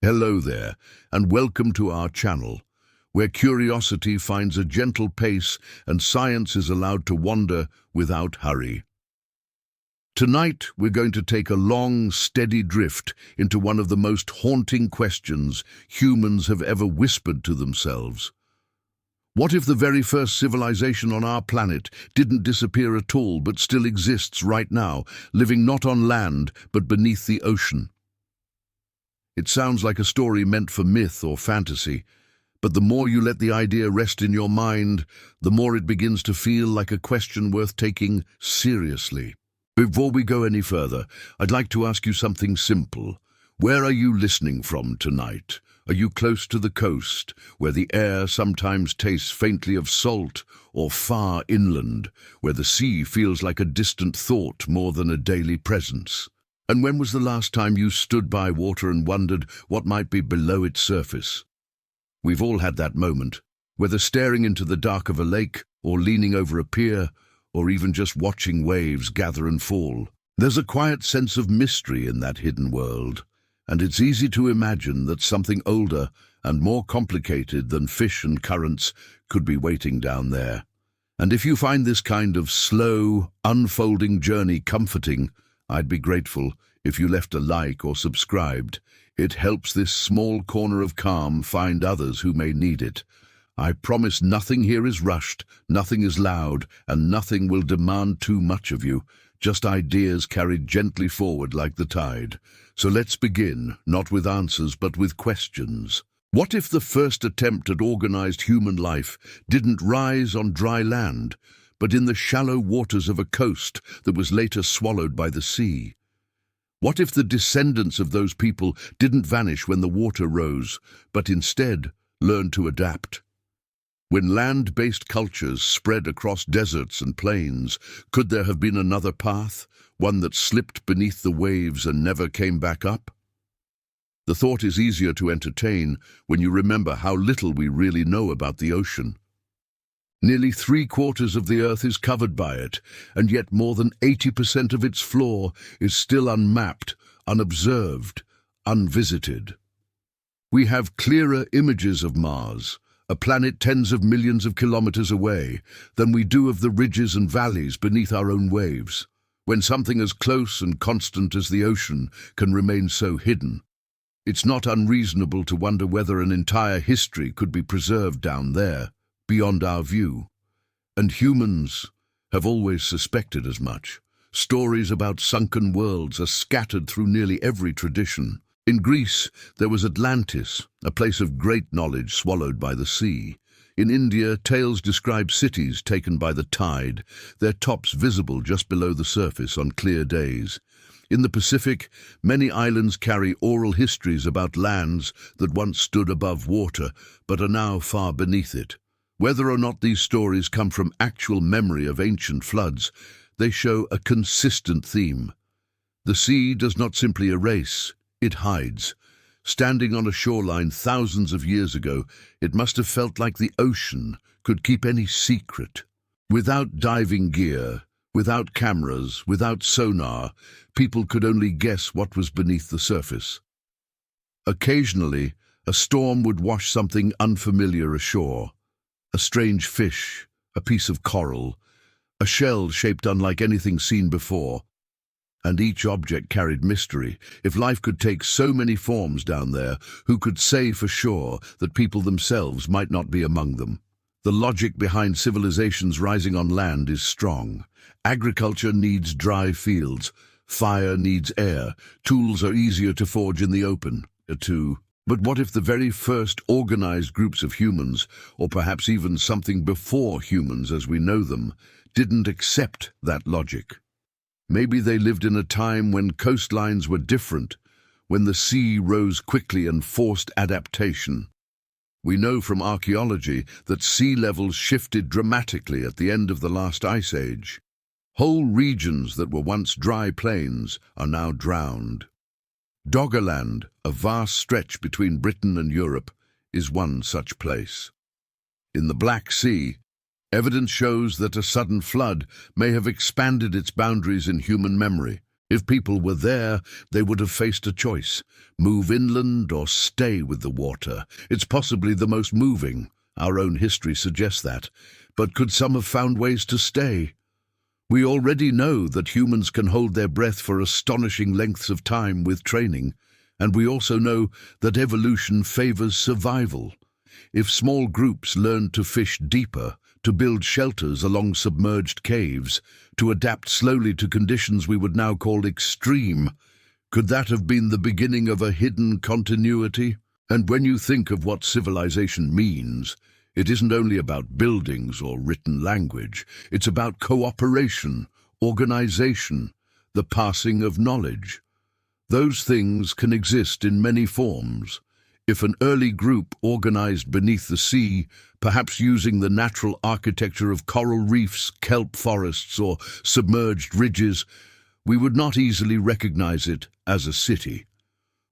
Hello there, and welcome to our channel, where curiosity finds a gentle pace and science is allowed to wander without hurry. Tonight, we're going to take a long, steady drift into one of the most haunting questions humans have ever whispered to themselves. What if the very first civilization on our planet didn't disappear at all but still exists right now, living not on land but beneath the ocean? It sounds like a story meant for myth or fantasy, but the more you let the idea rest in your mind, the more it begins to feel like a question worth taking seriously. Before we go any further, I'd like to ask you something simple. Where are you listening from tonight? Are you close to the coast, where the air sometimes tastes faintly of salt, or far inland, where the sea feels like a distant thought more than a daily presence? And when was the last time you stood by water and wondered what might be below its surface? We've all had that moment, whether staring into the dark of a lake, or leaning over a pier, or even just watching waves gather and fall. There's a quiet sense of mystery in that hidden world, and it's easy to imagine that something older and more complicated than fish and currents could be waiting down there. And if you find this kind of slow, unfolding journey comforting, I'd be grateful if you left a like or subscribed. It helps this small corner of calm find others who may need it. I promise nothing here is rushed, nothing is loud, and nothing will demand too much of you, just ideas carried gently forward like the tide. So let's begin, not with answers but with questions. What if the first attempt at organized human life didn't rise on dry land, but in the shallow waters of a coast that was later swallowed by the sea? What if the descendants of those people didn't vanish when the water rose, but instead learned to adapt? When land-based cultures spread across deserts and plains, could there have been another path, one that slipped beneath the waves and never came back up? The thought is easier to entertain when you remember how little we really know about the ocean. Nearly 3/4 of the Earth is covered by it, and yet more than 80% of its floor is still unmapped, unobserved, unvisited. We have clearer images of Mars, a planet tens of millions of kilometers away, than we do of the ridges and valleys beneath our own waves. When something as close and constant as the ocean can remain so hidden, it's not unreasonable to wonder whether an entire history could be preserved down there, beyond our view. And humans have always suspected as much. Stories about sunken worlds are scattered through nearly every tradition. In Greece, there was Atlantis, a place of great knowledge swallowed by the sea. In India, tales describe cities taken by the tide, their tops visible just below the surface on clear days. In the Pacific, many islands carry oral histories about lands that once stood above water, but are now far beneath it. Whether or not these stories come from actual memory of ancient floods, they show a consistent theme. The sea does not simply erase, it hides. Standing on a shoreline thousands of years ago, it must have felt like the ocean could keep any secret. Without diving gear, without cameras, without sonar, people could only guess what was beneath the surface. Occasionally, a storm would wash something unfamiliar ashore. A strange fish, a piece of coral, a shell shaped unlike anything seen before. And each object carried mystery. If life could take so many forms down there, who could say for sure that people themselves might not be among them? The logic behind civilizations rising on land is strong. Agriculture needs dry fields. Fire needs air. Tools are easier to forge in the open, too. But what if the very first organized groups of humans, or perhaps even something before humans as we know them, didn't accept that logic? Maybe they lived in a time when coastlines were different, when the sea rose quickly and forced adaptation. We know from archaeology that sea levels shifted dramatically at the end of the last ice age. Whole regions that were once dry plains are now drowned. Doggerland, a vast stretch between Britain and Europe, is one such place. In the Black Sea, evidence shows that a sudden flood may have expanded its boundaries in human memory. If people were there, they would have faced a choice: move inland or stay with the water. It's possibly the most moving. Our own history suggests that. But could some have found ways to stay? We already know that humans can hold their breath for astonishing lengths of time with training, and we also know that evolution favors survival. If small groups learned to fish deeper, to build shelters along submerged caves, to adapt slowly to conditions we would now call extreme, could that have been the beginning of a hidden continuity? And when you think of what civilization means, it isn't only about buildings or written language. It's about cooperation, organization, the passing of knowledge. Those things can exist in many forms. If an early group organized beneath the sea, perhaps using the natural architecture of coral reefs, kelp forests, or submerged ridges, we would not easily recognize it as a city.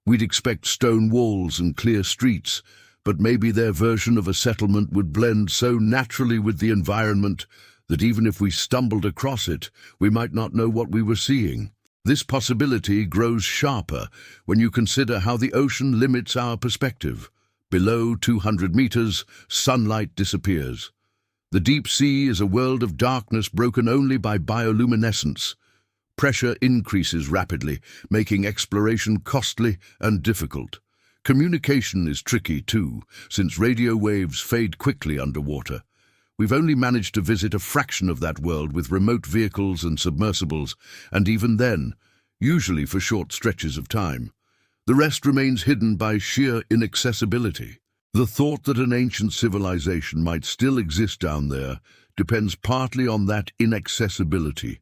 We'd expect stone walls and clear streets, but maybe their version of a settlement would blend so naturally with the environment that even if we stumbled across it, we might not know what we were seeing. This possibility grows sharper when you consider how the ocean limits our perspective. Below 200 meters, sunlight disappears. The deep sea is a world of darkness broken only by bioluminescence. Pressure increases rapidly, making exploration costly and difficult. Communication is tricky too, since radio waves fade quickly underwater. We've only managed to visit a fraction of that world with remote vehicles and submersibles, and even then, usually for short stretches of time. The rest remains hidden by sheer inaccessibility. The thought that an ancient civilization might still exist down there depends partly on that inaccessibility.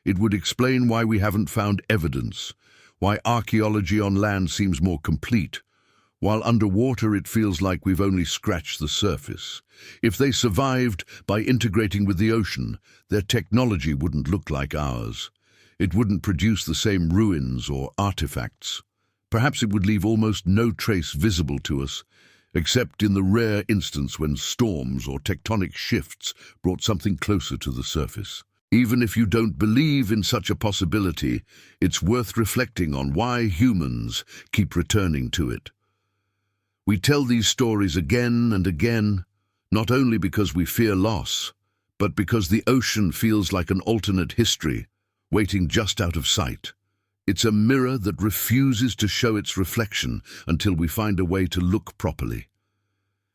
It would explain why we haven't found evidence, why archaeology on land seems more complete, while underwater it feels like we've only scratched the surface. If they survived by integrating with the ocean, their technology wouldn't look like ours. It wouldn't produce the same ruins or artifacts. Perhaps it would leave almost no trace visible to us, except in the rare instance when storms or tectonic shifts brought something closer to the surface. Even if you don't believe in such a possibility, it's worth reflecting on why humans keep returning to it. We tell these stories again and again, not only because we fear loss, but because the ocean feels like an alternate history, waiting just out of sight. It's a mirror that refuses to show its reflection until we find a way to look properly.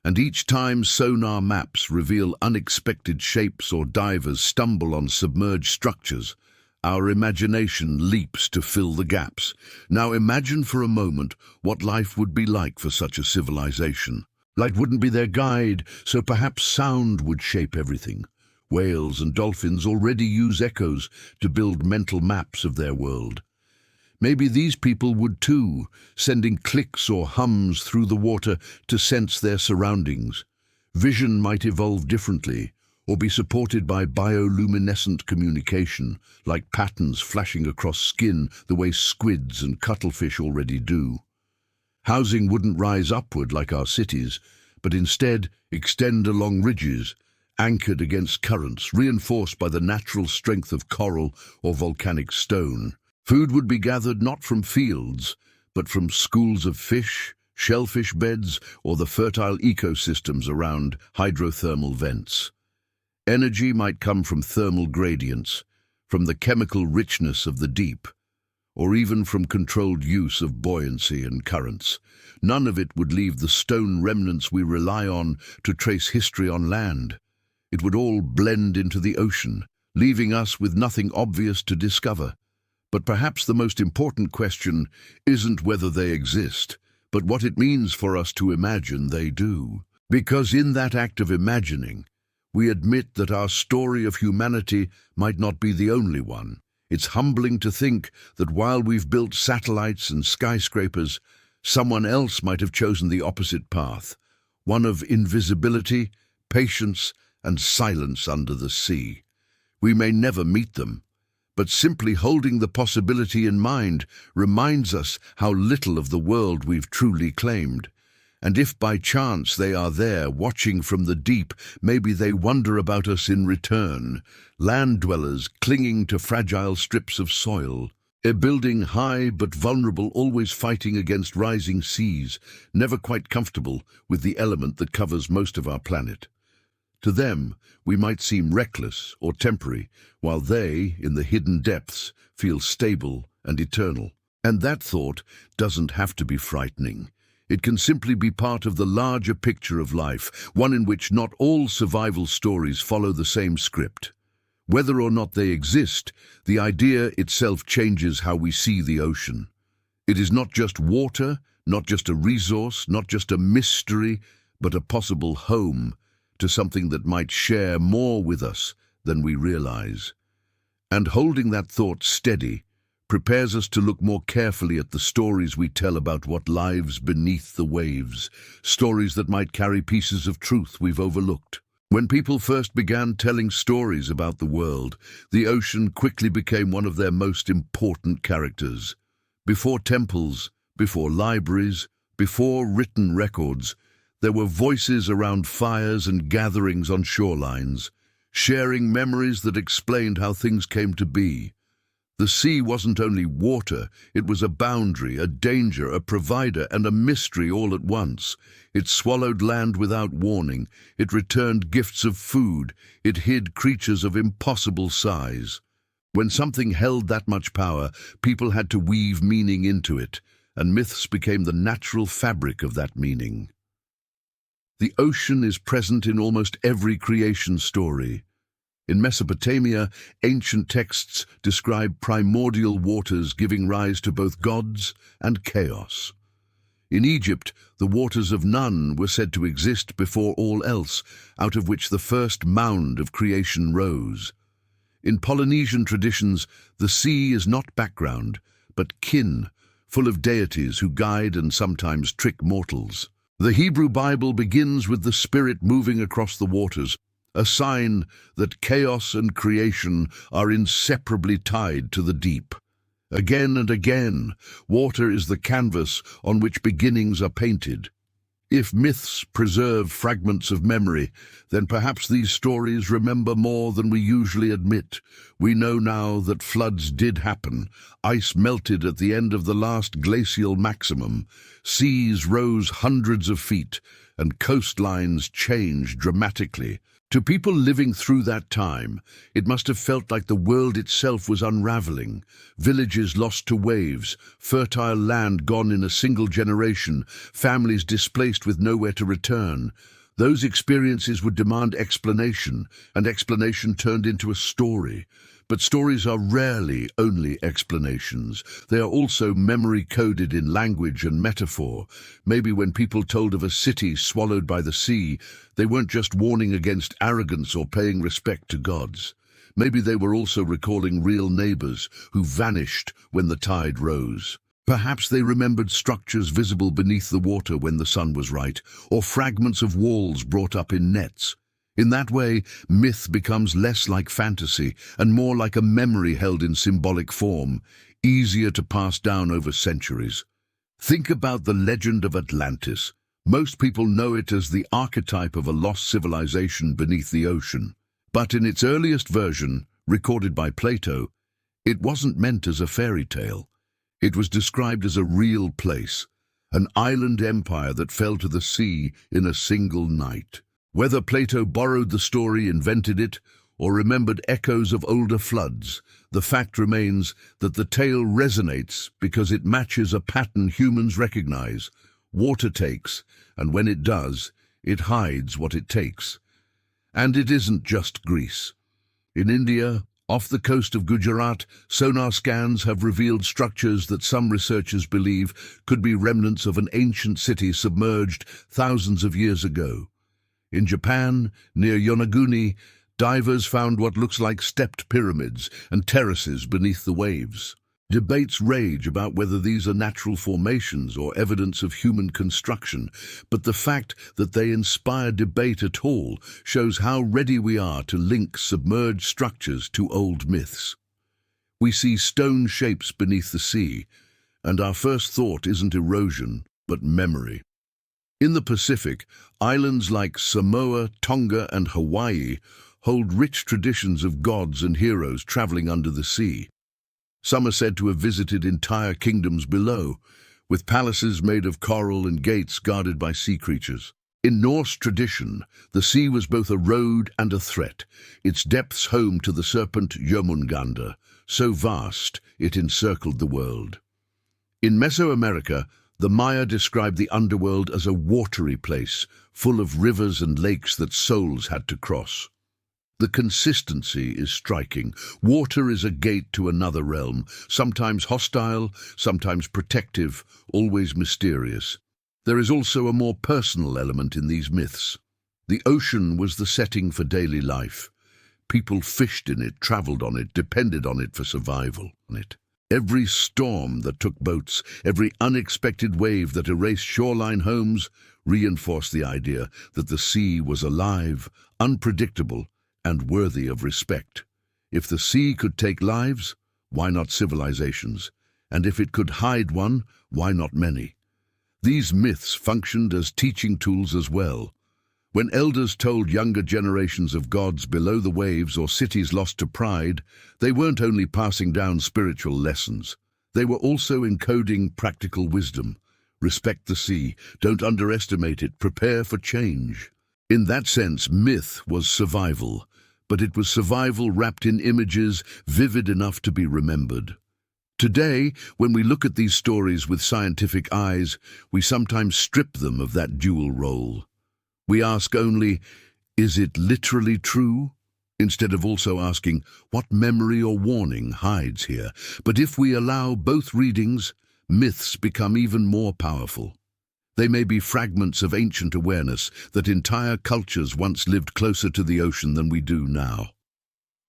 And each time sonar maps reveal unexpected shapes or divers stumble on submerged structures, our imagination leaps to fill the gaps. Now imagine for a moment what life would be like for such a civilization. Light wouldn't be their guide, so perhaps sound would shape everything. Whales and dolphins already use echoes to build mental maps of their world. Maybe these people would too, sending clicks or hums through the water to sense their surroundings. Vision might evolve differently, or be supported by bioluminescent communication, like patterns flashing across skin the way squids and cuttlefish already do. Housing wouldn't rise upward like our cities, but instead extend along ridges, anchored against currents, reinforced by the natural strength of coral or volcanic stone. Food would be gathered not from fields, but from schools of fish, shellfish beds, or the fertile ecosystems around hydrothermal vents. Energy might come from thermal gradients, from the chemical richness of the deep, or even from controlled use of buoyancy and currents. None of it would leave the stone remnants we rely on to trace history on land. It would all blend into the ocean, leaving us with nothing obvious to discover. But perhaps the most important question isn't whether they exist, but what it means for us to imagine they do. Because in that act of imagining, we admit that our story of humanity might not be the only one. It's humbling to think that while we've built satellites and skyscrapers, someone else might have chosen the opposite path, one of invisibility, patience, and silence under the sea. We may never meet them, but simply holding the possibility in mind reminds us how little of the world we've truly claimed. And if by chance they are there, watching from the deep, maybe they wonder about us in return, land dwellers clinging to fragile strips of soil. A building high but vulnerable, always fighting against rising seas, never quite comfortable with the element that covers most of our planet. To them, we might seem reckless or temporary, while they, in the hidden depths, feel stable and eternal. And that thought doesn't have to be frightening. It can simply be part of the larger picture of life, one in which not all survival stories follow the same script. Whether or not they exist, the idea itself changes how we see the ocean. It is not just water, not just a resource, not just a mystery, but a possible home to something that might share more with us than we realize. And holding that thought steady prepares us to look more carefully at the stories we tell about what lives beneath the waves, stories that might carry pieces of truth we've overlooked. When people first began telling stories about the world, the ocean quickly became one of their most important characters. Before temples, before libraries, before written records, there were voices around fires and gatherings on shorelines, sharing memories that explained how things came to be. The sea wasn't only water, it was a boundary, a danger, a provider, and a mystery all at once. It swallowed land without warning. It returned gifts of food. It hid creatures of impossible size. When something held that much power, people had to weave meaning into it, and myths became the natural fabric of that meaning. The ocean is present in almost every creation story. In Mesopotamia, ancient texts describe primordial waters giving rise to both gods and chaos. In Egypt, the waters of Nun were said to exist before all else, out of which the first mound of creation rose. In Polynesian traditions, the sea is not background, but kin, full of deities who guide and sometimes trick mortals. The Hebrew Bible begins with the Spirit moving across the waters, a sign that chaos and creation are inseparably tied to the deep. Again and again, water is the canvas on which beginnings are painted. If myths preserve fragments of memory, then perhaps these stories remember more than we usually admit. We know now that floods did happen. Ice melted at the end of the last glacial maximum. Seas rose hundreds of feet, and coastlines changed dramatically. To people living through that time, it must have felt like the world itself was unraveling. Villages lost to waves, fertile land gone in a single generation, families displaced with nowhere to return. Those experiences would demand explanation, and explanation turned into a story. But stories are rarely only explanations. They are also memory-coded in language and metaphor. Maybe when people told of a city swallowed by the sea, they weren't just warning against arrogance or paying respect to gods. Maybe they were also recalling real neighbors who vanished when the tide rose. Perhaps they remembered structures visible beneath the water when the sun was right, or fragments of walls brought up in nets. In that way, myth becomes less like fantasy and more like a memory held in symbolic form, easier to pass down over centuries. Think about the legend of Atlantis. Most people know it as the archetype of a lost civilization beneath the ocean. But in its earliest version, recorded by Plato, it wasn't meant as a fairy tale. It was described as a real place, an island empire that fell to the sea in a single night. Whether Plato borrowed the story, invented it, or remembered echoes of older floods, the fact remains that the tale resonates because it matches a pattern humans recognize. Water takes, and when it does, it hides what it takes. And it isn't just Greece. In India, off the coast of Gujarat, sonar scans have revealed structures that some researchers believe could be remnants of an ancient city submerged thousands of years ago. In Japan, near Yonaguni, divers found what looks like stepped pyramids and terraces beneath the waves. Debates rage about whether these are natural formations or evidence of human construction, but the fact that they inspire debate at all shows how ready we are to link submerged structures to old myths. We see stone shapes beneath the sea, and our first thought isn't erosion, but memory. In the Pacific, islands like Samoa, Tonga, and Hawaii hold rich traditions of gods and heroes traveling under the sea. Some are said to have visited entire kingdoms below, with palaces made of coral and gates guarded by sea creatures. In Norse tradition, the sea was both a road and a threat, its depths home to the serpent Jörmungandr, so vast it encircled the world. In Mesoamerica, the Maya described the underworld as a watery place, full of rivers and lakes that souls had to cross. The consistency is striking. Water is a gate to another realm, sometimes hostile, sometimes protective, always mysterious. There is also a more personal element in these myths. The ocean was the setting for daily life. People fished in it, traveled on it, depended on it for survival. Every storm that took boats, every unexpected wave that erased shoreline homes, reinforced the idea that the sea was alive, unpredictable, and worthy of respect. If the sea could take lives, why not civilizations? And if it could hide one, why not many? These myths functioned as teaching tools as well. When elders told younger generations of gods below the waves or cities lost to pride, they weren't only passing down spiritual lessons. They were also encoding practical wisdom. Respect the sea, don't underestimate it, prepare for change. In that sense, myth was survival, but it was survival wrapped in images vivid enough to be remembered. Today, when we look at these stories with scientific eyes, we sometimes strip them of that dual role. We ask only, is it literally true? Instead of also asking, what memory or warning hides here? But if we allow both readings, myths become even more powerful. They may be fragments of ancient awareness that entire cultures once lived closer to the ocean than we do now.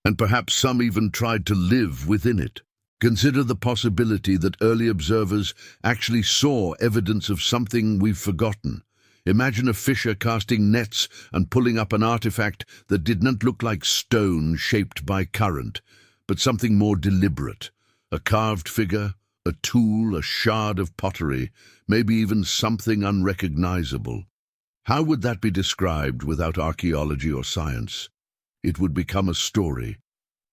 And perhaps some even tried to live within it. Consider the possibility that early observers actually saw evidence of something we've forgotten. Imagine a fisher casting nets and pulling up an artifact that did not look like stone shaped by current, but something more deliberate. A carved figure, a tool, a shard of pottery, maybe even something unrecognizable. How would that be described without archaeology or science? It would become a story,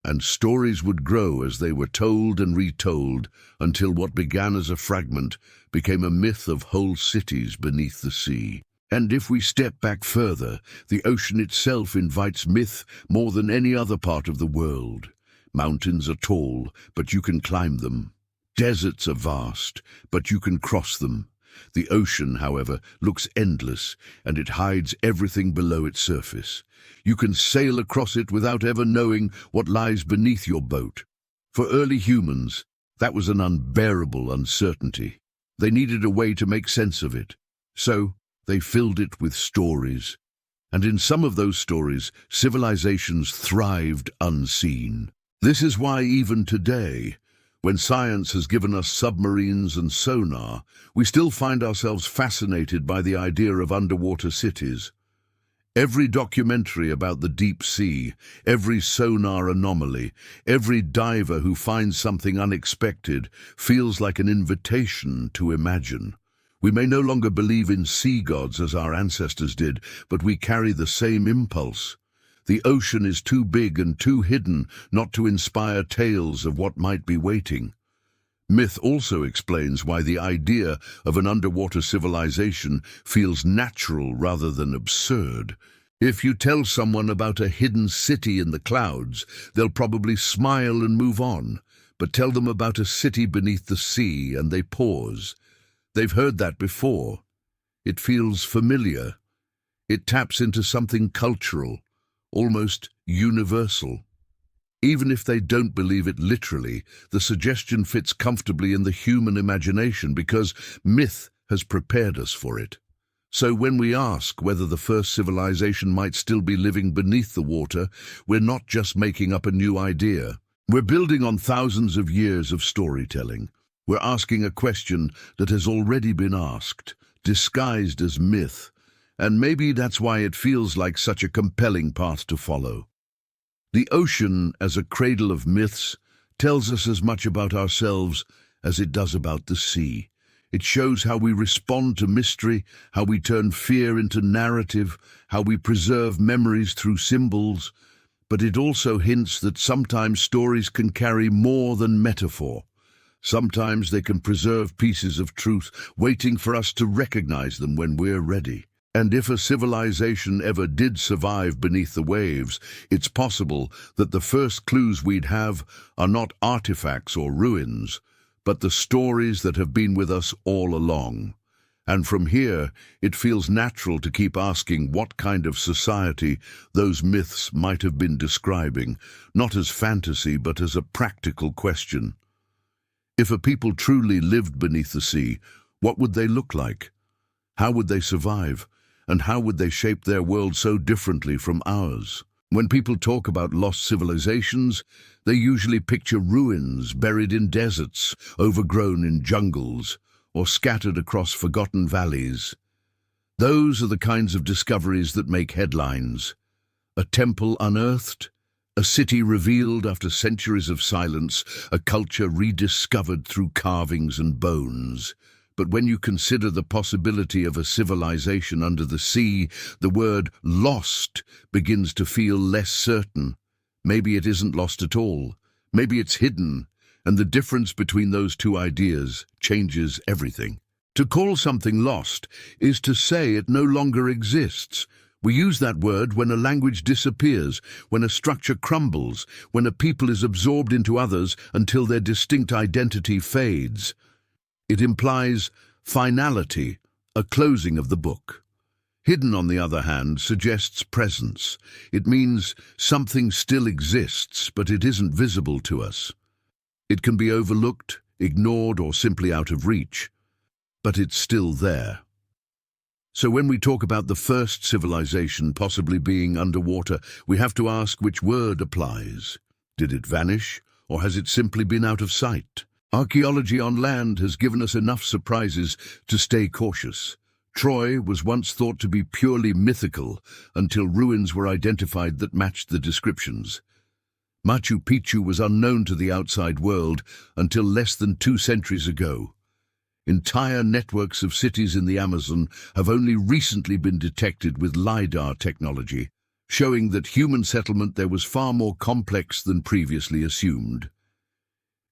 and stories would grow as they were told and retold until what began as a fragment became a myth of whole cities beneath the sea. And if we step back further, the ocean itself invites myth more than any other part of the world. Mountains are tall, but you can climb them. Deserts are vast, but you can cross them. The ocean, however, looks endless, and it hides everything below its surface. You can sail across it without ever knowing what lies beneath your boat. For early humans, that was an unbearable uncertainty. They needed a way to make sense of it. So they filled it with stories. And in some of those stories, civilizations thrived unseen. This is why even today, when science has given us submarines and sonar, we still find ourselves fascinated by the idea of underwater cities. Every documentary about the deep sea, every sonar anomaly, every diver who finds something unexpected feels like an invitation to imagine. We may no longer believe in sea gods as our ancestors did, but we carry the same impulse. The ocean is too big and too hidden not to inspire tales of what might be waiting. Myth also explains why the idea of an underwater civilization feels natural rather than absurd. If you tell someone about a hidden city in the clouds, they'll probably smile and move on. But tell them about a city beneath the sea and they pause. They've heard that before. It feels familiar. It taps into something cultural, almost universal. Even if they don't believe it literally, the suggestion fits comfortably in the human imagination because myth has prepared us for it. So when we ask whether the first civilization might still be living beneath the water, we're not just making up a new idea. We're building on thousands of years of storytelling. We're asking a question that has already been asked, disguised as myth, and maybe that's why it feels like such a compelling path to follow. The ocean, as a cradle of myths, tells us as much about ourselves as it does about the sea. It shows how we respond to mystery, how we turn fear into narrative, how we preserve memories through symbols. But it also hints that sometimes stories can carry more than metaphor. Sometimes they can preserve pieces of truth, waiting for us to recognize them when we're ready. And if a civilization ever did survive beneath the waves, it's possible that the first clues we'd have are not artifacts or ruins, but the stories that have been with us all along. And from here, it feels natural to keep asking what kind of society those myths might have been describing, not as fantasy but as a practical question. If a people truly lived beneath the sea, what would they look like? How would they survive? And how would they shape their world so differently from ours? When people talk about lost civilizations, they usually picture ruins buried in deserts, overgrown in jungles, or scattered across forgotten valleys. Those are the kinds of discoveries that make headlines. A temple unearthed, a city revealed after centuries of silence, a culture rediscovered through carvings and bones. But when you consider the possibility of a civilization under the sea, the word lost begins to feel less certain. Maybe it isn't lost at all. Maybe it's hidden, and the difference between those two ideas changes everything. To call something lost is to say it no longer exists. We use that word when a language disappears, when a structure crumbles, when a people is absorbed into others until their distinct identity fades. It implies finality, a closing of the book. Hidden, on the other hand, suggests presence. It means something still exists, but it isn't visible to us. It can be overlooked, ignored, or simply out of reach, but it's still there. So when we talk about the first civilization possibly being underwater, we have to ask which word applies. Did it vanish, or has it simply been out of sight? Archaeology on land has given us enough surprises to stay cautious. Troy was once thought to be purely mythical until ruins were identified that matched the descriptions. Machu Picchu was unknown to the outside world until less than 2 centuries ago. Entire networks of cities in the Amazon have only recently been detected with LiDAR technology, showing that human settlement there was far more complex than previously assumed.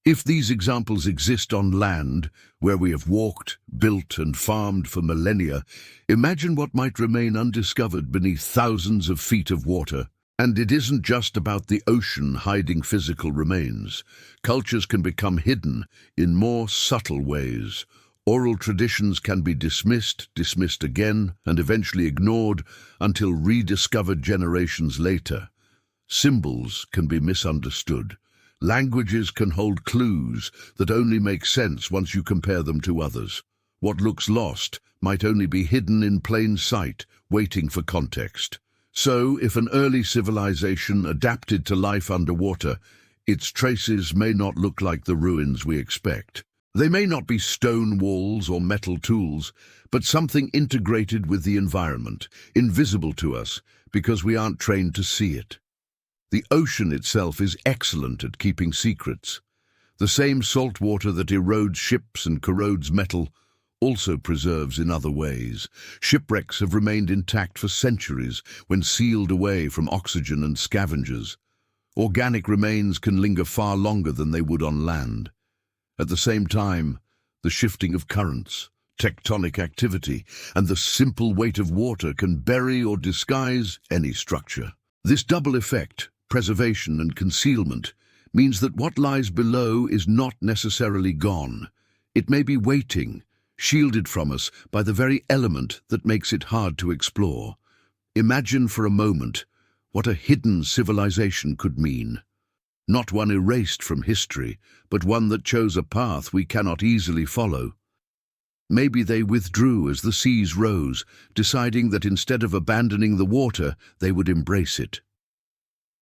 If these examples exist on land, where we have walked, built, and farmed for millennia, imagine what might remain undiscovered beneath thousands of feet of water. And it isn't just about the ocean hiding physical remains. Cultures can become hidden in more subtle ways. Oral traditions can be dismissed again, and eventually ignored until rediscovered generations later. Symbols can be misunderstood. Languages can hold clues that only make sense once you compare them to others. What looks lost might only be hidden in plain sight, waiting for context. So, if an early civilization adapted to life underwater, its traces may not look like the ruins we expect. They may not be stone walls or metal tools, but something integrated with the environment, invisible to us because we aren't trained to see it. The ocean itself is excellent at keeping secrets. The same salt water that erodes ships and corrodes metal also preserves in other ways. Shipwrecks have remained intact for centuries when sealed away from oxygen and scavengers. Organic remains can linger far longer than they would on land. At the same time, the shifting of currents, tectonic activity, and the simple weight of water can bury or disguise any structure. This double effect, preservation and concealment, means that what lies below is not necessarily gone. It may be waiting, shielded from us by the very element that makes it hard to explore. Imagine for a moment what a hidden civilization could mean. Not one erased from history, but one that chose a path we cannot easily follow. Maybe they withdrew as the seas rose, deciding that instead of abandoning the water, they would embrace it.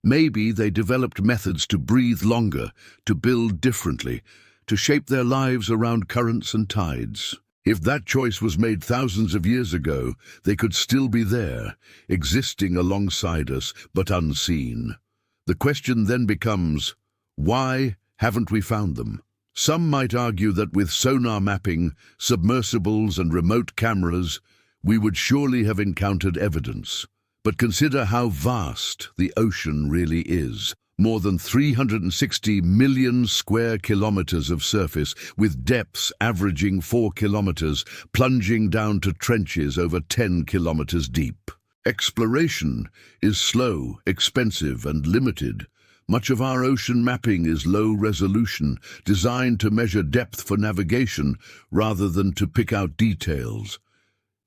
Maybe they developed methods to breathe longer, to build differently, to shape their lives around currents and tides. If that choice was made thousands of years ago, they could still be there, existing alongside us, but unseen. The question then becomes, why haven't we found them? Some might argue that with sonar mapping, submersibles and remote cameras, we would surely have encountered evidence. But consider how vast the ocean really is. More than 360 million square kilometers of surface, with depths averaging 4 kilometers, plunging down to trenches over 10 kilometers deep. Exploration is slow, expensive, and limited. Much of our ocean mapping is low resolution, designed to measure depth for navigation rather than to pick out details.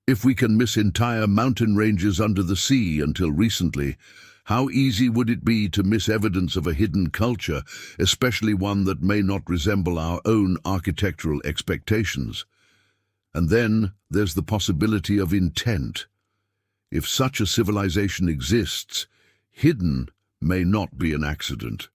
If we can miss entire mountain ranges under the sea until recently, how easy would it be to miss evidence of a hidden culture, especially one that may not resemble our own architectural expectations? And then there's the possibility of intent. If such a civilization exists, hidden may not be an accident.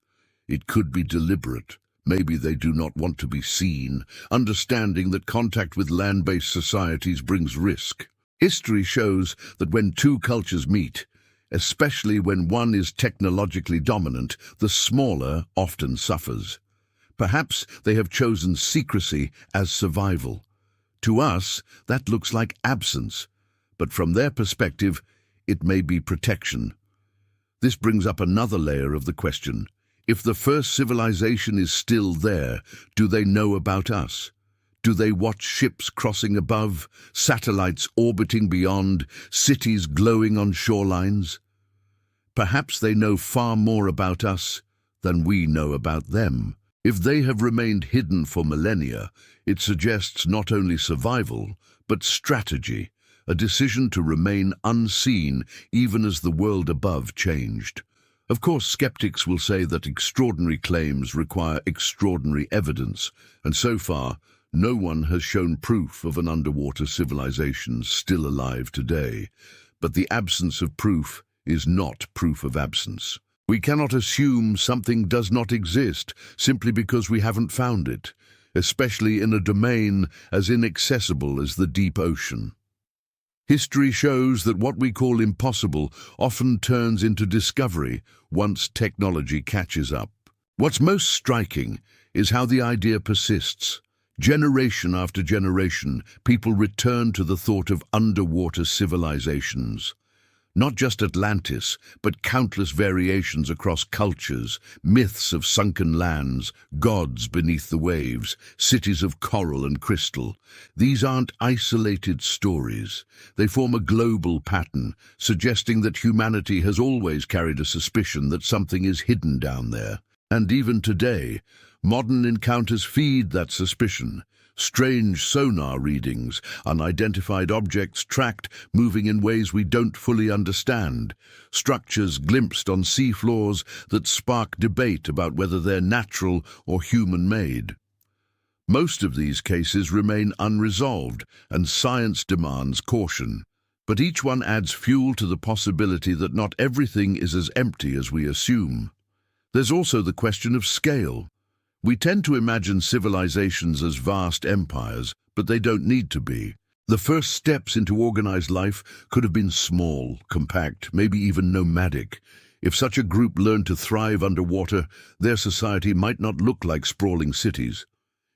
It could be deliberate. Maybe they do not want to be seen, understanding that contact with land-based societies brings risk. History shows that when two cultures meet, especially when one is technologically dominant, the smaller often suffers. Perhaps they have chosen secrecy as survival. To us, that looks like absence, but from their perspective, it may be protection. This brings up another layer of the question. If the first civilization is still there, do they know about us? Do they watch ships crossing above, satellites orbiting beyond, cities glowing on shorelines? Perhaps they know far more about us than we know about them. If they have remained hidden for millennia, it suggests not only survival, but strategy, a decision to remain unseen even as the world above changed. Of course, skeptics will say that extraordinary claims require extraordinary evidence, and so far, no one has shown proof of an underwater civilization still alive today. But the absence of proof is not proof of absence. We cannot assume something does not exist simply because we haven't found it, especially in a domain as inaccessible as the deep ocean. History shows that what we call impossible often turns into discovery once technology catches up. What's most striking is how the idea persists. Generation after generation, people return to the thought of underwater civilizations. Not just Atlantis, but countless variations across cultures, myths of sunken lands, gods beneath the waves, cities of coral and crystal. These aren't isolated stories. They form a global pattern, suggesting that humanity has always carried a suspicion that something is hidden down there. And even today, modern encounters feed that suspicion. Strange sonar readings, unidentified objects tracked, moving in ways we don't fully understand, structures glimpsed on seafloors that spark debate about whether they're natural or human-made. Most of these cases remain unresolved, and science demands caution. But each one adds fuel to the possibility that not everything is as empty as we assume. There's also the question of scale. We tend to imagine civilizations as vast empires, but they don't need to be. The first steps into organized life could have been small, compact, maybe even nomadic. If such a group learned to thrive underwater, their society might not look like sprawling cities.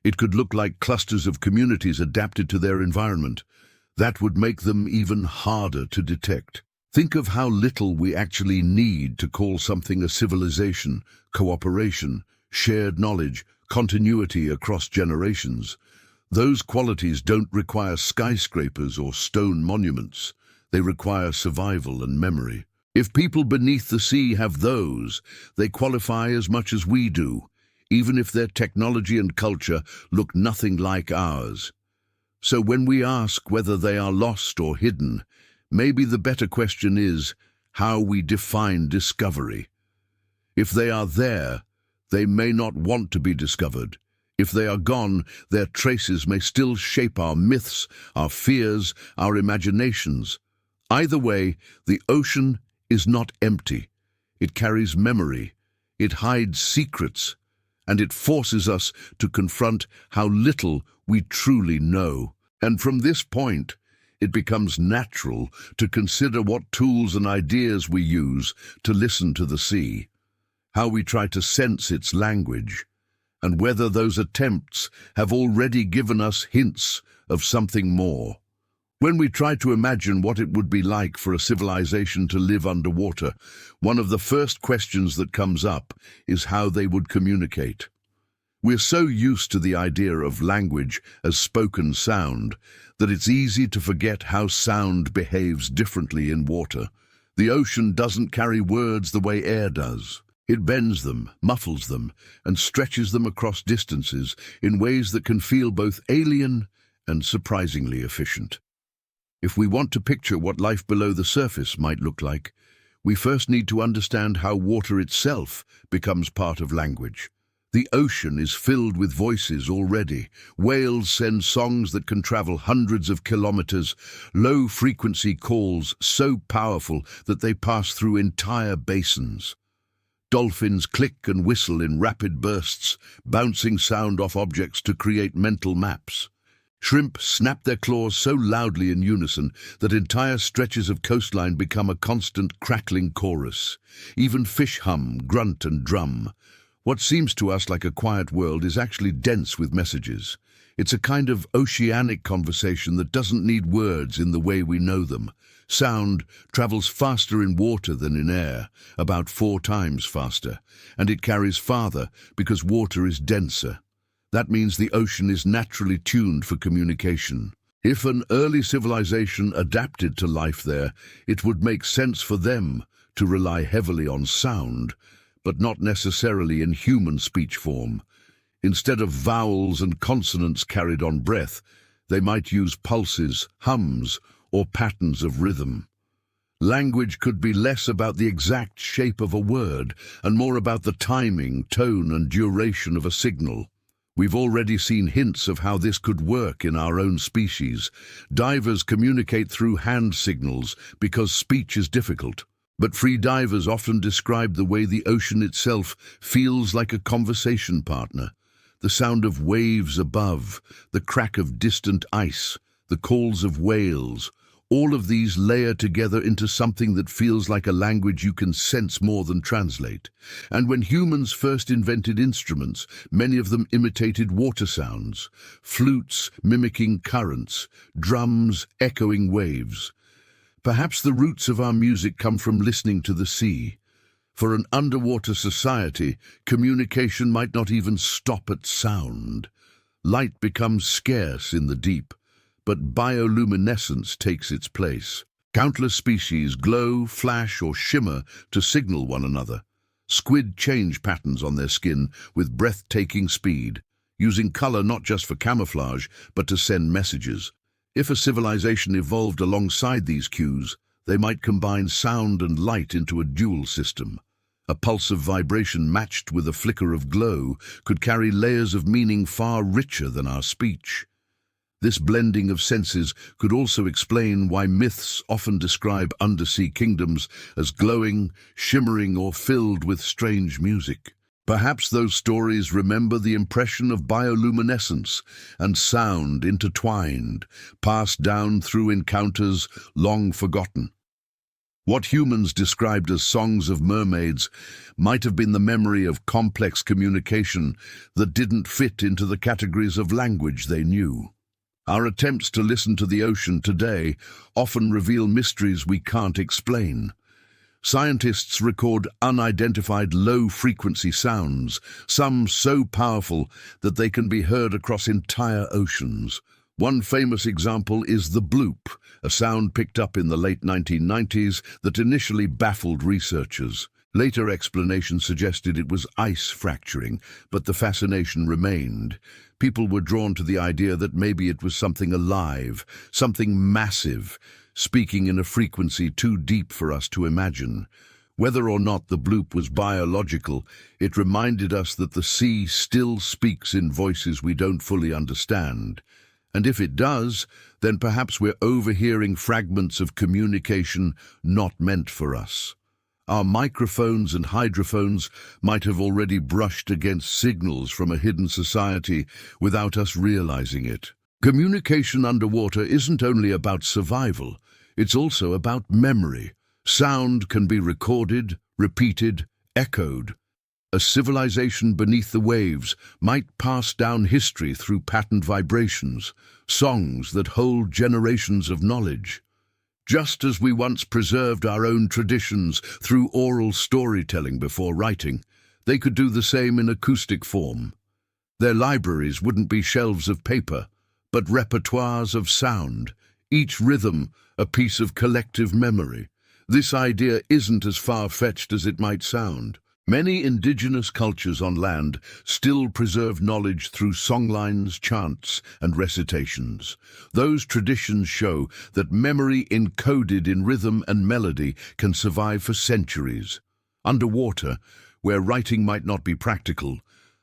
It could look like clusters of communities adapted to their environment. That would make them even harder to detect. Think of how little we actually need to call something a civilization: cooperation, shared knowledge, continuity across generations. Those qualities don't require skyscrapers or stone monuments. They require survival and memory. If people beneath the sea have those, they qualify as much as we do, even if their technology and culture look nothing like ours. So when we ask whether they are lost or hidden, maybe the better question is how we define discovery. If they are there, they may not want to be discovered. If they are gone, their traces may still shape our myths, our fears, our imaginations. Either way, the ocean is not empty. It carries memory, it hides secrets, and it forces us to confront how little we truly know. And from this point, it becomes natural to consider what tools and ideas we use to listen to the sea, how we try to sense its language, and whether those attempts have already given us hints of something more. When we try to imagine what it would be like for a civilization to live underwater, one of the first questions that comes up is how they would communicate. We're so used to the idea of language as spoken sound that it's easy to forget how sound behaves differently in water. The ocean doesn't carry words the way air does. It bends them, muffles them, and stretches them across distances in ways that can feel both alien and surprisingly efficient. If we want to picture what life below the surface might look like, we first need to understand how water itself becomes part of language. The ocean is filled with voices already. Whales send songs that can travel hundreds of kilometers, low-frequency calls so powerful that they pass through entire basins. Dolphins click and whistle in rapid bursts, bouncing sound off objects to create mental maps. Shrimp snap their claws so loudly in unison that entire stretches of coastline become a constant crackling chorus. Even fish hum, grunt and drum. What seems to us like a quiet world is actually dense with messages. It's a kind of oceanic conversation that doesn't need words in the way we know them. Sound travels faster in water than in air, about 4 times faster, and it carries farther because water is denser. That means the ocean is naturally tuned for communication. If an early civilization adapted to life there, it would make sense for them to rely heavily on sound, but not necessarily in human speech form. Instead of vowels and consonants carried on breath, they might use pulses, hums, or patterns of rhythm. Language could be less about the exact shape of a word and more about the timing, tone, and duration of a signal. We've already seen hints of how this could work in our own species. Divers communicate through hand signals because speech is difficult. But free divers often describe the way the ocean itself feels like a conversation partner. The sound of waves above, the crack of distant ice, the calls of whales, all of these layer together into something that feels like a language you can sense more than translate. And when humans first invented instruments, many of them imitated water sounds, flutes mimicking currents, drums echoing waves. Perhaps the roots of our music come from listening to the sea. For an underwater society, communication might not even stop at sound. Light becomes scarce in the deep, but bioluminescence takes its place. Countless species glow, flash, or shimmer to signal one another. Squid change patterns on their skin with breathtaking speed, using color not just for camouflage, but to send messages. If a civilization evolved alongside these cues, they might combine sound and light into a dual system. A pulse of vibration matched with a flicker of glow could carry layers of meaning far richer than our speech. This blending of senses could also explain why myths often describe undersea kingdoms as glowing, shimmering, or filled with strange music. Perhaps those stories remember the impression of bioluminescence and sound intertwined, passed down through encounters long forgotten. What humans described as songs of mermaids might have been the memory of complex communication that didn't fit into the categories of language they knew. Our attempts to listen to the ocean today often reveal mysteries we can't explain. Scientists record unidentified low-frequency sounds, some so powerful that they can be heard across entire oceans. One famous example is the bloop, a sound picked up in the late 1990s that initially baffled researchers. Later explanations suggested it was ice fracturing, but the fascination remained. People were drawn to the idea that maybe it was something alive, something massive, speaking in a frequency too deep for us to imagine. Whether or not the bloop was biological, it reminded us that the sea still speaks in voices we don't fully understand. And if it does, then perhaps we're overhearing fragments of communication not meant for us. Our microphones and hydrophones might have already brushed against signals from a hidden society without us realizing it. Communication underwater isn't only about survival, it's also about memory. Sound can be recorded, repeated, echoed. A civilization beneath the waves might pass down history through patterned vibrations, songs that hold generations of knowledge. Just as we once preserved our own traditions through oral storytelling before writing, they could do the same in acoustic form. Their libraries wouldn't be shelves of paper, but repertoires of sound, each rhythm a piece of collective memory. This idea isn't as far-fetched as it might sound. Many indigenous cultures on land still preserve knowledge through songlines, chants, and recitations. Those traditions show that memory encoded in rhythm and melody can survive for centuries. Underwater, where writing might not be practical,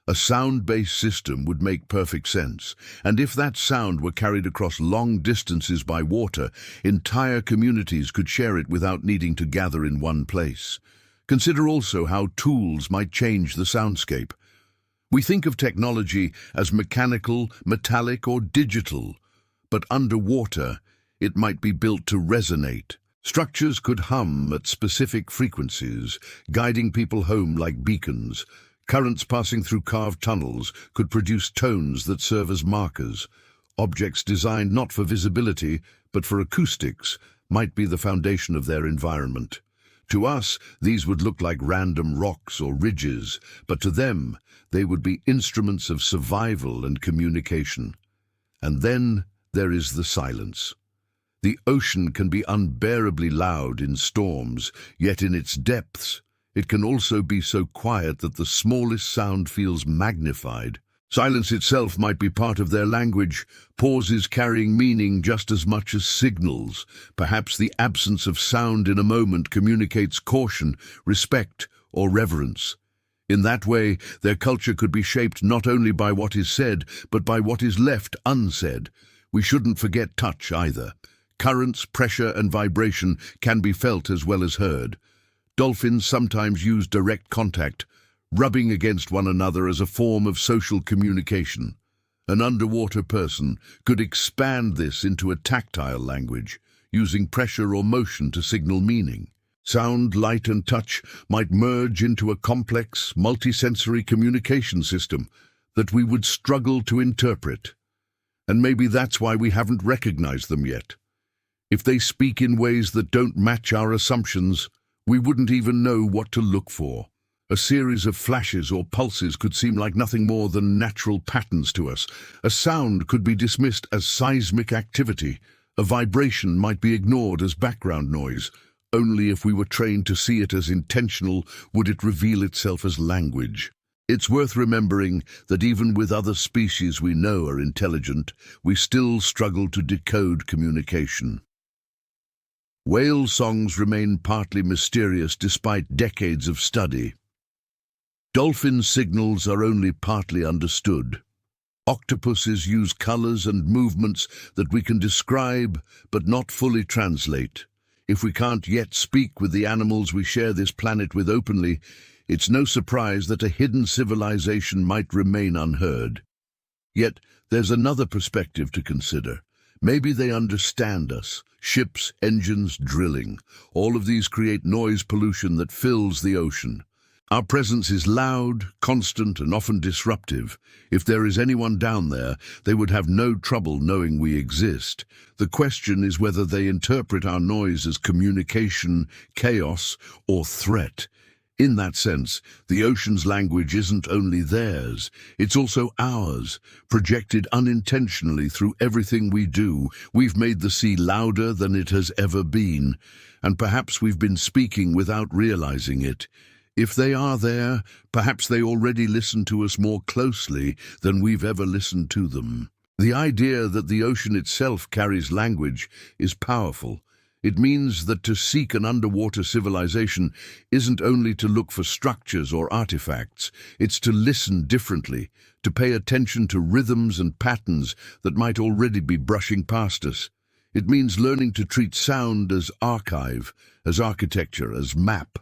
a sound-based system would make perfect sense, and if that sound were carried across long distances by water, entire communities could share it without needing to gather in one place. Consider also how tools might change the soundscape. We think of technology as mechanical, metallic, or digital, but underwater, it might be built to resonate. Structures could hum at specific frequencies, guiding people home like beacons. Currents passing through carved tunnels could produce tones that serve as markers. Objects designed not for visibility, but for acoustics, might be the foundation of their environment. To us, these would look like random rocks or ridges, but to them, they would be instruments of survival and communication. And then there is the silence. The ocean can be unbearably loud in storms, yet in its depths, it can also be so quiet that the smallest sound feels magnified. Silence itself might be part of their language, pauses carrying meaning just as much as signals. Perhaps the absence of sound in a moment communicates caution, respect, or reverence. In that way, their culture could be shaped not only by what is said, but by what is left unsaid. We shouldn't forget touch either. Currents, pressure, and vibration can be felt as well as heard. Dolphins sometimes use direct contact, rubbing against one another as a form of social communication. An underwater person could expand this into a tactile language, using pressure or motion to signal meaning. Sound, light, and touch might merge into a complex, multisensory communication system that we would struggle to interpret. And maybe that's why we haven't recognized them yet. If they speak in ways that don't match our assumptions, we wouldn't even know what to look for. A series of flashes or pulses could seem like nothing more than natural patterns to us. A sound could be dismissed as seismic activity. A vibration might be ignored as background noise. Only if we were trained to see it as intentional would it reveal itself as language. It's worth remembering that even with other species we know are intelligent, we still struggle to decode communication. Whale songs remain partly mysterious despite decades of study. Dolphin signals are only partly understood. Octopuses use colors and movements that we can describe but not fully translate. If we can't yet speak with the animals we share this planet with openly, it's no surprise that a hidden civilization might remain unheard. Yet, there's another perspective to consider. Maybe they understand us. Ships, engines, drilling. All of these create noise pollution that fills the ocean. Our presence is loud, constant, and often disruptive. If there is anyone down there, they would have no trouble knowing we exist. The question is whether they interpret our noise as communication, chaos, or threat. In that sense, the ocean's language isn't only theirs, it's also ours, projected unintentionally through everything we do. We've made the sea louder than it has ever been, and perhaps we've been speaking without realizing it. If they are there, perhaps they already listen to us more closely than we've ever listened to them. The idea that the ocean itself carries language is powerful. It means that to seek an underwater civilization isn't only to look for structures or artifacts, it's to listen differently, to pay attention to rhythms and patterns that might already be brushing past us. It means learning to treat sound as archive, as architecture, as map.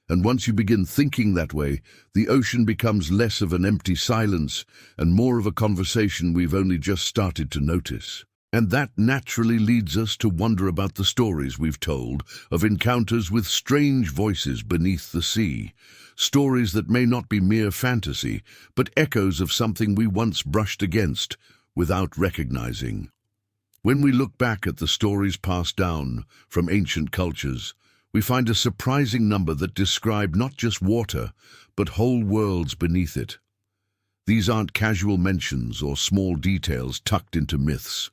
And once you begin thinking that way, the ocean becomes less of an empty silence and more of a conversation we've only just started to notice. And that naturally leads us to wonder about the stories we've told of encounters with strange voices beneath the sea, stories that may not be mere fantasy, but echoes of something we once brushed against without recognizing. When we look back at the stories passed down from ancient cultures, we find a surprising number that describe not just water, but whole worlds beneath it. These aren't casual mentions or small details tucked into myths.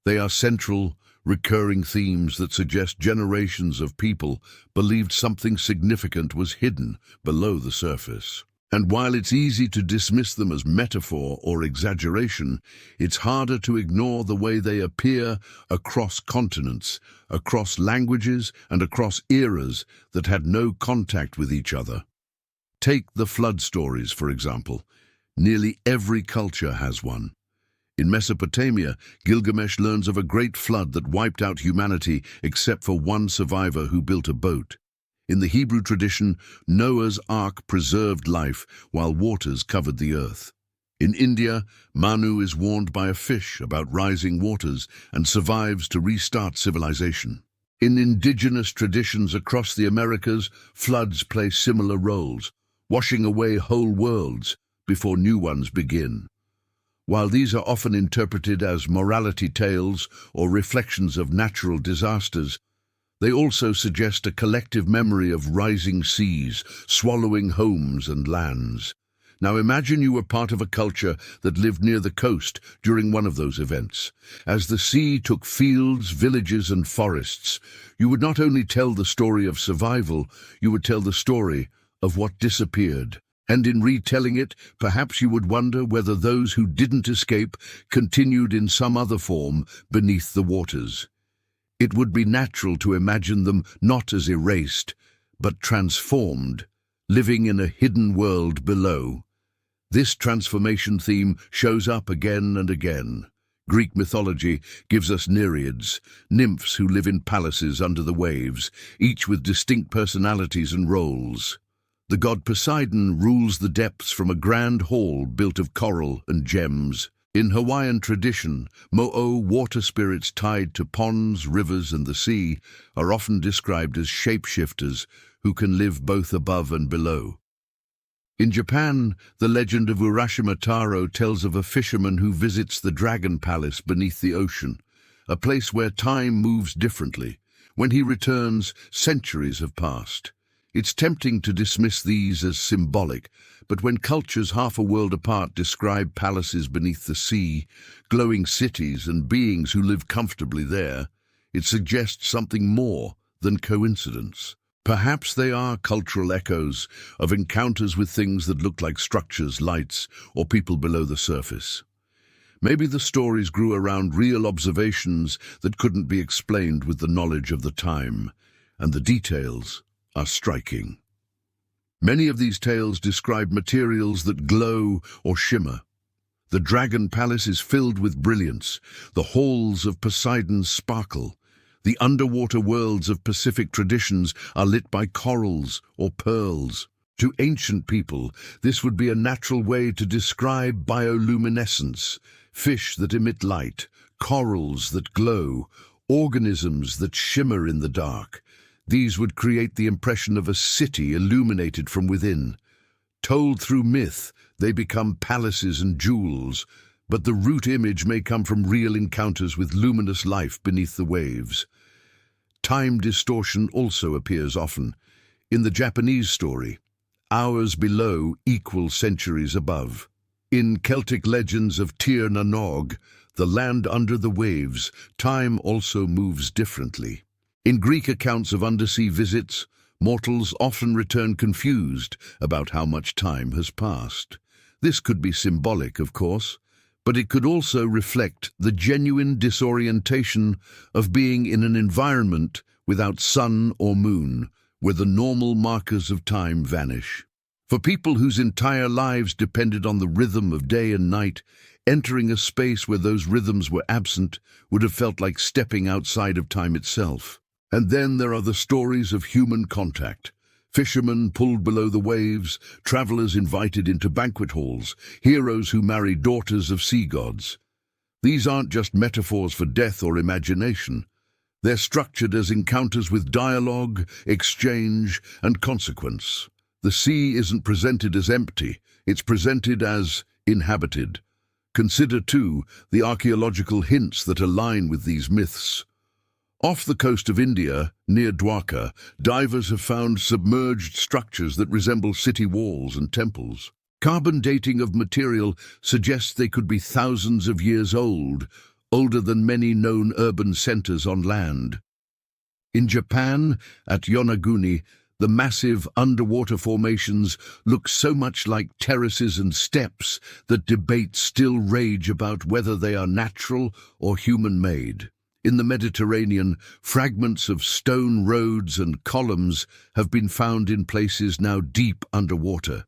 They are central, recurring themes that suggest generations of people believed something significant was hidden below the surface. And while it's easy to dismiss them as metaphor or exaggeration, it's harder to ignore the way they appear across continents, across languages, and across eras that had no contact with each other. Take the flood stories, for example. Nearly every culture has one. In Mesopotamia, Gilgamesh learns of a great flood that wiped out humanity except for one survivor who built a boat. In the Hebrew tradition, Noah's Ark preserved life while waters covered the earth. In India, Manu is warned by a fish about rising waters and survives to restart civilization. In indigenous traditions across the Americas, floods play similar roles, washing away whole worlds before new ones begin. While these are often interpreted as morality tales or reflections of natural disasters, they also suggest a collective memory of rising seas, swallowing homes and lands. Now imagine you were part of a culture that lived near the coast during one of those events. As the sea took fields, villages, and forests, you would not only tell the story of survival, you would tell the story of what disappeared. And in retelling it, perhaps you would wonder whether those who didn't escape continued in some other form beneath the waters. It would be natural to imagine them not as erased, but transformed, living in a hidden world below. This transformation theme shows up again and again. Greek mythology gives us nereids, nymphs who live in palaces under the waves, each with distinct personalities and roles. The god Poseidon rules the depths from a grand hall built of coral and gems. In Hawaiian tradition, mo'o, water spirits tied to ponds, rivers, and the sea, are often described as shapeshifters who can live both above and below. In Japan, the legend of Urashima Taro tells of a fisherman who visits the dragon palace beneath the ocean, a place where time moves differently. When he returns, centuries have passed. It's tempting to dismiss these as symbolic, but when cultures half a world apart describe palaces beneath the sea, glowing cities and beings who live comfortably there, it suggests something more than coincidence. Perhaps they are cultural echoes of encounters with things that look like structures, lights, or people below the surface. Maybe the stories grew around real observations that couldn't be explained with the knowledge of the time, and the details are striking. Many of these tales describe materials that glow or shimmer. The dragon palace is filled with brilliance, the halls of Poseidon sparkle, the underwater worlds of Pacific traditions are lit by corals or pearls. To ancient people, this would be a natural way to describe bioluminescence, fish that emit light, corals that glow, organisms that shimmer in the dark. These would create the impression of a city illuminated from within. Told through myth, they become palaces and jewels, but the root image may come from real encounters with luminous life beneath the waves. Time distortion also appears often. In the Japanese story, hours below equal centuries above. In Celtic legends of Tir na Nog, the land under the waves, time also moves differently. In Greek accounts of undersea visits, mortals often return confused about how much time has passed. This could be symbolic, of course, but it could also reflect the genuine disorientation of being in an environment without sun or moon, where the normal markers of time vanish. For people whose entire lives depended on the rhythm of day and night, entering a space where those rhythms were absent would have felt like stepping outside of time itself. And then there are the stories of human contact. Fishermen pulled below the waves, travelers invited into banquet halls, heroes who marry daughters of sea gods. These aren't just metaphors for death or imagination. They're structured as encounters with dialogue, exchange, and consequence. The sea isn't presented as empty, it's presented as inhabited. Consider, too, the archaeological hints that align with these myths. Off the coast of India, near Dwarka, divers have found submerged structures that resemble city walls and temples. Carbon dating of material suggests they could be thousands of years old, older than many known urban centers on land. In Japan, at Yonaguni, the massive underwater formations look so much like terraces and steps that debates still rage about whether they are natural or human-made. In the Mediterranean, fragments of stone roads and columns have been found in places now deep underwater.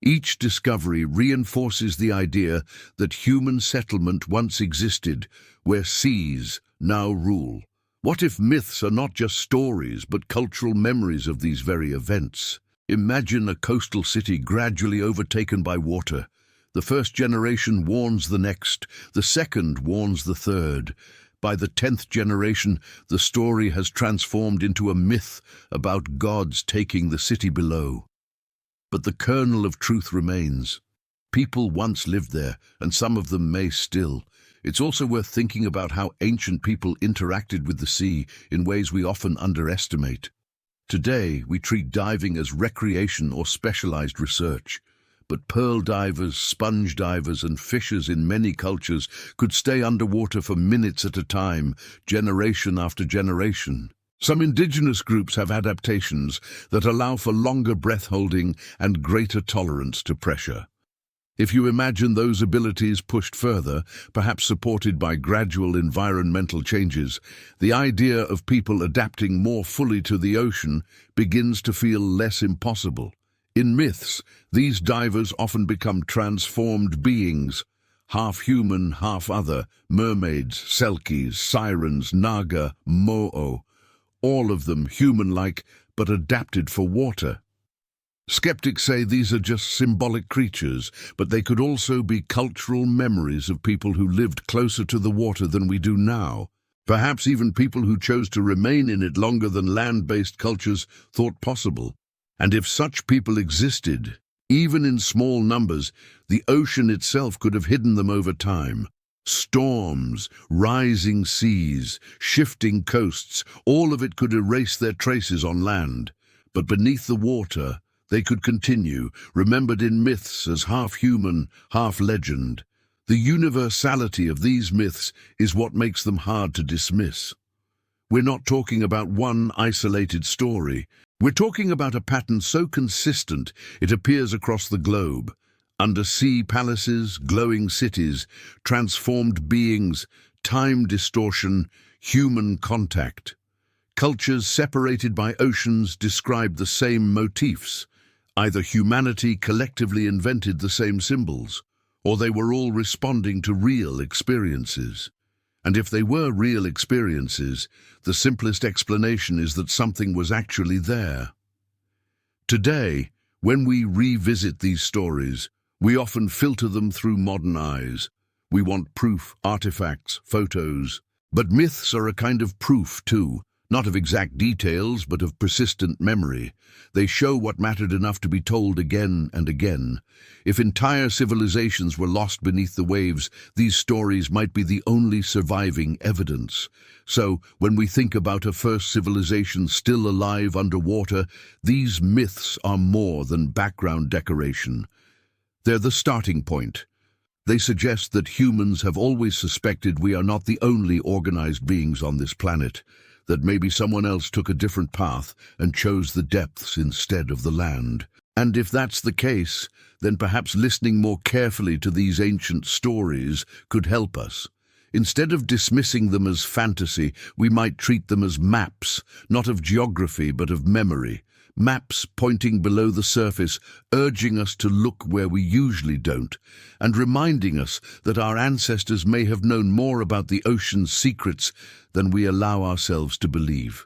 Each discovery reinforces the idea that human settlement once existed, where seas now rule. What if myths are not just stories, but cultural memories of these very events? Imagine a coastal city gradually overtaken by water. The first generation warns the next, the second warns the third. By the 10th generation, the story has transformed into a myth about gods taking the city below. But the kernel of truth remains. People once lived there, and some of them may still. It's also worth thinking about how ancient people interacted with the sea in ways we often underestimate. Today, we treat diving as recreation or specialized research. But pearl divers, sponge divers, and fishers in many cultures could stay underwater for minutes at a time, generation after generation. Some indigenous groups have adaptations that allow for longer breath-holding and greater tolerance to pressure. If you imagine those abilities pushed further, perhaps supported by gradual environmental changes, the idea of people adapting more fully to the ocean begins to feel less impossible. In myths, these divers often become transformed beings, half human, half other: mermaids, selkies, sirens, naga, mo'o, all of them human-like but adapted for water. Skeptics say these are just symbolic creatures, but they could also be cultural memories of people who lived closer to the water than we do now. Perhaps even people who chose to remain in it longer than land-based cultures thought possible. And if such people existed, even in small numbers, the ocean itself could have hidden them over time. Storms, rising seas, shifting coasts, all of it could erase their traces on land. But beneath the water, they could continue, remembered in myths as half human, half legend. The universality of these myths is what makes them hard to dismiss. We're not talking about one isolated story. We're talking about a pattern so consistent it appears across the globe. Undersea palaces, glowing cities, transformed beings, time distortion, human contact. Cultures separated by oceans describe the same motifs. Either humanity collectively invented the same symbols, or they were all responding to real experiences. And if they were real experiences, the simplest explanation is that something was actually there. Today, when we revisit these stories, we often filter them through modern eyes. We want proof, artifacts, photos. But myths are a kind of proof too. Not of exact details, but of persistent memory. They show what mattered enough to be told again and again. If entire civilizations were lost beneath the waves, these stories might be the only surviving evidence. So, when we think about a first civilization still alive underwater, these myths are more than background decoration. They're the starting point. They suggest that humans have always suspected we are not the only organized beings on this planet, that maybe someone else took a different path and chose the depths instead of the land. And if that's the case, then perhaps listening more carefully to these ancient stories could help us. Instead of dismissing them as fantasy, we might treat them as maps, not of geography but of memory. Maps pointing below the surface, urging us to look where we usually don't, and reminding us that our ancestors may have known more about the ocean's secrets than we allow ourselves to believe.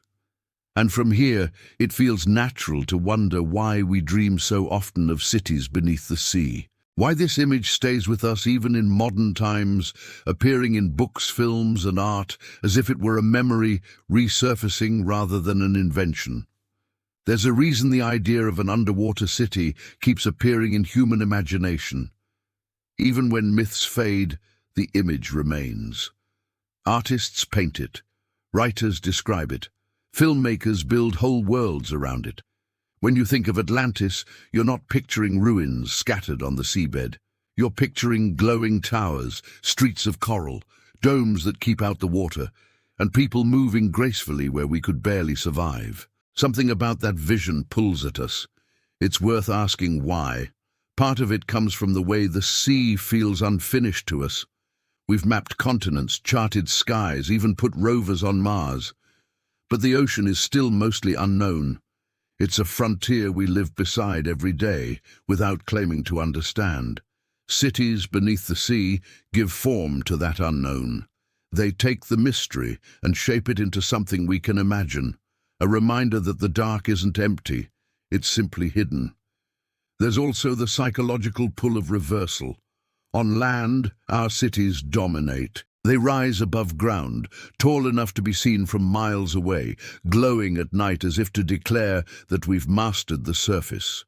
And from here, it feels natural to wonder why we dream so often of cities beneath the sea. Why this image stays with us even in modern times, appearing in books, films, and art, as if it were a memory resurfacing rather than an invention. There's a reason the idea of an underwater city keeps appearing in human imagination. Even when myths fade, the image remains. Artists paint it, writers describe it, filmmakers build whole worlds around it. When you think of Atlantis, you're not picturing ruins scattered on the seabed. You're picturing glowing towers, streets of coral, domes that keep out the water, and people moving gracefully where we could barely survive. Something about that vision pulls at us. It's worth asking why. Part of it comes from the way the sea feels unfinished to us. We've mapped continents, charted skies, even put rovers on Mars. But the ocean is still mostly unknown. It's a frontier we live beside every day, without claiming to understand. Cities beneath the sea give form to that unknown. They take the mystery and shape it into something we can imagine, a reminder that the dark isn't empty, it's simply hidden. There's also the psychological pull of reversal. On land, our cities dominate. They rise above ground, tall enough to be seen from miles away, glowing at night as if to declare that we've mastered the surface.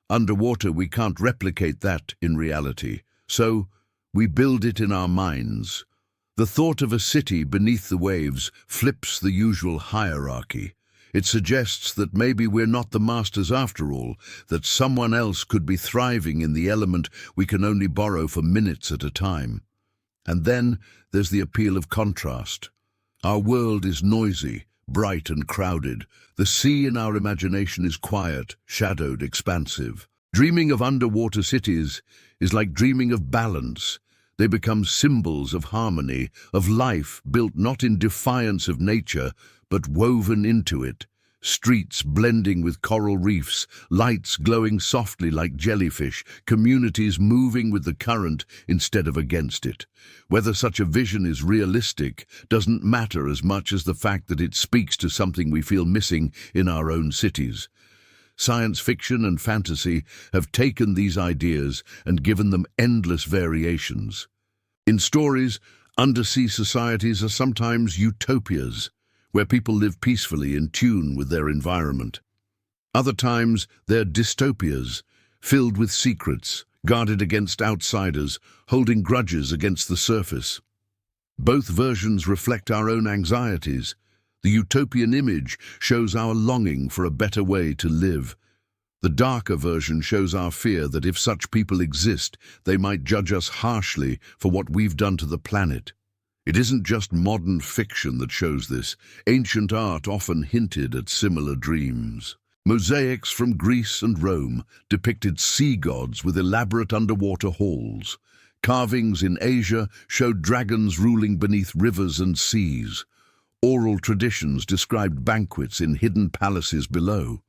Underwater, we can't replicate that in reality, so we build it in our minds. The thought of a city beneath the waves flips the usual hierarchy. It suggests that maybe we're not the masters after all, that someone else could be thriving in the element we can only borrow for minutes at a time. And then there's the appeal of contrast. Our world is noisy, bright and crowded. The sea in our imagination is quiet, shadowed, expansive. Dreaming of underwater cities is like dreaming of balance. They become symbols of harmony, of life built not in defiance of nature, but woven into it. Streets blending with coral reefs, lights glowing softly like jellyfish, communities moving with the current instead of against it. Whether such a vision is realistic doesn't matter as much as the fact that it speaks to something we feel missing in our own cities. Science fiction and fantasy have taken these ideas and given them endless variations. In stories, undersea societies are sometimes utopias, where people live peacefully in tune with their environment. Other times, they're dystopias, filled with secrets, guarded against outsiders, holding grudges against the surface. Both versions reflect our own anxieties. The utopian image shows our longing for a better way to live. The darker version shows our fear that if such people exist, they might judge us harshly for what we've done to the planet. It isn't just modern fiction that shows this. Ancient art often hinted at similar dreams. Mosaics from Greece and Rome depicted sea gods with elaborate underwater halls. Carvings in Asia showed dragons ruling beneath rivers and seas. Oral traditions described banquets in hidden palaces below.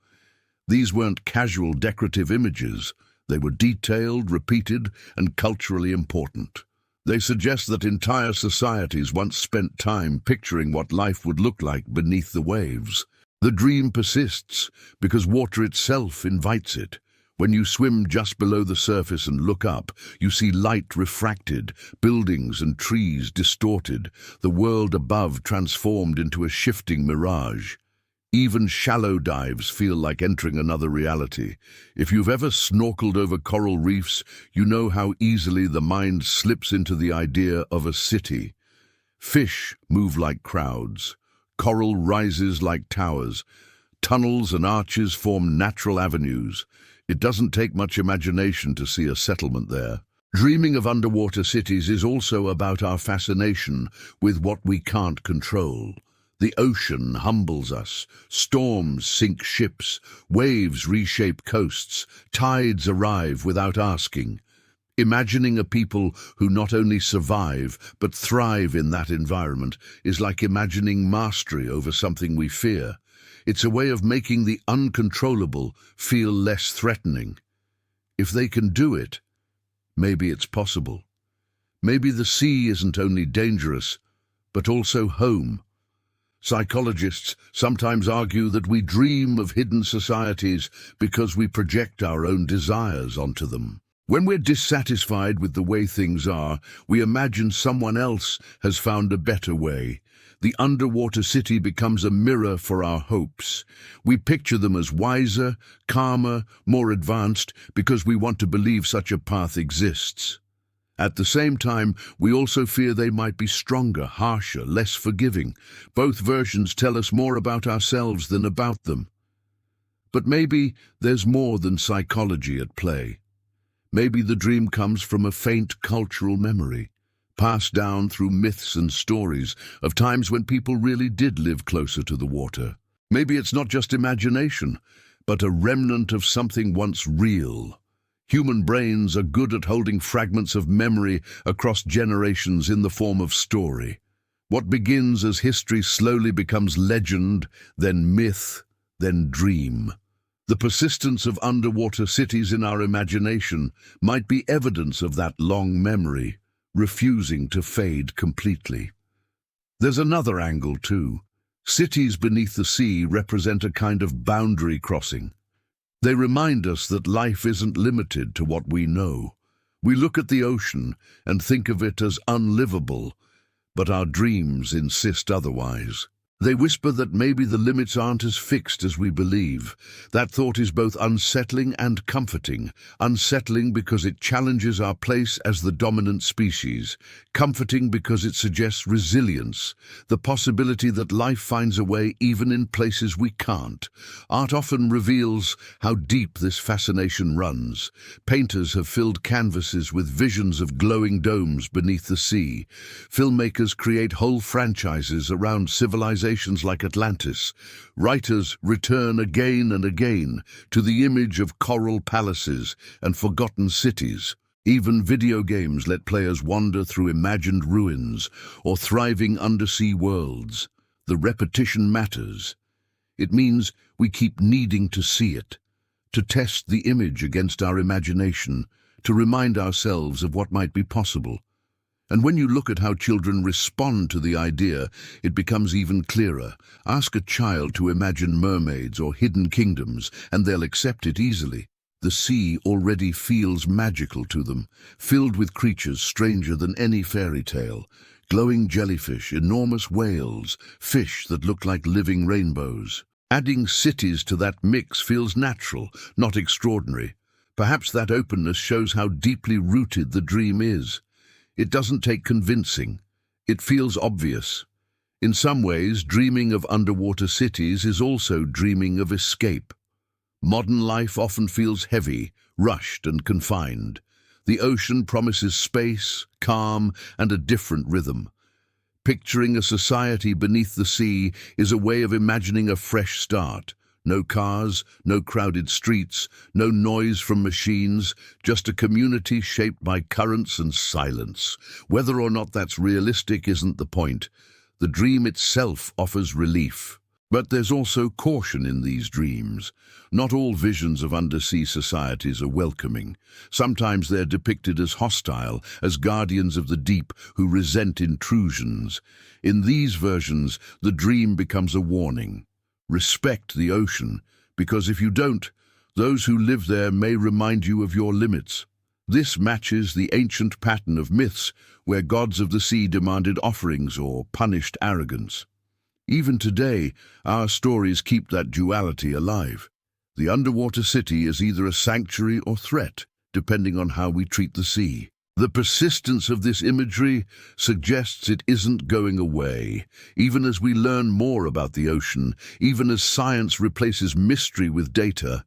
These weren't casual decorative images. They were detailed, repeated, and culturally important. They suggest that entire societies once spent time picturing what life would look like beneath the waves. The dream persists because water itself invites it. When you swim just below the surface and look up, you see light refracted, buildings and trees distorted, the world above transformed into a shifting mirage. Even shallow dives feel like entering another reality. If you've ever snorkeled over coral reefs, you know how easily the mind slips into the idea of a city. Fish move like crowds. Coral rises like towers. Tunnels and arches form natural avenues. It doesn't take much imagination to see a settlement there. Dreaming of underwater cities is also about our fascination with what we can't control. The ocean humbles us. Storms sink ships. Waves reshape coasts. Tides arrive without asking. Imagining a people who not only survive but thrive in that environment is like imagining mastery over something we fear. It's a way of making the uncontrollable feel less threatening. If they can do it, maybe it's possible. Maybe the sea isn't only dangerous, but also home. Psychologists sometimes argue that we dream of hidden societies because we project our own desires onto them. When we're dissatisfied with the way things are, we imagine someone else has found a better way. The underwater city becomes a mirror for our hopes. We picture them as wiser, calmer, more advanced because we want to believe such a path exists. At the same time, we also fear they might be stronger, harsher, less forgiving. Both versions tell us more about ourselves than about them. But maybe there's more than psychology at play. Maybe the dream comes from a faint cultural memory, passed down through myths and stories of times when people really did live closer to the water. Maybe it's not just imagination, but a remnant of something once real. Human brains are good at holding fragments of memory across generations in the form of story. What begins as history slowly becomes legend, then myth, then dream. The persistence of underwater cities in our imagination might be evidence of that long memory, refusing to fade completely. There's another angle too. Cities beneath the sea represent a kind of boundary crossing. They remind us that life isn't limited to what we know. We look at the ocean and think of it as unlivable, but our dreams insist otherwise. They whisper that maybe the limits aren't as fixed as we believe. That thought is both unsettling and comforting. Unsettling because it challenges our place as the dominant species. Comforting because it suggests resilience, the possibility that life finds a way even in places we can't. Art often reveals how deep this fascination runs. Painters have filled canvases with visions of glowing domes beneath the sea. Filmmakers create whole franchises around civilizations like Atlantis. Writers return again and again to the image of coral palaces and forgotten cities. Even video games let players wander through imagined ruins or thriving undersea worlds. The repetition matters. It means we keep needing to see it, to test the image against our imagination, to remind ourselves of what might be possible. And when you look at how children respond to the idea, it becomes even clearer. Ask a child to imagine mermaids or hidden kingdoms, and they'll accept it easily. The sea already feels magical to them, filled with creatures stranger than any fairy tale. Glowing jellyfish, enormous whales, fish that look like living rainbows. Adding cities to that mix feels natural, not extraordinary. Perhaps that openness shows how deeply rooted the dream is. It doesn't take convincing. It feels obvious. In some ways, dreaming of underwater cities is also dreaming of escape. Modern life often feels heavy, rushed and confined. The ocean promises space, calm, and a different rhythm. Picturing a society beneath the sea is a way of imagining a fresh start. No cars, no crowded streets, no noise from machines, just a community shaped by currents and silence. Whether or not that's realistic isn't the point. The dream itself offers relief. But there's also caution in these dreams. Not all visions of undersea societies are welcoming. Sometimes they're depicted as hostile, as guardians of the deep who resent intrusions. In these versions, the dream becomes a warning. Respect the ocean, because if you don't, those who live there may remind you of your limits. This matches the ancient pattern of myths where gods of the sea demanded offerings or punished arrogance. Even today, our stories keep that duality alive. The underwater city is either a sanctuary or threat, depending on how we treat the sea. The persistence of this imagery suggests it isn't going away. Even as we learn more about the ocean, even as science replaces mystery with data,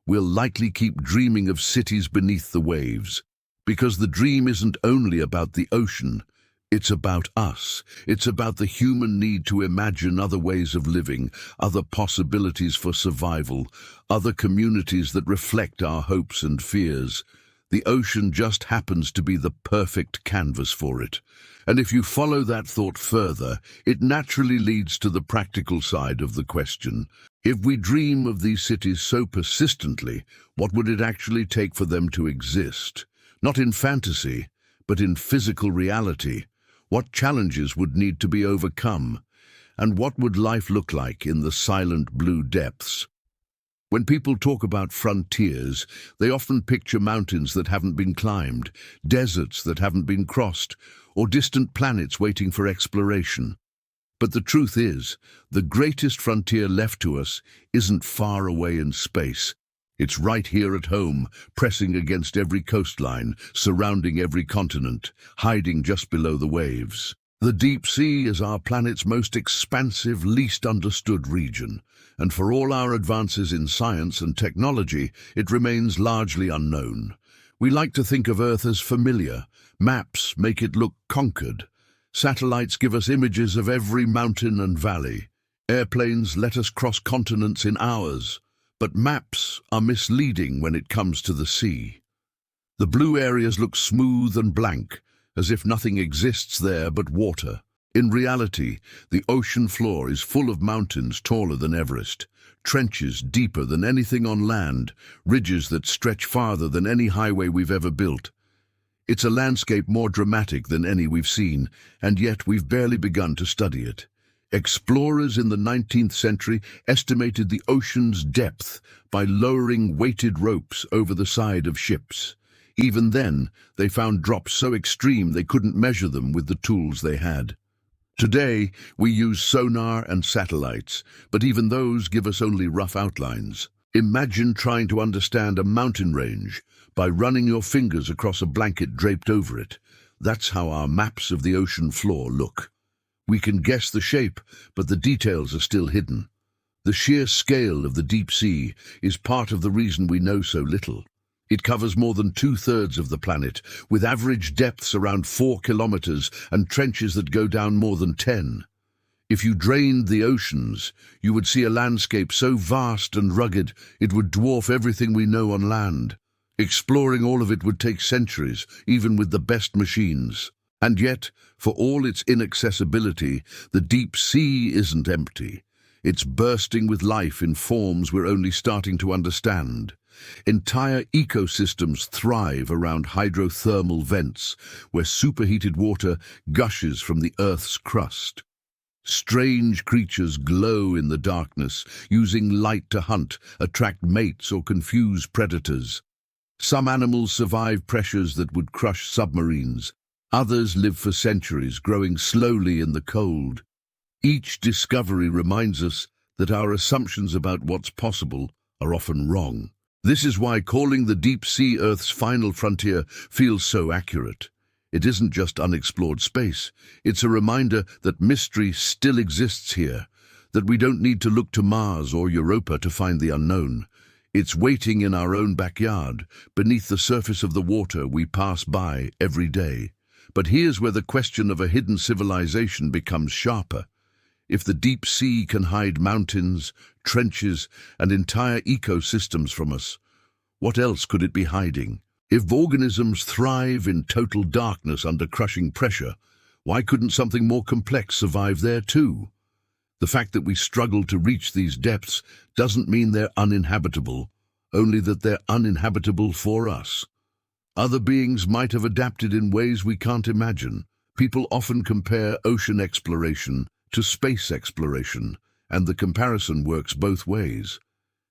we'll likely keep dreaming of cities beneath the waves. Because the dream isn't only about the ocean, it's about us. It's about the human need to imagine other ways of living, other possibilities for survival, other communities that reflect our hopes and fears. The ocean just happens to be the perfect canvas for it. And if you follow that thought further, it naturally leads to the practical side of the question. If we dream of these cities so persistently, what would it actually take for them to exist? Not in fantasy, but in physical reality. What challenges would need to be overcome? And what would life look like in the silent blue depths? When people talk about frontiers, they often picture mountains that haven't been climbed, deserts that haven't been crossed, or distant planets waiting for exploration. But the truth is, the greatest frontier left to us isn't far away in space. It's right here at home, pressing against every coastline, surrounding every continent, hiding just below the waves. The deep sea is our planet's most expansive, least understood region, and for all our advances in science and technology, it remains largely unknown. We like to think of Earth as familiar. Maps make it look conquered. Satellites give us images of every mountain and valley. Airplanes let us cross continents in hours. But maps are misleading when it comes to the sea. The blue areas look smooth and blank, as if nothing exists there but water. In reality, the ocean floor is full of mountains taller than Everest, trenches deeper than anything on land, ridges that stretch farther than any highway we've ever built. It's a landscape more dramatic than any we've seen, and yet we've barely begun to study it. Explorers in the 19th century estimated the ocean's depth by lowering weighted ropes over the side of ships. Even then, they found drops so extreme they couldn't measure them with the tools they had. Today, we use sonar and satellites, but even those give us only rough outlines. Imagine trying to understand a mountain range by running your fingers across a blanket draped over it. That's how our maps of the ocean floor look. We can guess the shape, but the details are still hidden. The sheer scale of the deep sea is part of the reason we know so little. It covers more than 2/3 of the planet, with average depths around 4 kilometers and trenches that go down more than 10. If you drained the oceans, you would see a landscape so vast and rugged it would dwarf everything we know on land. Exploring all of it would take centuries, even with the best machines. And yet, for all its inaccessibility, the deep sea isn't empty. It's bursting with life in forms we're only starting to understand. Entire ecosystems thrive around hydrothermal vents, where superheated water gushes from the Earth's crust. Strange creatures glow in the darkness, using light to hunt, attract mates, or confuse predators. Some animals survive pressures that would crush submarines. Others live for centuries, growing slowly in the cold. Each discovery reminds us that our assumptions about what's possible are often wrong. This is why calling the deep sea Earth's final frontier feels so accurate. It isn't just unexplored space. It's a reminder that mystery still exists here, that we don't need to look to Mars or Europa to find the unknown. It's waiting in our own backyard, beneath the surface of the water we pass by every day. But here's where the question of a hidden civilization becomes sharper. If the deep sea can hide mountains, trenches, and entire ecosystems from us, what else could it be hiding? If organisms thrive in total darkness under crushing pressure, why couldn't something more complex survive there too? The fact that we struggle to reach these depths doesn't mean they're uninhabitable, only that they're uninhabitable for us. Other beings might have adapted in ways we can't imagine. People often compare ocean exploration to space exploration, and the comparison works both ways.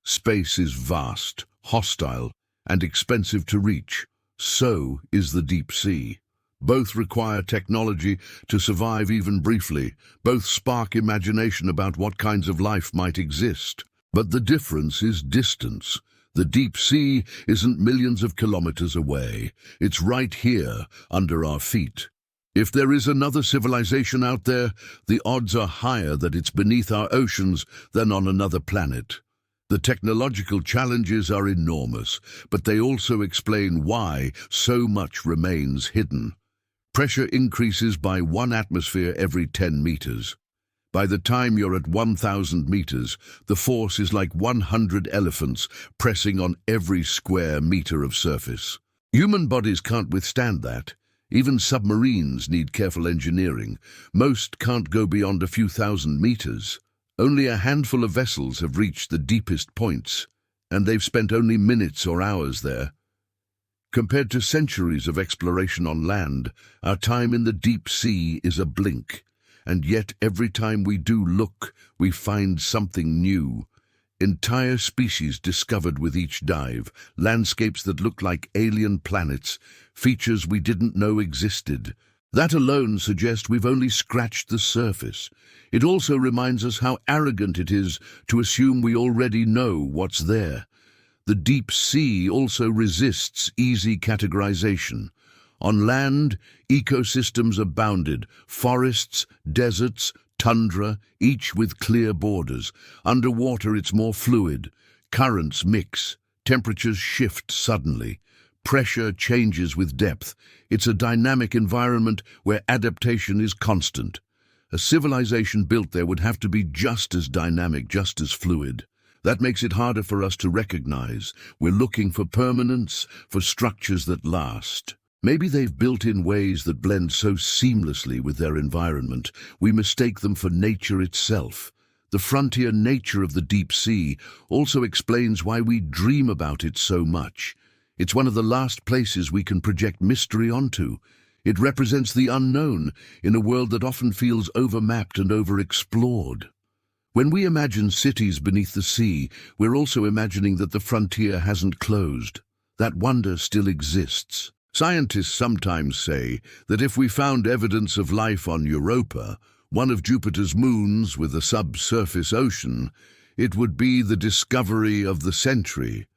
Space is vast, hostile, and expensive to reach. So is the deep sea. Both require technology to survive even briefly. Both spark imagination about what kinds of life might exist. But the difference is distance. The deep sea isn't millions of kilometers away. It's right here, under our feet. If there is another civilization out there, the odds are higher that it's beneath our oceans than on another planet. The technological challenges are enormous, but they also explain why so much remains hidden. Pressure increases by 1 atmosphere every 10 meters. By the time you're at 1,000 meters, the force is like 100 elephants pressing on every square meter of surface. Human bodies can't withstand that. Even submarines need careful engineering. Most can't go beyond a few thousand meters. Only a handful of vessels have reached the deepest points, and they've spent only minutes or hours there. Compared to centuries of exploration on land, our time in the deep sea is a blink. And yet every time we do look, we find something new. Entire species discovered with each dive, landscapes that look like alien planets, features we didn't know existed. That alone suggests we've only scratched the surface. It also reminds us how arrogant it is to assume we already know what's there. The deep sea also resists easy categorization. On land, ecosystems abounded, forests, deserts, tundra, each with clear borders. Underwater it's more fluid. Currents mix, temperatures shift suddenly. Pressure changes with depth. It's a dynamic environment where adaptation is constant. A civilization built there would have to be just as dynamic, just as fluid. That makes it harder for us to recognize. We're looking for permanence, for structures that last. Maybe they've built in ways that blend so seamlessly with their environment, we mistake them for nature itself. The frontier nature of the deep sea also explains why we dream about it so much. It's one of the last places we can project mystery onto. It represents the unknown in a world that often feels overmapped and overexplored. When we imagine cities beneath the sea, we're also imagining that the frontier hasn't closed. That wonder still exists. Scientists sometimes say that if we found evidence of life on Europa, one of Jupiter's moons with a subsurface ocean, it would be the discovery of the century.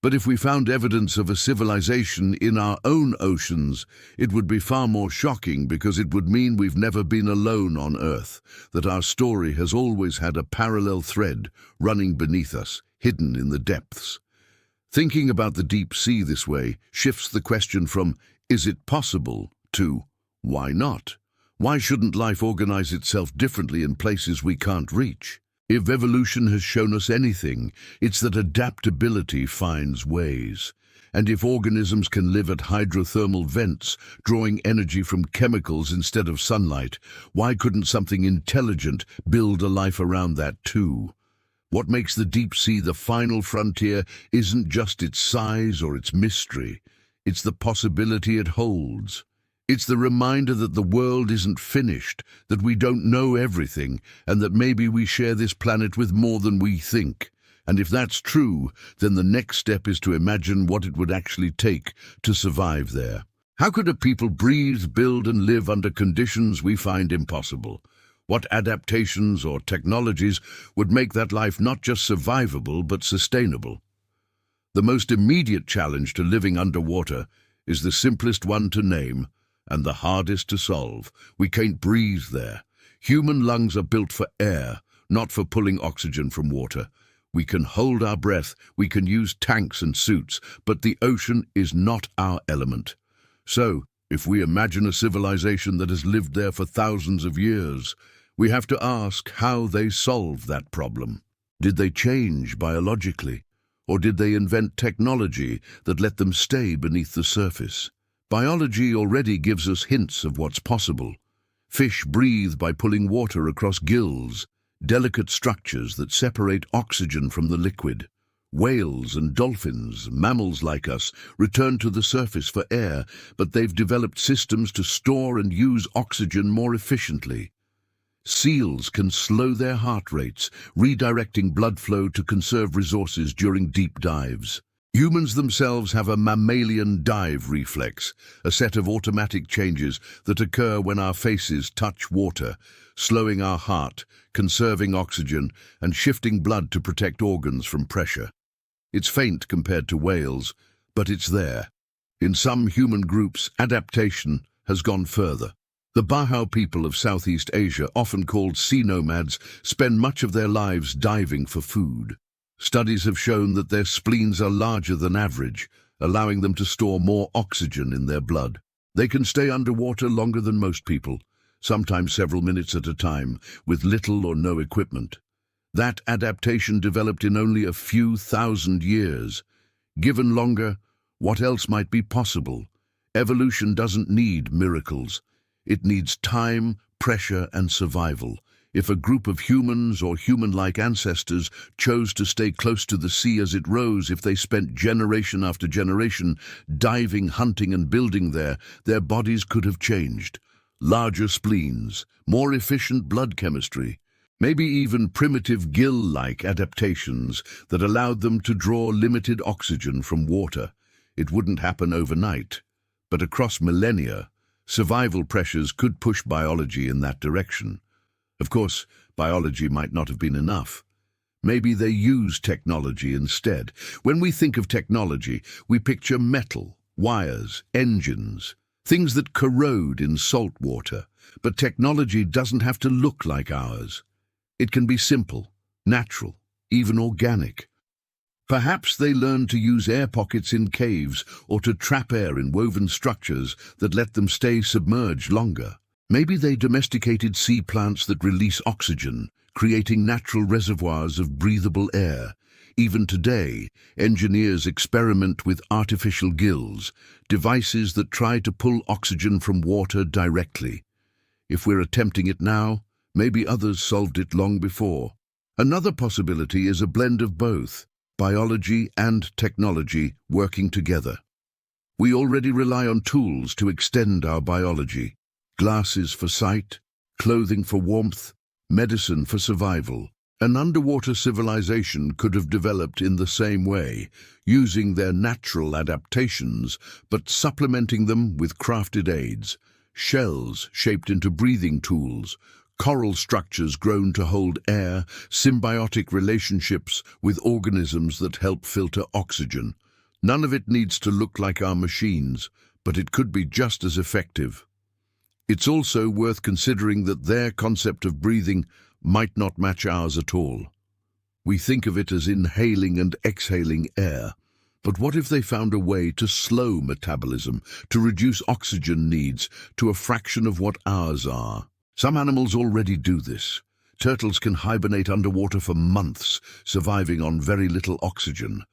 But if we found evidence of a civilization in our own oceans, it would be far more shocking because it would mean we've never been alone on Earth, that our story has always had a parallel thread running beneath us, hidden in the depths. Thinking about the deep sea this way shifts the question from, is it possible, to, why not? Why shouldn't life organize itself differently in places we can't reach? If evolution has shown us anything, it's that adaptability finds ways. And if organisms can live at hydrothermal vents, drawing energy from chemicals instead of sunlight, why couldn't something intelligent build a life around that too? What makes the deep sea the final frontier isn't just its size or its mystery. It's the possibility it holds. It's the reminder that the world isn't finished, that we don't know everything, and that maybe we share this planet with more than we think. And if that's true, then the next step is to imagine what it would actually take to survive there. How could a people breathe, build, and live under conditions we find impossible? What adaptations or technologies would make that life not just survivable but sustainable? The most immediate challenge to living underwater is the simplest one to name and the hardest to solve. We can't breathe there. Human lungs are built for air, not for pulling oxygen from water. We can hold our breath, we can use tanks and suits, but the ocean is not our element. So, if we imagine a civilization that has lived there for thousands of years, we have to ask how they solved that problem. Did they change biologically? Or did they invent technology that let them stay beneath the surface? Biology already gives us hints of what's possible. Fish breathe by pulling water across gills, delicate structures that separate oxygen from the liquid. Whales and dolphins, mammals like us, return to the surface for air, but they've developed systems to store and use oxygen more efficiently. Seals can slow their heart rates, redirecting blood flow to conserve resources during deep dives. Humans themselves have a mammalian dive reflex, a set of automatic changes that occur when our faces touch water, slowing our heart, conserving oxygen, and shifting blood to protect organs from pressure. It's faint compared to whales, but it's there. In some human groups, adaptation has gone further. The Bahau people of Southeast Asia, often called sea nomads, spend much of their lives diving for food. Studies have shown that their spleens are larger than average, allowing them to store more oxygen in their blood. They can stay underwater longer than most people, sometimes several minutes at a time, with little or no equipment. That adaptation developed in only a few thousand years. Given longer, what else might be possible? Evolution doesn't need miracles. It needs time, pressure, and survival. If a group of humans or human-like ancestors chose to stay close to the sea as it rose, if they spent generation after generation diving, hunting, and building there, their bodies could have changed. Larger spleens, more efficient blood chemistry, maybe even primitive gill-like adaptations that allowed them to draw limited oxygen from water. It wouldn't happen overnight, but across millennia, survival pressures could push biology in that direction. Of course, biology might not have been enough. Maybe they use technology instead. When we think of technology, we picture metal, wires, engines, things that corrode in salt water. But technology doesn't have to look like ours. It can be simple, natural, even organic. Perhaps they learned to use air pockets in caves or to trap air in woven structures that let them stay submerged longer. Maybe they domesticated sea plants that release oxygen, creating natural reservoirs of breathable air. Even today, engineers experiment with artificial gills, devices that try to pull oxygen from water directly. If we're attempting it now, maybe others solved it long before. Another possibility is a blend of both, biology and technology working together. We already rely on tools to extend our biology. Glasses for sight, clothing for warmth, medicine for survival. An underwater civilization could have developed in the same way, using their natural adaptations, but supplementing them with crafted aids. Shells shaped into breathing tools, coral structures grown to hold air, symbiotic relationships with organisms that help filter oxygen. None of it needs to look like our machines, but it could be just as effective. It's also worth considering that their concept of breathing might not match ours at all. We think of it as inhaling and exhaling air. But what if they found a way to slow metabolism, to reduce oxygen needs to a fraction of what ours are? Some animals already do this. Turtles can hibernate underwater for months, surviving on very little oxygen.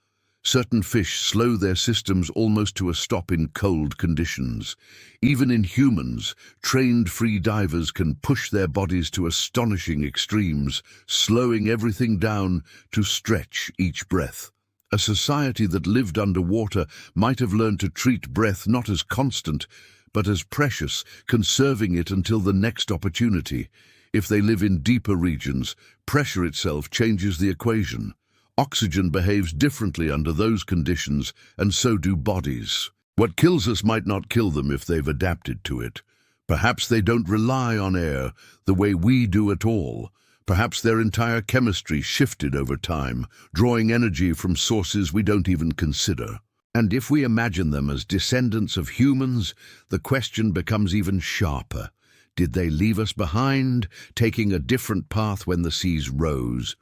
Certain fish slow their systems almost to a stop in cold conditions. Even in humans, trained free divers can push their bodies to astonishing extremes, slowing everything down to stretch each breath. A society that lived underwater might have learned to treat breath not as constant, but as precious, conserving it until the next opportunity. If they live in deeper regions, pressure itself changes the equation. Oxygen behaves differently under those conditions, and so do bodies. What kills us might not kill them if they've adapted to it. Perhaps they don't rely on air the way we do at all. Perhaps their entire chemistry shifted over time, drawing energy from sources we don't even consider. And if we imagine them as descendants of humans, the question becomes even sharper. Did they leave us behind, taking a different path when the seas rose?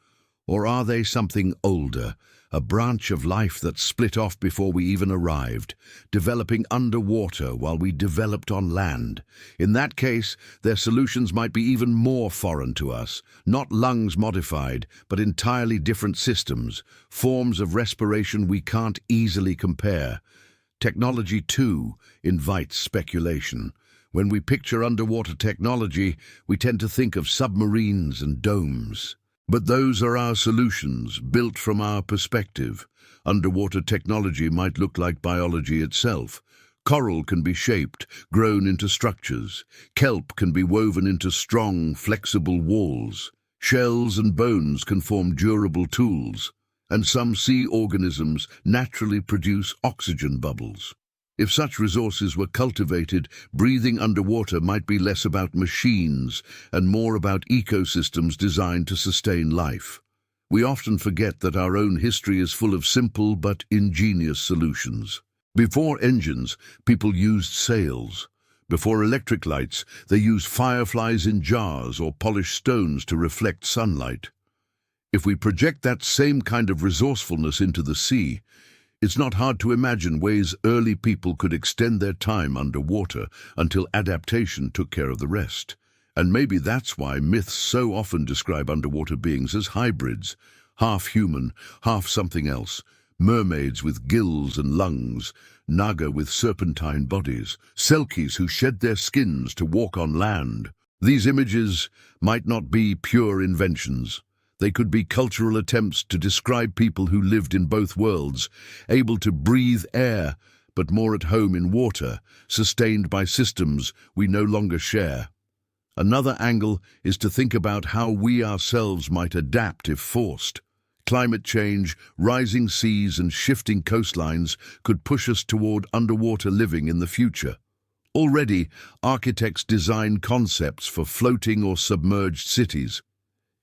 Or are they something older, a branch of life that split off before we even arrived, developing underwater while we developed on land? In that case, their solutions might be even more foreign to us, not lungs modified, but entirely different systems, forms of respiration we can't easily compare. Technology, too, invites speculation. When we picture underwater technology, we tend to think of submarines and domes. But those are our solutions, built from our perspective. Underwater technology might look like biology itself. Coral can be shaped, grown into structures. Kelp can be woven into strong, flexible walls. Shells and bones can form durable tools. And some sea organisms naturally produce oxygen bubbles. If such resources were cultivated, breathing underwater might be less about machines and more about ecosystems designed to sustain life. We often forget that our own history is full of simple but ingenious solutions. Before engines, people used sails. Before electric lights, they used fireflies in jars or polished stones to reflect sunlight. If we project that same kind of resourcefulness into the sea, it's not hard to imagine ways early people could extend their time underwater until adaptation took care of the rest. And maybe that's why myths so often describe underwater beings as hybrids, half human, half something else. Mermaids with gills and lungs, naga with serpentine bodies, selkies who shed their skins to walk on land. These images might not be pure inventions. They could be cultural attempts to describe people who lived in both worlds, able to breathe air, but more at home in water, sustained by systems we no longer share. Another angle is to think about how we ourselves might adapt if forced. Climate change, rising seas and shifting coastlines could push us toward underwater living in the future. Already, architects design concepts for floating or submerged cities.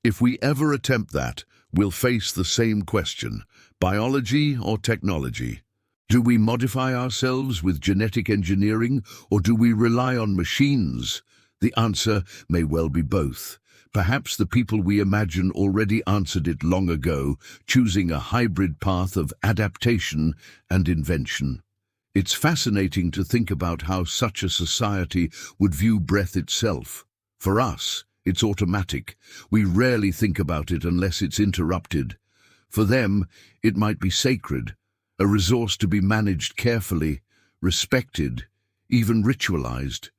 If we ever attempt that, we'll face the same question: biology or technology? Do we modify ourselves with genetic engineering, or do we rely on machines? The answer may well be both. Perhaps the people we imagine already answered it long ago, choosing a hybrid path of adaptation and invention. It's fascinating to think about how such a society would view breath itself. For us, it's automatic. We rarely think about it unless it's interrupted. For them, it might be sacred, a resource to be managed carefully, respected, even ritualized.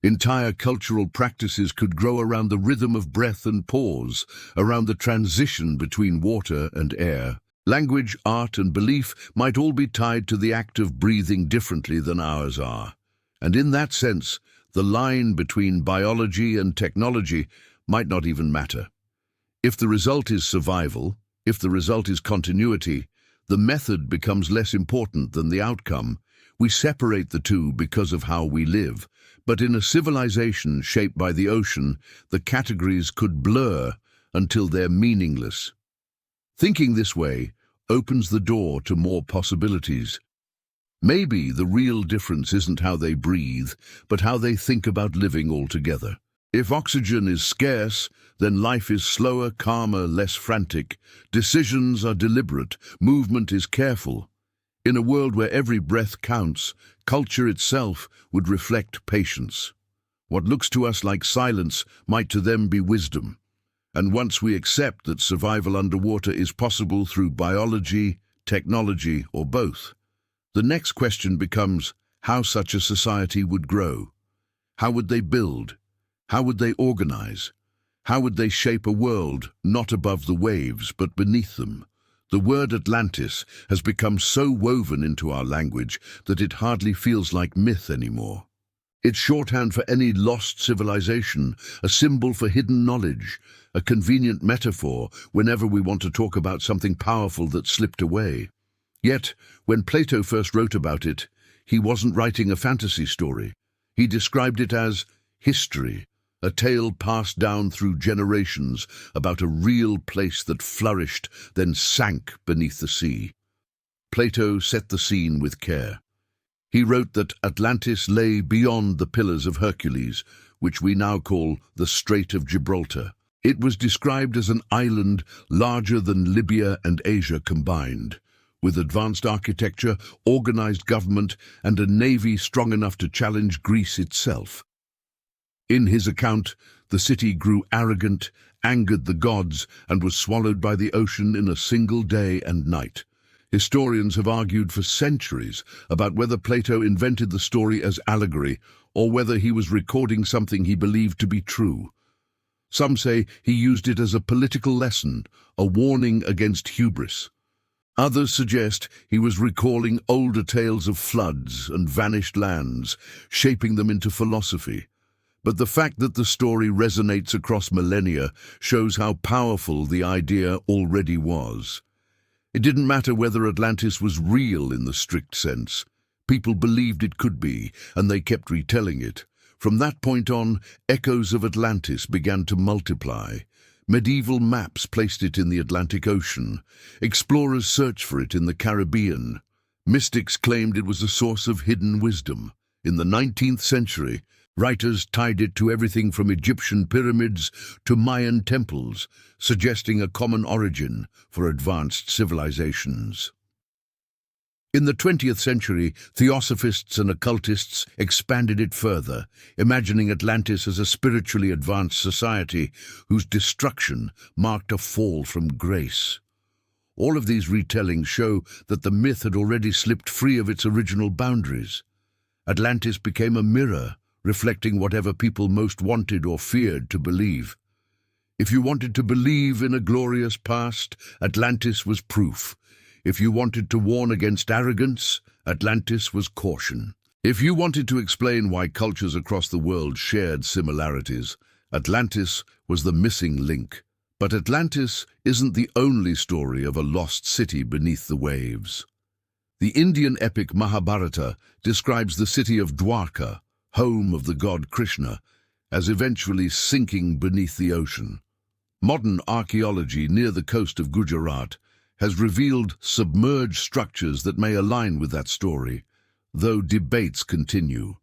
Entire cultural practices could grow around the rhythm of breath and pause, around the transition between water and air. Language, art, and belief might all be tied to the act of breathing differently than ours are. And in that sense, the line between biology and technology might not even matter. If the result is survival, if the result is continuity, the method becomes less important than the outcome. We separate the two because of how we live. But in a civilization shaped by the ocean, the categories could blur until they're meaningless. Thinking this way opens the door to more possibilities. Maybe the real difference isn't how they breathe, but how they think about living altogether. If oxygen is scarce, then life is slower, calmer, less frantic. Decisions are deliberate, movement is careful. In a world where every breath counts, culture itself would reflect patience. What looks to us like silence might to them be wisdom. And once we accept that survival underwater is possible through biology, technology, or both, the next question becomes how such a society would grow. How would they build? How would they organize? How would they shape a world not above the waves but beneath them? The word Atlantis has become so woven into our language that it hardly feels like myth anymore. It's shorthand for any lost civilization, a symbol for hidden knowledge, a convenient metaphor whenever we want to talk about something powerful that slipped away. Yet, when Plato first wrote about it, he wasn't writing a fantasy story. He described it as history, a tale passed down through generations about a real place that flourished, then sank beneath the sea. Plato set the scene with care. He wrote that Atlantis lay beyond the Pillars of Hercules, which we now call the Strait of Gibraltar. It was described as an island larger than Libya and Asia combined, with advanced architecture, organized government, and a navy strong enough to challenge Greece itself. In his account, the city grew arrogant, angered the gods, and was swallowed by the ocean in a single day and night. Historians have argued for centuries about whether Plato invented the story as allegory or whether he was recording something he believed to be true. Some say he used it as a political lesson, a warning against hubris. Others suggest he was recalling older tales of floods and vanished lands, shaping them into philosophy. But the fact that the story resonates across millennia shows how powerful the idea already was. It didn't matter whether Atlantis was real in the strict sense. People believed it could be, and they kept retelling it. From that point on, echoes of Atlantis began to multiply. Medieval maps placed it in the Atlantic Ocean. Explorers searched for it in the Caribbean. Mystics claimed it was a source of hidden wisdom. In the 19th century, writers tied it to everything from Egyptian pyramids to Mayan temples, suggesting a common origin for advanced civilizations. In the 20th century, theosophists and occultists expanded it further, imagining Atlantis as a spiritually advanced society whose destruction marked a fall from grace. All of these retellings show that the myth had already slipped free of its original boundaries. Atlantis became a mirror, reflecting whatever people most wanted or feared to believe. If you wanted to believe in a glorious past, Atlantis was proof. If you wanted to warn against arrogance, Atlantis was caution. If you wanted to explain why cultures across the world shared similarities, Atlantis was the missing link. But Atlantis isn't the only story of a lost city beneath the waves. The Indian epic Mahabharata describes the city of Dwarka, home of the god Krishna, as eventually sinking beneath the ocean. Modern archaeology near the coast of Gujarat has revealed submerged structures that may align with that story, though debates continue.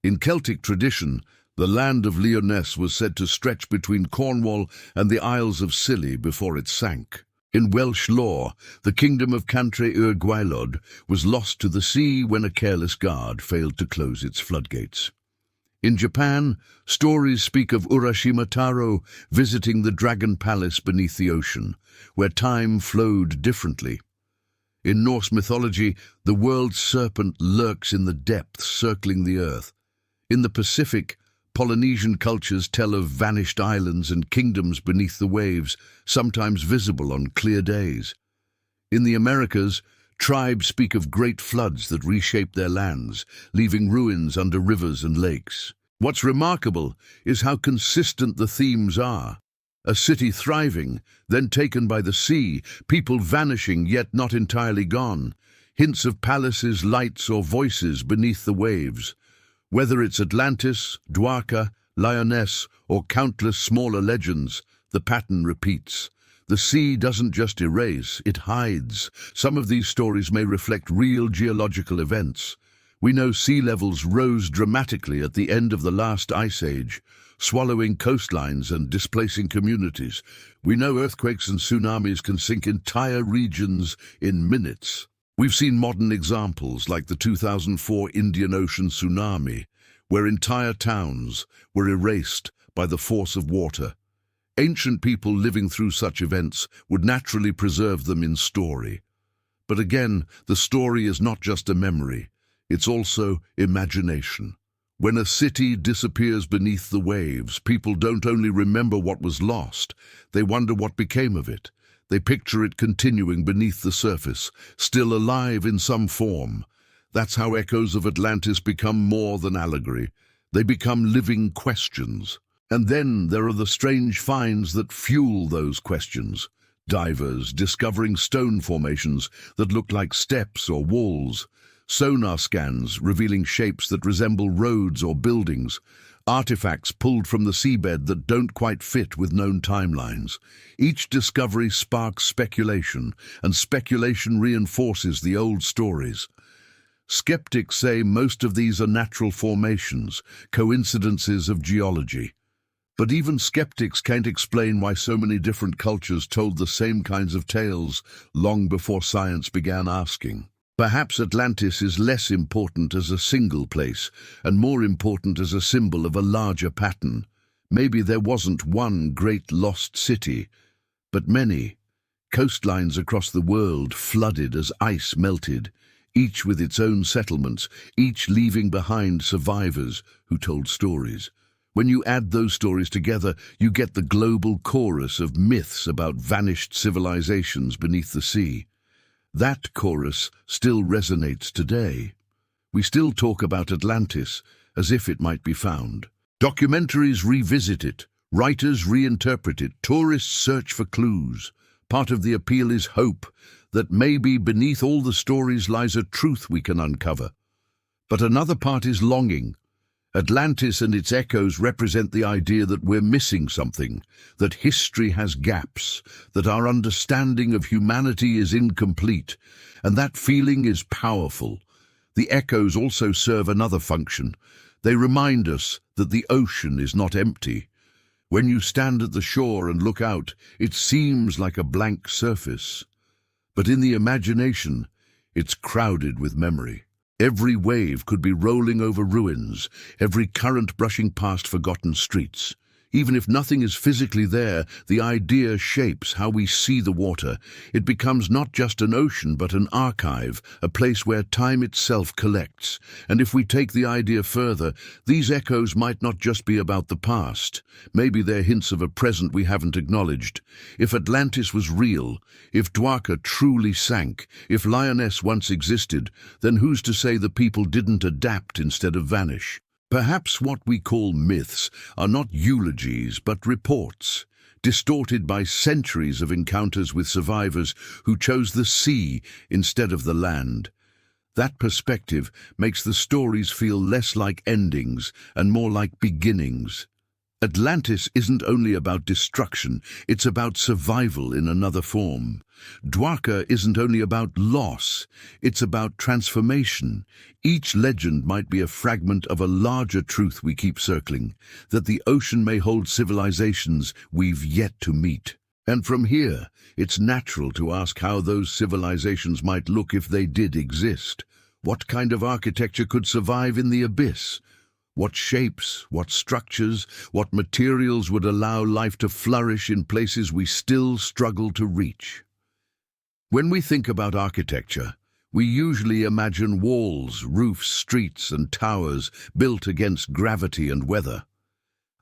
In Celtic tradition, the land of Lyonesse was said to stretch between Cornwall and the Isles of Scilly before it sank. In Welsh lore, the kingdom of Cantre yr Gwaelod was lost to the sea when a careless guard failed to close its floodgates. In Japan, stories speak of Urashima Taro visiting the dragon palace beneath the ocean, where time flowed differently. In Norse mythology, the world serpent lurks in the depths circling the earth. In the Pacific, Polynesian cultures tell of vanished islands and kingdoms beneath the waves, sometimes visible on clear days. In the Americas, tribes speak of great floods that reshaped their lands, leaving ruins under rivers and lakes. What's remarkable is how consistent the themes are. A city thriving, then taken by the sea, people vanishing yet not entirely gone, hints of palaces, lights or voices beneath the waves. Whether it's Atlantis, Dwarka, Lyonesse, or countless smaller legends, the pattern repeats. The sea doesn't just erase, it hides. Some of these stories may reflect real geological events. We know sea levels rose dramatically at the end of the last ice age, swallowing coastlines and displacing communities. We know earthquakes and tsunamis can sink entire regions in minutes. We've seen modern examples like the 2004 Indian Ocean tsunami, where entire towns were erased by the force of water. Ancient people living through such events would naturally preserve them in story. But again, the story is not just a memory, it's also imagination. When a city disappears beneath the waves, people don't only remember what was lost, they wonder what became of it. They picture it continuing beneath the surface, still alive in some form. That's how echoes of Atlantis become more than allegory. They become living questions. And then there are the strange finds that fuel those questions. Divers discovering stone formations that look like steps or walls. Sonar scans revealing shapes that resemble roads or buildings. Artifacts pulled from the seabed that don't quite fit with known timelines. Each discovery sparks speculation, and speculation reinforces the old stories. Skeptics say most of these are natural formations, coincidences of geology. But even skeptics can't explain why so many different cultures told the same kinds of tales long before science began asking. Perhaps Atlantis is less important as a single place and more important as a symbol of a larger pattern. Maybe there wasn't one great lost city, but many. Coastlines across the world flooded as ice melted, each with its own settlements, each leaving behind survivors who told stories. When you add those stories together, you get the global chorus of myths about vanished civilizations beneath the sea. That chorus still resonates today. We still talk about Atlantis as if it might be found. Documentaries revisit it, writers reinterpret it, tourists search for clues. Part of the appeal is hope that maybe beneath all the stories lies a truth we can uncover. But another part is longing. Atlantis and its echoes represent the idea that we're missing something, that history has gaps, that our understanding of humanity is incomplete, and that feeling is powerful. The echoes also serve another function. They remind us that the ocean is not empty. When you stand at the shore and look out, it seems like a blank surface. But in the imagination, it's crowded with memory. Every wave could be rolling over ruins, every current brushing past forgotten streets. Even if nothing is physically there, the idea shapes how we see the water. It becomes not just an ocean, but an archive, a place where time itself collects. And if we take the idea further, these echoes might not just be about the past. Maybe they're hints of a present we haven't acknowledged. If Atlantis was real, if Dwarka truly sank, if Lyonesse once existed, then who's to say the people didn't adapt instead of vanish? Perhaps what we call myths are not eulogies but reports, distorted by centuries of encounters with survivors who chose the sea instead of the land. That perspective makes the stories feel less like endings and more like beginnings. Atlantis isn't only about destruction, it's about survival in another form. Dwarka isn't only about loss, it's about transformation. Each legend might be a fragment of a larger truth we keep circling, that the ocean may hold civilizations we've yet to meet. And from here, it's natural to ask how those civilizations might look if they did exist. What kind of architecture could survive in the abyss? What shapes, what structures, what materials would allow life to flourish in places we still struggle to reach? When we think about architecture, we usually imagine walls, roofs, streets, and towers built against gravity and weather.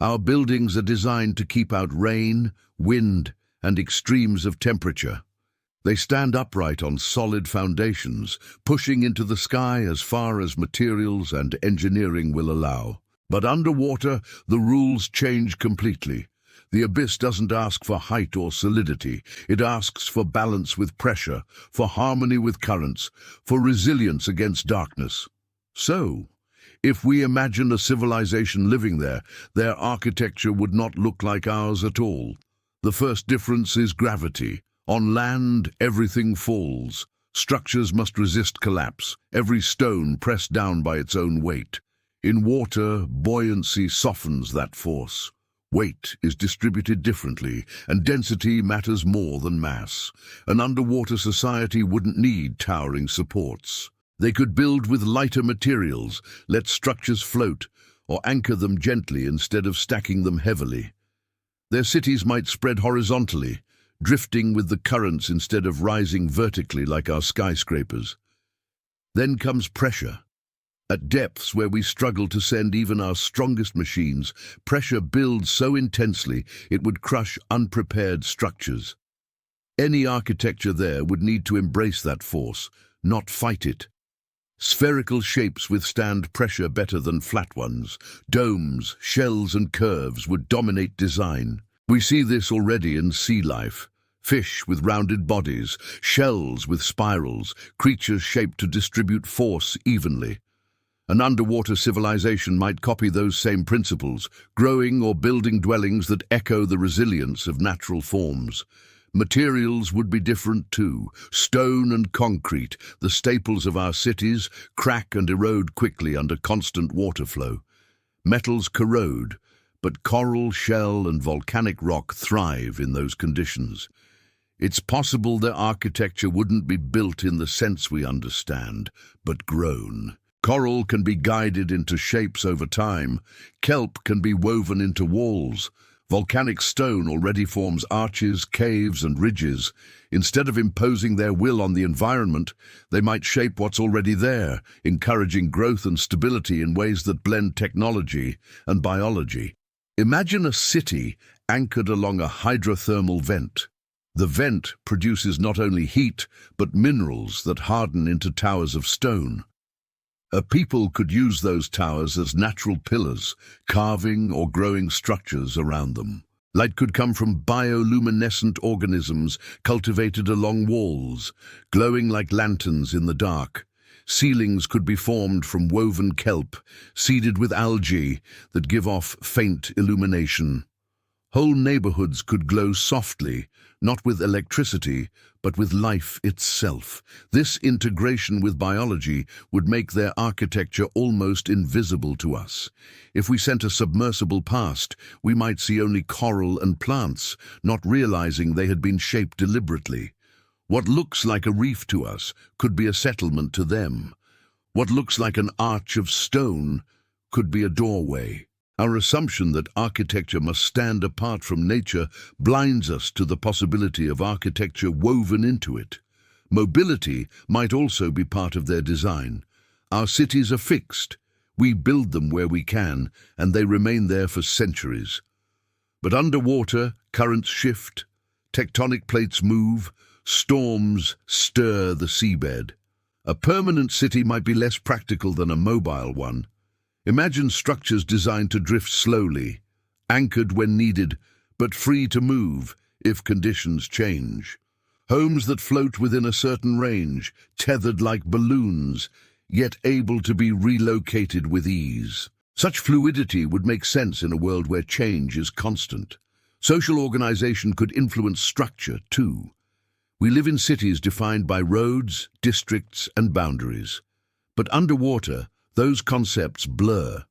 Our buildings are designed to keep out rain, wind, and extremes of temperature. They stand upright on solid foundations, pushing into the sky as far as materials and engineering will allow. But underwater, the rules change completely. The abyss doesn't ask for height or solidity. It asks for balance with pressure, for harmony with currents, for resilience against darkness. So, if we imagine a civilization living there, their architecture would not look like ours at all. The first difference is gravity. On land, everything falls. Structures must resist collapse, every stone pressed down by its own weight. In water, buoyancy softens that force. Weight is distributed differently, and density matters more than mass. An underwater society wouldn't need towering supports. They could build with lighter materials, let structures float, or anchor them gently instead of stacking them heavily. Their cities might spread horizontally, drifting with the currents instead of rising vertically like our skyscrapers. Then comes pressure. At depths where we struggle to send even our strongest machines, pressure builds so intensely it would crush unprepared structures. Any architecture there would need to embrace that force, not fight it. Spherical shapes withstand pressure better than flat ones. Domes, shells, and curves would dominate design. We see this already in sea life. Fish with rounded bodies, shells with spirals, creatures shaped to distribute force evenly. An underwater civilization might copy those same principles, growing or building dwellings that echo the resilience of natural forms. Materials would be different too. Stone and concrete, the staples of our cities, crack and erode quickly under constant water flow. Metals corrode, but coral, shell, and volcanic rock thrive in those conditions. It's possible their architecture wouldn't be built in the sense we understand, but grown. Coral can be guided into shapes over time. Kelp can be woven into walls. Volcanic stone already forms arches, caves, and ridges. Instead of imposing their will on the environment, they might shape what's already there, encouraging growth and stability in ways that blend technology and biology. Imagine a city anchored along a hydrothermal vent. The vent produces not only heat, but minerals that harden into towers of stone. A people could use those towers as natural pillars, carving or growing structures around them. Light could come from bioluminescent organisms cultivated along walls, glowing like lanterns in the dark. Ceilings could be formed from woven kelp, seeded with algae that give off faint illumination. Whole neighborhoods could glow softly, not with electricity, but with life itself. This integration with biology would make their architecture almost invisible to us. If we sent a submersible past, we might see only coral and plants, not realizing they had been shaped deliberately. What looks like a reef to us could be a settlement to them. What looks like an arch of stone could be a doorway. Our assumption that architecture must stand apart from nature blinds us to the possibility of architecture woven into it. Mobility might also be part of their design. Our cities are fixed. We build them where we can, and they remain there for centuries. But underwater, currents shift, tectonic plates move, storms stir the seabed. A permanent city might be less practical than a mobile one. Imagine structures designed to drift slowly, anchored when needed, but free to move if conditions change. Homes that float within a certain range, tethered like balloons, yet able to be relocated with ease. Such fluidity would make sense in a world where change is constant. Social organization could influence structure, too. We live in cities defined by roads, districts, and boundaries. But underwater, those concepts blur.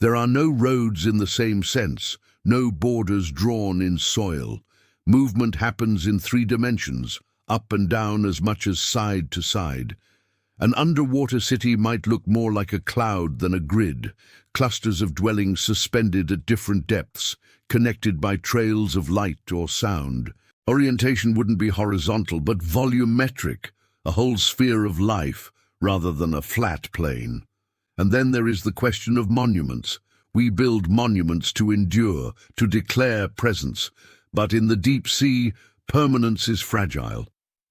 There are no roads in the same sense, no borders drawn in soil. Movement happens in 3 dimensions, up and down as much as side to side. An underwater city might look more like a cloud than a grid, clusters of dwellings suspended at different depths, connected by trails of light or sound. Orientation wouldn't be horizontal, but volumetric, a whole sphere of life, rather than a flat plane. And then there is the question of monuments. We build monuments to endure, to declare presence. But in the deep sea, permanence is fragile.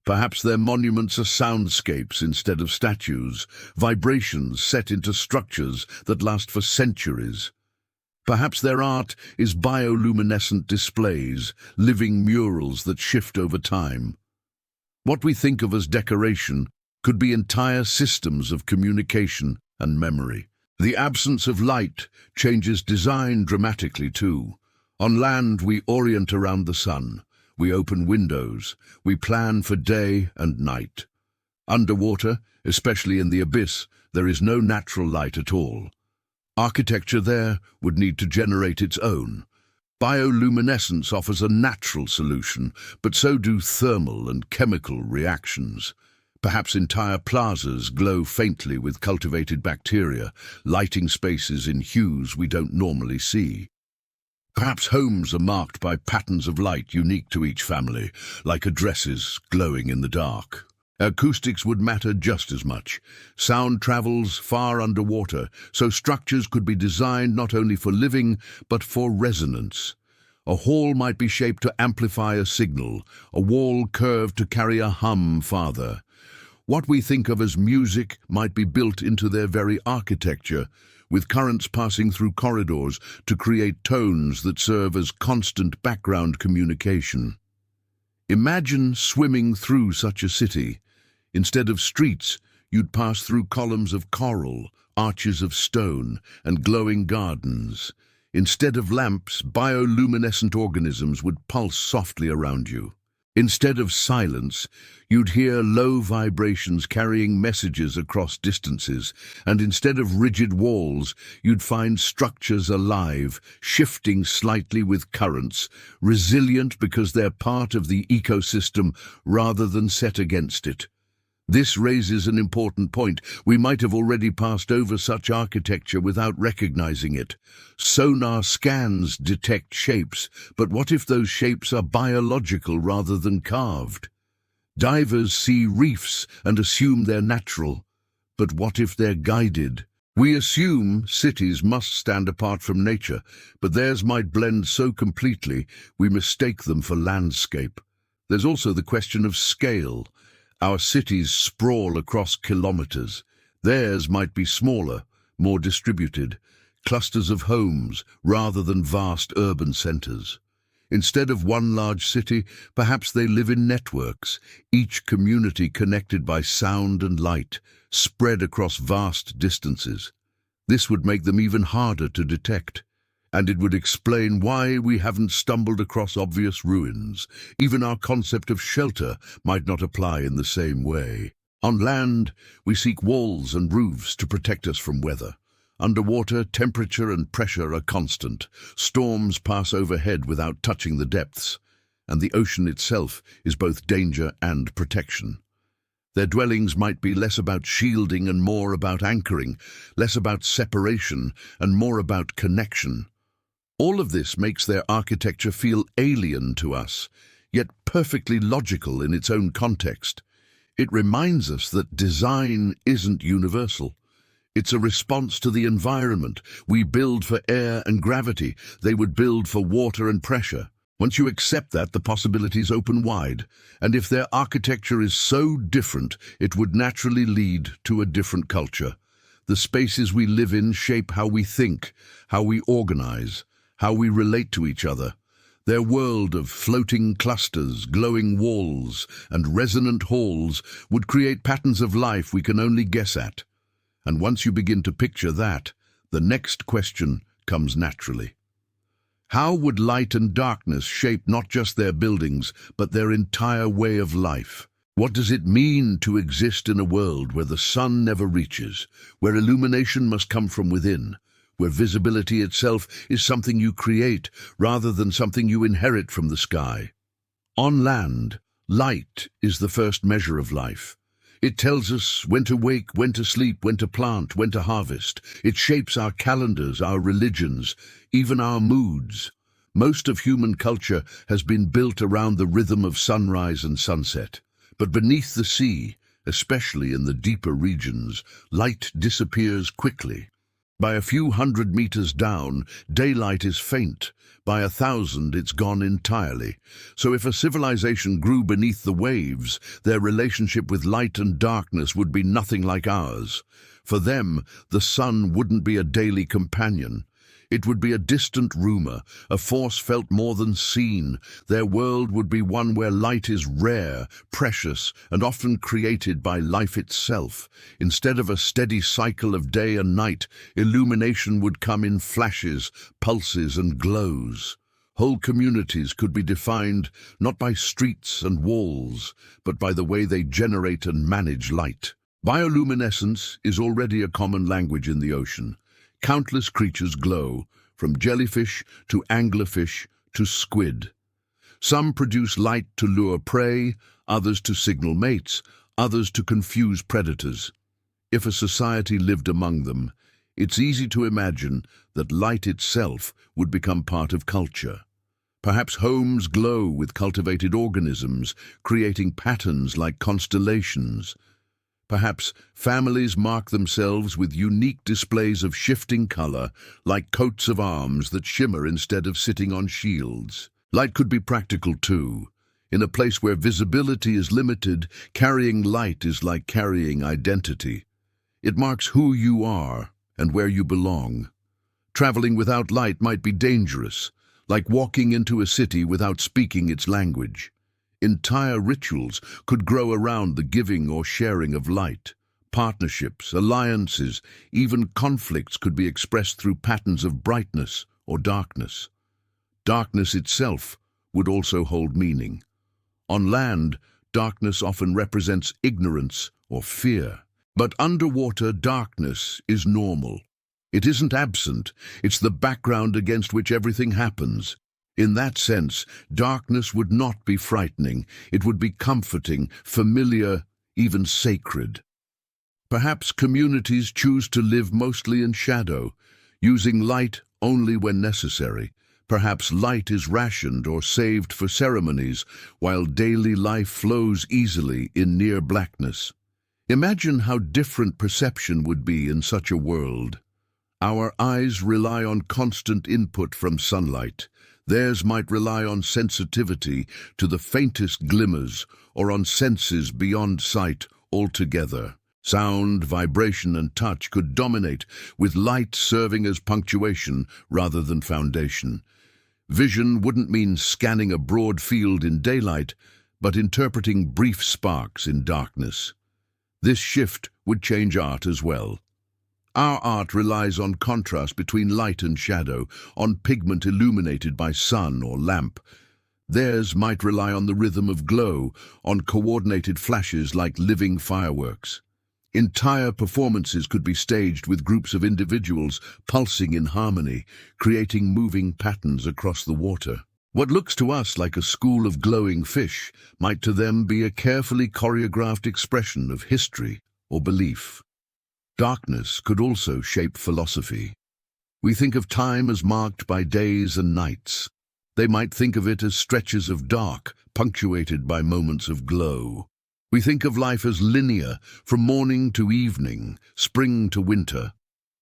Perhaps their monuments are soundscapes instead of statues, vibrations set into structures that last for centuries. Perhaps their art is bioluminescent displays, living murals that shift over time. What we think of as decoration could be entire systems of communication and memory. The absence of light changes design dramatically too. On land, we orient around the sun. We open windows. We plan for day and night. Underwater, especially in the abyss, there is no natural light at all. Architecture there would need to generate its own. Bioluminescence offers a natural solution, but so do thermal and chemical reactions. Perhaps entire plazas glow faintly with cultivated bacteria, lighting spaces in hues we don't normally see. Perhaps homes are marked by patterns of light unique to each family, like addresses glowing in the dark. Acoustics would matter just as much. Sound travels far underwater, so structures could be designed not only for living, but for resonance. A hall might be shaped to amplify a signal, a wall curved to carry a hum farther. What we think of as music might be built into their very architecture, with currents passing through corridors to create tones that serve as constant background communication. Imagine swimming through such a city. Instead of streets, you'd pass through columns of coral, arches of stone, and glowing gardens. Instead of lamps, bioluminescent organisms would pulse softly around you. Instead of silence, you'd hear low vibrations carrying messages across distances, and instead of rigid walls, you'd find structures alive, shifting slightly with currents, resilient because they're part of the ecosystem rather than set against it. This raises an important point. We might have already passed over such architecture without recognizing it. Sonar scans detect shapes, but what if those shapes are biological rather than carved? Divers see reefs and assume they're natural, but what if they're guided? We assume cities must stand apart from nature, but theirs might blend so completely we mistake them for landscape. There's also the question of scale. Our cities sprawl across kilometers. Theirs might be smaller, more distributed, clusters of homes rather than vast urban centers. Instead of one large city, perhaps they live in networks, each community connected by sound and light, spread across vast distances. This would make them even harder to detect. And it would explain why we haven't stumbled across obvious ruins. Even our concept of shelter might not apply in the same way. On land, we seek walls and roofs to protect us from weather. Underwater, temperature and pressure are constant. Storms pass overhead without touching the depths. And the ocean itself is both danger and protection. Their dwellings might be less about shielding and more about anchoring, less about separation and more about connection. All of this makes their architecture feel alien to us, yet perfectly logical in its own context. It reminds us that design isn't universal. It's a response to the environment. We build for air and gravity. They would build for water and pressure. Once you accept that, the possibilities open wide. And if their architecture is so different, it would naturally lead to a different culture. The spaces we live in shape how we think, how we organize, how we relate to each other. Their world of floating clusters, glowing walls, and resonant halls would create patterns of life we can only guess at. And once you begin to picture that, The next question comes naturally. How would light and darkness shape not just their buildings, but their entire way of life? What does it mean to exist in a world where the sun never reaches, where illumination must come from within, where visibility itself is something you create rather than something you inherit from the sky? On land, light is the first measure of life. It tells us when to wake, when to sleep, when to plant, when to harvest. It shapes our calendars, our religions, even our moods. Most of human culture has been built around the rhythm of sunrise and sunset. But beneath the sea, especially in the deeper regions, light disappears quickly. By a few hundred meters down, daylight is faint. By 1,000, it's gone entirely. So if a civilization grew beneath the waves, their relationship with light and darkness would be nothing like ours. For them, the sun wouldn't be a daily companion. It would be a distant rumor, a force felt more than seen. Their world would be one where light is rare, precious, and often created by life itself. Instead of a steady cycle of day and night, illumination would come in flashes, pulses, and glows. Whole communities could be defined not by streets and walls, but by the way they generate and manage light. Bioluminescence is already a common language in the ocean. Countless creatures glow, from jellyfish to anglerfish to squid. Some produce light to lure prey, others to signal mates, others to confuse predators. If a society lived among them, it's easy to imagine that light itself would become part of culture. Perhaps homes glow with cultivated organisms, creating patterns like constellations. Perhaps families mark themselves with unique displays of shifting color, like coats of arms that shimmer instead of sitting on shields. Light could be practical too. In a place where visibility is limited, carrying light is like carrying identity. It marks who you are and where you belong. Traveling without light might be dangerous, like walking into a city without speaking its language. Entire rituals could grow around the giving or sharing of light. Partnerships, alliances, even conflicts could be expressed through patterns of brightness or darkness. Darkness itself would also hold meaning. On land, darkness often represents ignorance or fear. But underwater, darkness is normal. It isn't absent, it's the background against which everything happens. In that sense, darkness would not be frightening. It would be comforting, familiar, even sacred. Perhaps communities choose to live mostly in shadow, using light only when necessary. Perhaps light is rationed or saved for ceremonies, while daily life flows easily in near blackness. Imagine how different perception would be in such a world. Our eyes rely on constant input from sunlight. Theirs might rely on sensitivity to the faintest glimmers or on senses beyond sight altogether. Sound, vibration, and touch could dominate, with light serving as punctuation rather than foundation. Vision wouldn't mean scanning a broad field in daylight, but interpreting brief sparks in darkness. This shift would change art as well. Our art relies on contrast between light and shadow, on pigment illuminated by sun or lamp. Theirs might rely on the rhythm of glow, on coordinated flashes like living fireworks. Entire performances could be staged with groups of individuals pulsing in harmony, creating moving patterns across the water. What looks to us like a school of glowing fish might to them be a carefully choreographed expression of history or belief. Darkness could also shape philosophy. We think of time as marked by days and nights. They might think of it as stretches of dark, punctuated by moments of glow. We think of life as linear, from morning to evening, spring to winter.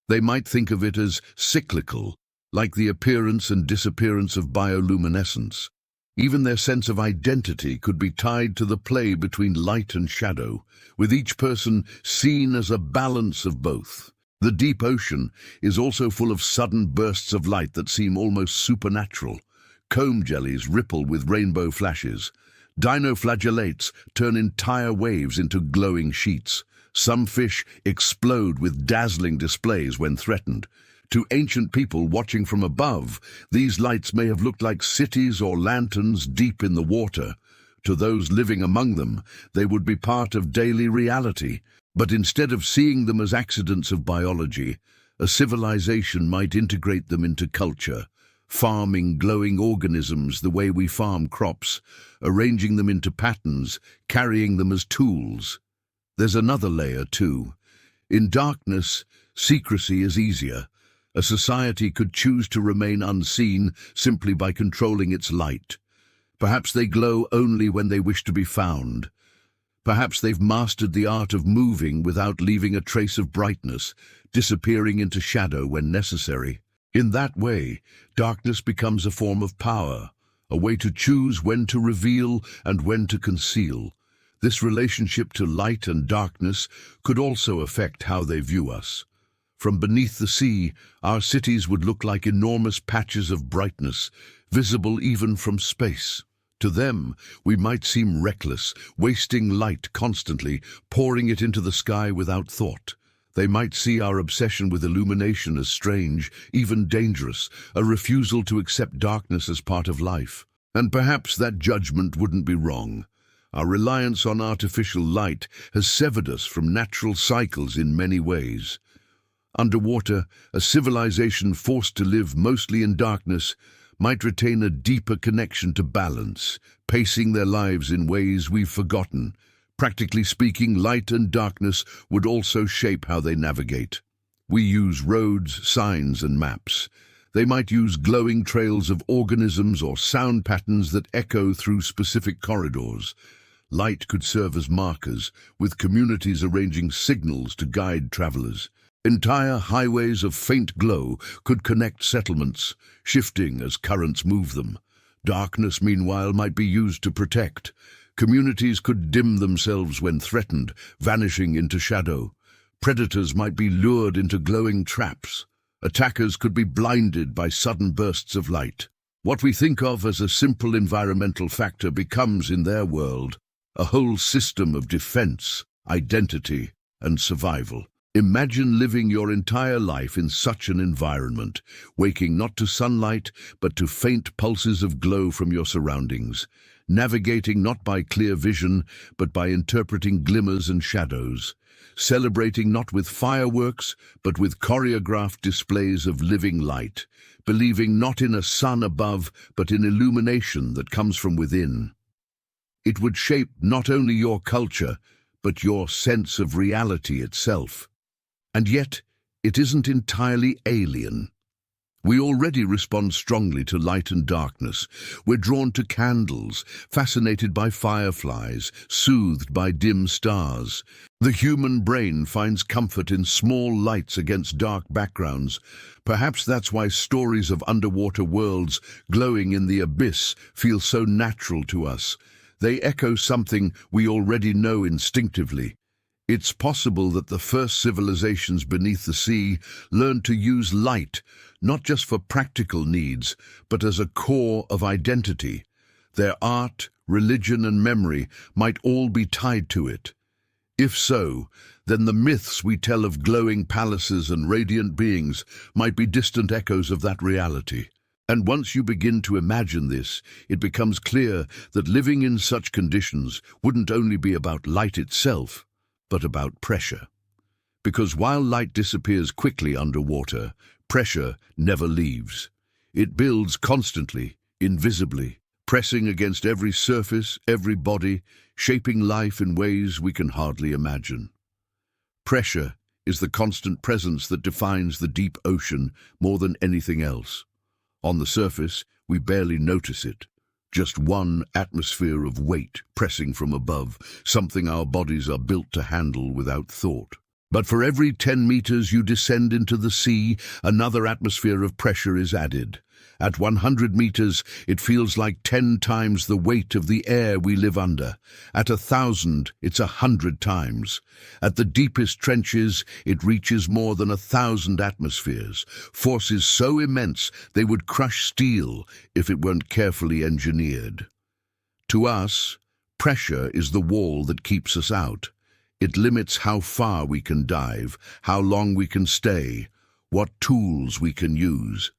They might think of it as cyclical, like the appearance and disappearance of bioluminescence. Even their sense of identity could be tied to the play between light and shadow, with each person seen as a balance of both. The deep ocean is also full of sudden bursts of light that seem almost supernatural. Comb jellies ripple with rainbow flashes. Dinoflagellates turn entire waves into glowing sheets. Some fish explode with dazzling displays when threatened. To ancient people watching from above, these lights may have looked like cities or lanterns deep in the water. To those living among them, they would be part of daily reality. But instead of seeing them as accidents of biology, a civilization might integrate them into culture, farming glowing organisms the way we farm crops, arranging them into patterns, carrying them as tools. There's another layer too. In darkness, secrecy is easier. A society could choose to remain unseen simply by controlling its light. Perhaps they glow only when they wish to be found. Perhaps they've mastered the art of moving without leaving a trace of brightness, disappearing into shadow when necessary. In that way, darkness becomes a form of power, a way to choose when to reveal and when to conceal. This relationship to light and darkness could also affect how they view us. From beneath the sea, our cities would look like enormous patches of brightness, visible even from space. To them, we might seem reckless, wasting light constantly, pouring it into the sky without thought. They might see our obsession with illumination as strange, even dangerous, a refusal to accept darkness as part of life. And perhaps that judgment wouldn't be wrong. Our reliance on artificial light has severed us from natural cycles in many ways. Underwater, a civilization forced to live mostly in darkness might retain a deeper connection to balance, pacing their lives in ways we've forgotten. Practically speaking, light and darkness would also shape how they navigate. We use roads, signs, and maps. They might use glowing trails of organisms or sound patterns that echo through specific corridors. Light could serve as markers, with communities arranging signals to guide travelers. Entire highways of faint glow could connect settlements, shifting as currents move them. Darkness, meanwhile, might be used to protect. Communities could dim themselves when threatened, vanishing into shadow. Predators might be lured into glowing traps. Attackers could be blinded by sudden bursts of light. What we think of as a simple environmental factor becomes, in their world, a whole system of defense, identity, and survival. Imagine living your entire life in such an environment, waking not to sunlight, but to faint pulses of glow from your surroundings, navigating not by clear vision, but by interpreting glimmers and shadows, celebrating not with fireworks, but with choreographed displays of living light, believing not in a sun above, but in illumination that comes from within. It would shape not only your culture, but your sense of reality itself. And yet, it isn't entirely alien. We already respond strongly to light and darkness. We're drawn to candles, fascinated by fireflies, soothed by dim stars. The human brain finds comfort in small lights against dark backgrounds. Perhaps that's why stories of underwater worlds glowing in the abyss feel so natural to us. They echo something we already know instinctively. It's possible that the first civilizations beneath the sea learned to use light, not just for practical needs, but as a core of identity. Their art, religion, and memory might all be tied to it. If so, then the myths we tell of glowing palaces and radiant beings might be distant echoes of that reality. And once you begin to imagine this, it becomes clear that living in such conditions wouldn't only be about light itself, but about pressure. Because while light disappears quickly underwater, pressure never leaves. It builds constantly, invisibly, pressing against every surface, every body, shaping life in ways we can hardly imagine. Pressure is the constant presence that defines the deep ocean more than anything else. On the surface, we barely notice it. Just one atmosphere of weight pressing from above, something our bodies are built to handle without thought. But for every 10 meters you descend into the sea, another atmosphere of pressure is added. At 100 meters, it feels like 10 times the weight of the air we live under. At 1,000, it's 100 times. At the deepest trenches, it reaches more than 1,000 atmospheres, forces so immense they would crush steel if it weren't carefully engineered. To us, pressure is the wall that keeps us out. It limits how far we can dive, how long we can stay, what tools we can use.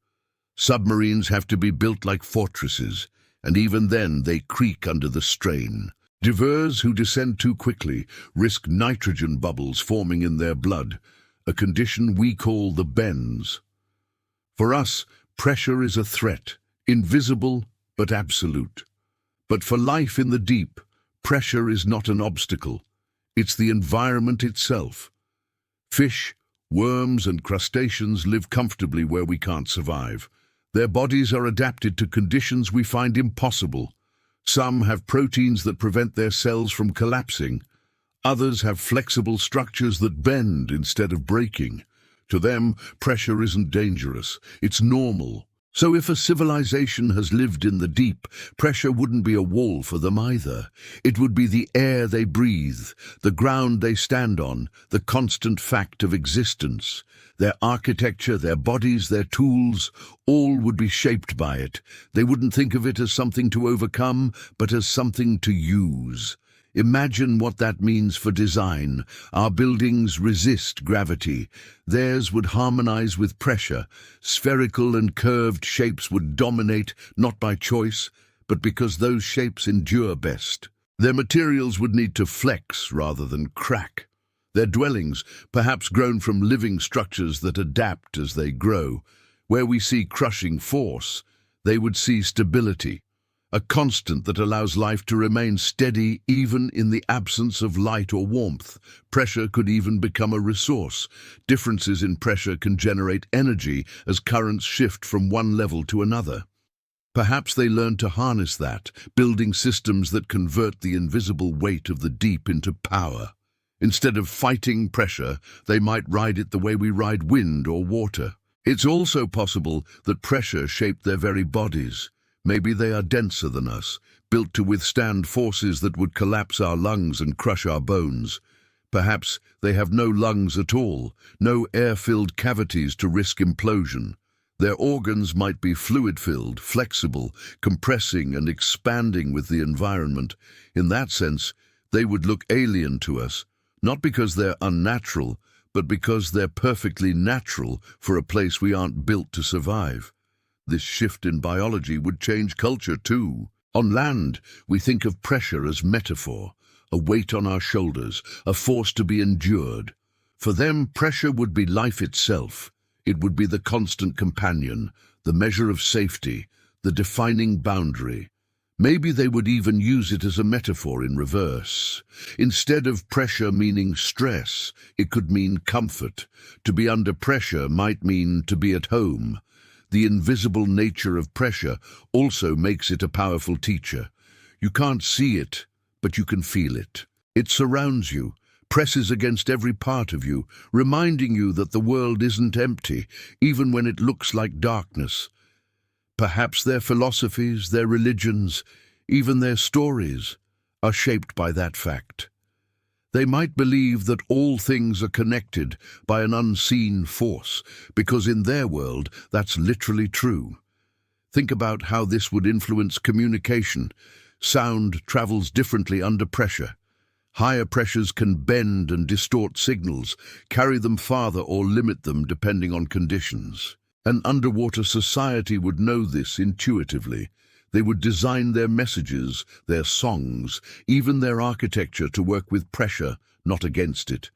Submarines have to be built like fortresses, and even then they creak under the strain. Divers who descend too quickly risk nitrogen bubbles forming in their blood, a condition we call the bends. For us, pressure is a threat, invisible but absolute. But for life in the deep, pressure is not an obstacle. It's the environment itself. Fish, worms, and crustaceans live comfortably where we can't survive. Their bodies are adapted to conditions we find impossible. Some have proteins that prevent their cells from collapsing. Others have flexible structures that bend instead of breaking. To them, pressure isn't dangerous. It's normal. So if a civilization has lived in the deep, pressure wouldn't be a wall for them either. It would be the air they breathe, the ground they stand on, the constant fact of existence. Their architecture, their bodies, their tools, all would be shaped by it. They wouldn't think of it as something to overcome, but as something to use. Imagine what that means for design. Our buildings resist gravity. Theirs would harmonize with pressure. Spherical and curved shapes would dominate, not by choice, but because those shapes endure best. Their materials would need to flex rather than crack. Their dwellings, perhaps grown from living structures that adapt as they grow. Where we see crushing force, they would see stability. A constant that allows life to remain steady even in the absence of light or warmth. Pressure could even become a resource. Differences in pressure can generate energy as currents shift from one level to another. Perhaps they learned to harness that, building systems that convert the invisible weight of the deep into power. Instead of fighting pressure, they might ride it the way we ride wind or water. It's also possible that pressure shaped their very bodies. Maybe they are denser than us, built to withstand forces that would collapse our lungs and crush our bones. Perhaps they have no lungs at all, no air-filled cavities to risk implosion. Their organs might be fluid-filled, flexible, compressing and expanding with the environment. In that sense, they would look alien to us, not because they're unnatural, but because they're perfectly natural for a place we aren't built to survive. This shift in biology would change culture too. On land, we think of pressure as metaphor, a weight on our shoulders, a force to be endured. For them, pressure would be life itself. It would be the constant companion, the measure of safety, the defining boundary. Maybe they would even use it as a metaphor in reverse. Instead of pressure meaning stress, it could mean comfort. To be under pressure might mean to be at home. The invisible nature of pressure also makes it a powerful teacher. You can't see it, but you can feel it. It surrounds you, presses against every part of you, reminding you that the world isn't empty, even when it looks like darkness. Perhaps their philosophies, their religions, even their stories are shaped by that fact. They might believe that all things are connected by an unseen force, because in their world that's literally true. Think about how this would influence communication. Sound travels differently under pressure. Higher pressures can bend and distort signals, carry them farther or limit them depending on conditions. An underwater society would know this intuitively. They would design their messages, their songs, even their architecture to work with pressure, not against it.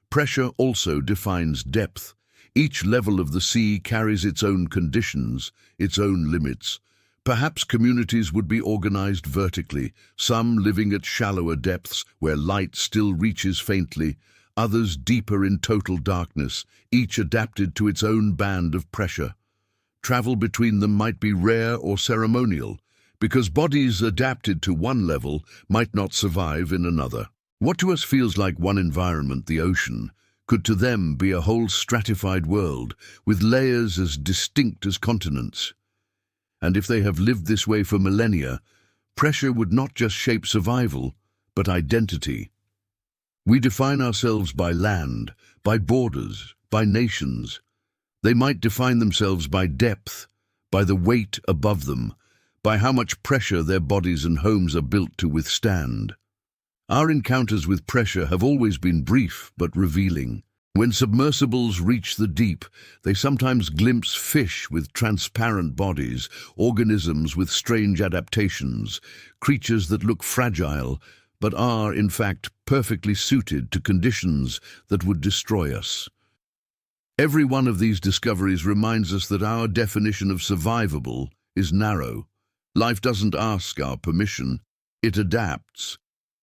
Pressure also defines depth. Each level of the sea carries its own conditions, its own limits. Perhaps communities would be organized vertically, some living at shallower depths where light still reaches faintly, others deeper in total darkness, each adapted to its own band of pressure. Travel between them might be rare or ceremonial, because bodies adapted to one level might not survive in another. What to us feels like one environment, the ocean, could to them be a whole stratified world, with layers as distinct as continents. And if they have lived this way for millennia, pressure would not just shape survival, but identity. We define ourselves by land, by borders, by nations. They might define themselves by depth, by the weight above them, by how much pressure their bodies and homes are built to withstand. Our encounters with pressure have always been brief but revealing. When submersibles reach the deep, they sometimes glimpse fish with transparent bodies, organisms with strange adaptations, creatures that look fragile, but are, in fact, perfectly suited to conditions that would destroy us. Every one of these discoveries reminds us that our definition of survivable is narrow. Life doesn't ask our permission, it adapts.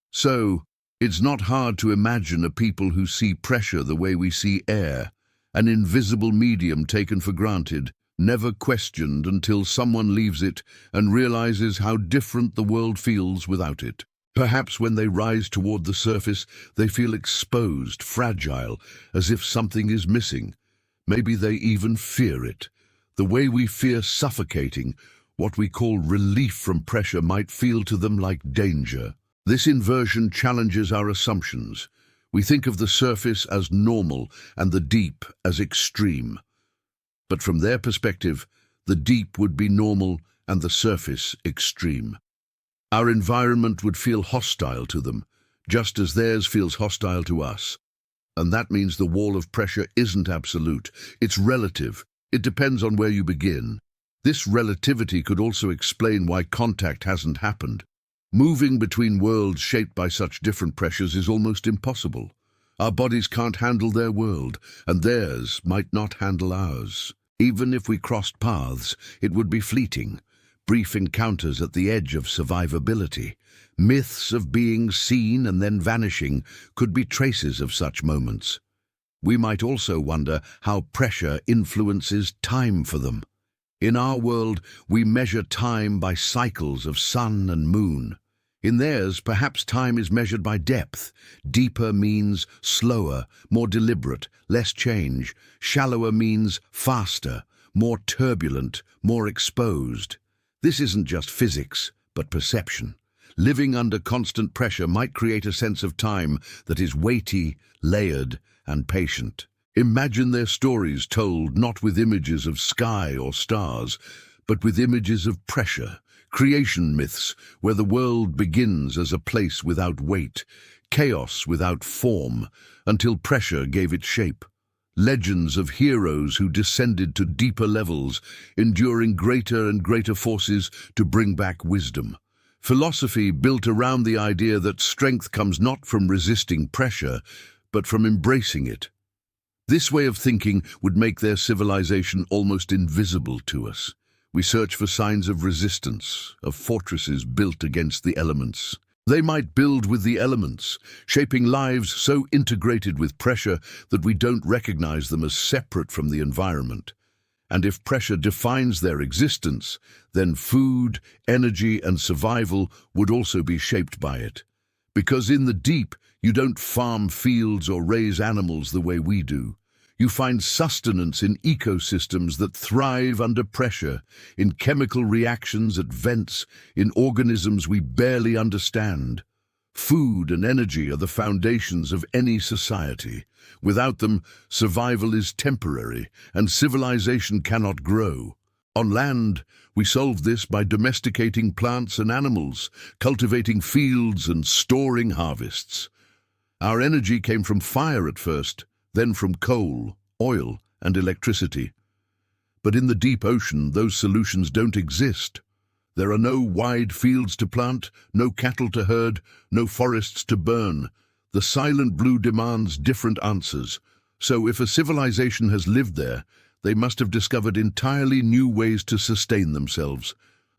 So, it's not hard to imagine a people who see pressure the way we see air, an invisible medium taken for granted, never questioned until someone leaves it and realizes how different the world feels without it. Perhaps when they rise toward the surface, they feel exposed, fragile, as if something is missing. Maybe they even fear it. The way we fear suffocating, what we call relief from pressure, might feel to them like danger. This inversion challenges our assumptions. We think of the surface as normal and the deep as extreme. But from their perspective, the deep would be normal and the surface extreme. Our environment would feel hostile to them, just as theirs feels hostile to us. And that means the wall of pressure isn't absolute, it's relative. It depends on where you begin. This relativity could also explain why contact hasn't happened. Moving between worlds shaped by such different pressures is almost impossible. Our bodies can't handle their world, and theirs might not handle ours. Even if we crossed paths, it would be fleeting, brief encounters at the edge of survivability. Myths of being seen and then vanishing could be traces of such moments. We might also wonder how pressure influences time for them. In our world, we measure time by cycles of sun and moon. In theirs, perhaps time is measured by depth. Deeper means slower, more deliberate, less change. Shallower means faster, more turbulent, more exposed. This isn't just physics, but perception. Living under constant pressure might create a sense of time that is weighty, layered, and patient. Imagine their stories told not with images of sky or stars, but with images of pressure. Creation myths, where the world begins as a place without weight, chaos without form, until pressure gave it shape. Legends of heroes who descended to deeper levels, enduring greater and greater forces to bring back wisdom. Philosophy built around the idea that strength comes not from resisting pressure, but from embracing it. This way of thinking would make their civilization almost invisible to us. We search for signs of resistance, of fortresses built against the elements. They might build with the elements, shaping lives so integrated with pressure that we don't recognize them as separate from the environment. And if pressure defines their existence, then food, energy, and survival would also be shaped by it. Because in the deep, you don't farm fields or raise animals the way we do. You find sustenance in ecosystems that thrive under pressure, in chemical reactions at vents, in organisms we barely understand. Food and energy are the foundations of any society. Without them, survival is temporary, and civilization cannot grow. On land, we solve this by domesticating plants and animals, cultivating fields and storing harvests. Our energy came from fire at first, then from coal, oil, and electricity. But in the deep ocean, those solutions don't exist. There are no wide fields to plant, no cattle to herd, no forests to burn. The silent blue demands different answers. So if a civilization has lived there, they must have discovered entirely new ways to sustain themselves.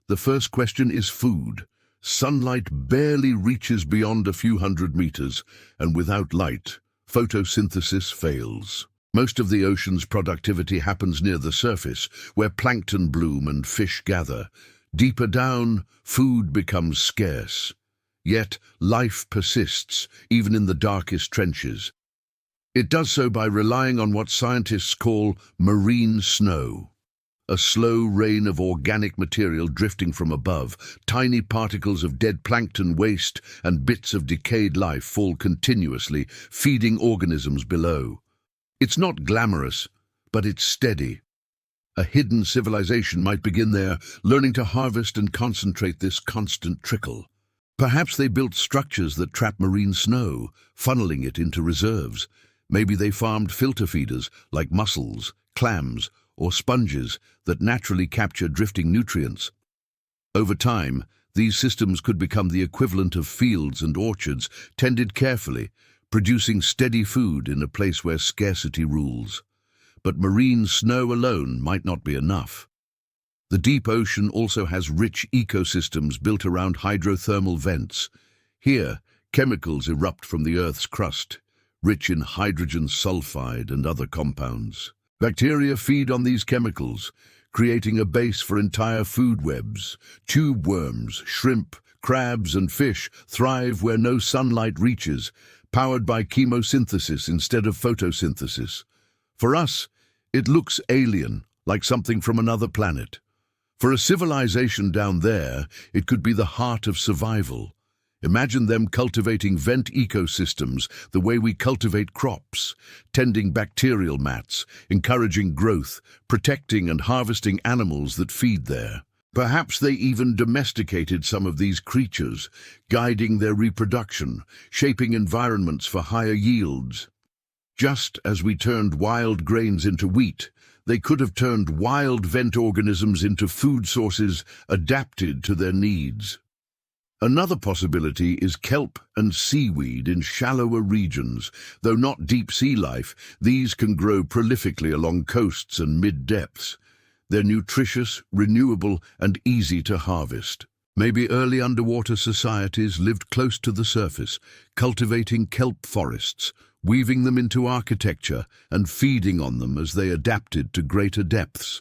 The first question is food. Sunlight barely reaches beyond a few hundred meters, and without light, photosynthesis fails. Most of the ocean's productivity happens near the surface, where plankton bloom and fish gather. Deeper down, food becomes scarce. Yet life persists, even in the darkest trenches. It does so by relying on what scientists call marine snow. A slow rain of organic material drifting from above. Tiny particles of dead plankton waste and bits of decayed life fall continuously, feeding organisms below. It's not glamorous, but it's steady. A hidden civilization might begin there, learning to harvest and concentrate this constant trickle. Perhaps they built structures that trap marine snow, funneling it into reserves. Maybe they farmed filter feeders like mussels, clams, or sponges that naturally capture drifting nutrients. Over time, these systems could become the equivalent of fields and orchards tended carefully, producing steady food in a place where scarcity rules. But marine snow alone might not be enough. The deep ocean also has rich ecosystems built around hydrothermal vents. Here, chemicals erupt from the Earth's crust, rich in hydrogen sulfide and other compounds. Bacteria feed on these chemicals, creating a base for entire food webs. Tube worms, shrimp, crabs, and fish thrive where no sunlight reaches, powered by chemosynthesis instead of photosynthesis. For us, it looks alien, like something from another planet. For a civilization down there, it could be the heart of survival. Imagine them cultivating vent ecosystems the way we cultivate crops, tending bacterial mats, encouraging growth, protecting and harvesting animals that feed there. Perhaps they even domesticated some of these creatures, guiding their reproduction, shaping environments for higher yields. Just as we turned wild grains into wheat, they could have turned wild vent organisms into food sources adapted to their needs. Another possibility is kelp and seaweed in shallower regions. Though not deep-sea life, these can grow prolifically along coasts and mid-depths. They're nutritious, renewable, and easy to harvest. Maybe early underwater societies lived close to the surface, cultivating kelp forests, weaving them into architecture and feeding on them as they adapted to greater depths.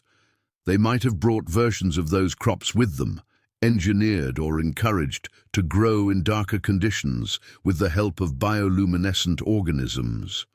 They might have brought versions of those crops with them, engineered or encouraged to grow in darker conditions with the help of bioluminescent organisms.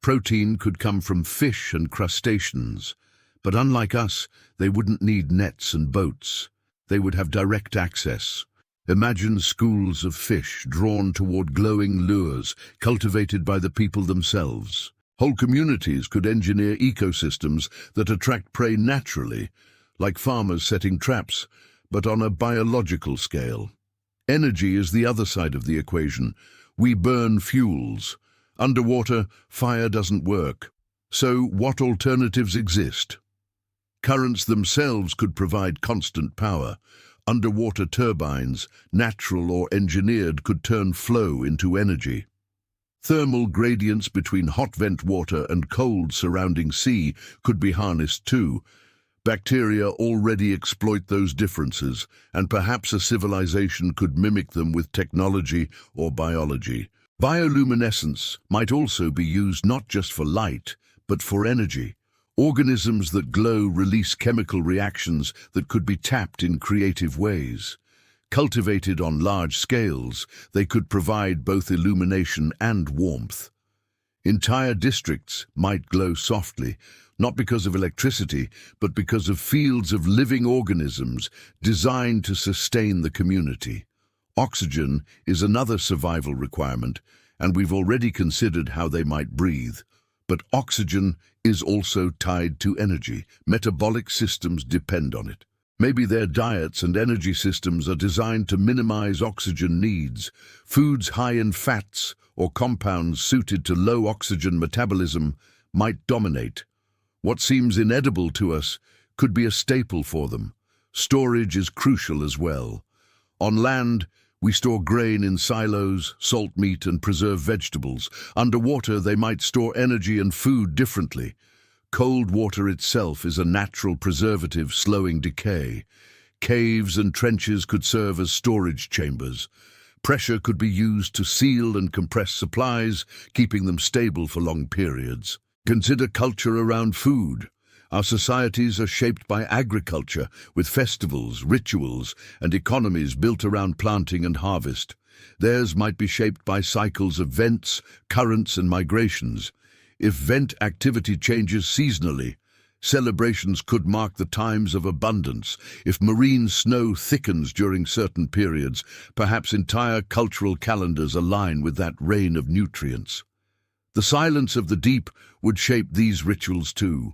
Protein could come from fish and crustaceans, but unlike us, they wouldn't need nets and boats. They would have direct access. Imagine schools of fish drawn toward glowing lures cultivated by the people themselves. Whole communities could engineer ecosystems that attract prey naturally, like farmers setting traps, but on a biological scale. Energy is the other side of the equation. We burn fuels. Underwater, fire doesn't work. So what alternatives exist? Currents themselves could provide constant power. Underwater turbines, natural or engineered, could turn flow into energy. Thermal gradients between hot vent water and cold surrounding sea could be harnessed too. Bacteria already exploit those differences, and perhaps a civilization could mimic them with technology or biology. Bioluminescence might also be used not just for light, but for energy. Organisms that glow release chemical reactions that could be tapped in creative ways. Cultivated on large scales, they could provide both illumination and warmth. Entire districts might glow softly, not because of electricity, but because of fields of living organisms designed to sustain the community. Oxygen is another survival requirement, and we've already considered how they might breathe. But oxygen is also tied to energy. Metabolic systems depend on it. Maybe their diets and energy systems are designed to minimize oxygen needs. Foods high in fats or compounds suited to low oxygen metabolism might dominate. What seems inedible to us could be a staple for them. Storage is crucial as well. On land, we store grain in silos, salt meat, and preserve vegetables. Underwater, they might store energy and food differently. Cold water itself is a natural preservative slowing decay. Caves and trenches could serve as storage chambers. Pressure could be used to seal and compress supplies, keeping them stable for long periods. Consider culture around food. Our societies are shaped by agriculture, with festivals, rituals, and economies built around planting and harvest. Theirs might be shaped by cycles of vents, currents, and migrations. If vent activity changes seasonally, celebrations could mark the times of abundance. If marine snow thickens during certain periods, perhaps entire cultural calendars align with that rain of nutrients. The silence of the deep would shape these rituals too.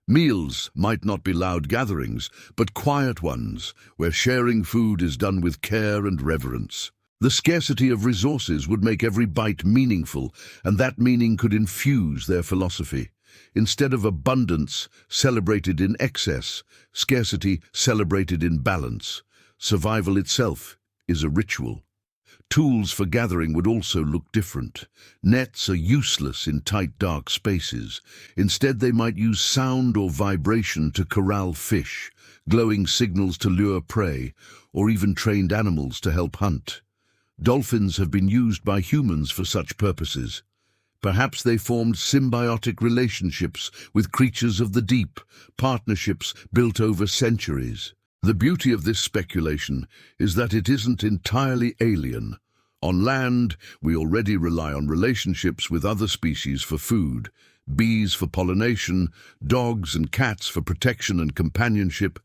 Meals might not be loud gatherings, but quiet ones, where sharing food is done with care and reverence. The scarcity of resources would make every bite meaningful, and that meaning could infuse their philosophy. Instead of abundance celebrated in excess, scarcity celebrated in balance. Survival itself is a ritual. Tools for gathering would also look different. Nets are useless in tight, dark spaces. Instead, they might use sound or vibration to corral fish, glowing signals to lure prey, or even trained animals to help hunt. Dolphins have been used by humans for such purposes. Perhaps they formed symbiotic relationships with creatures of the deep, partnerships built over centuries. The beauty of this speculation is that it isn't entirely alien. On land, we already rely on relationships with other species for food, bees for pollination, dogs and cats for protection and companionship,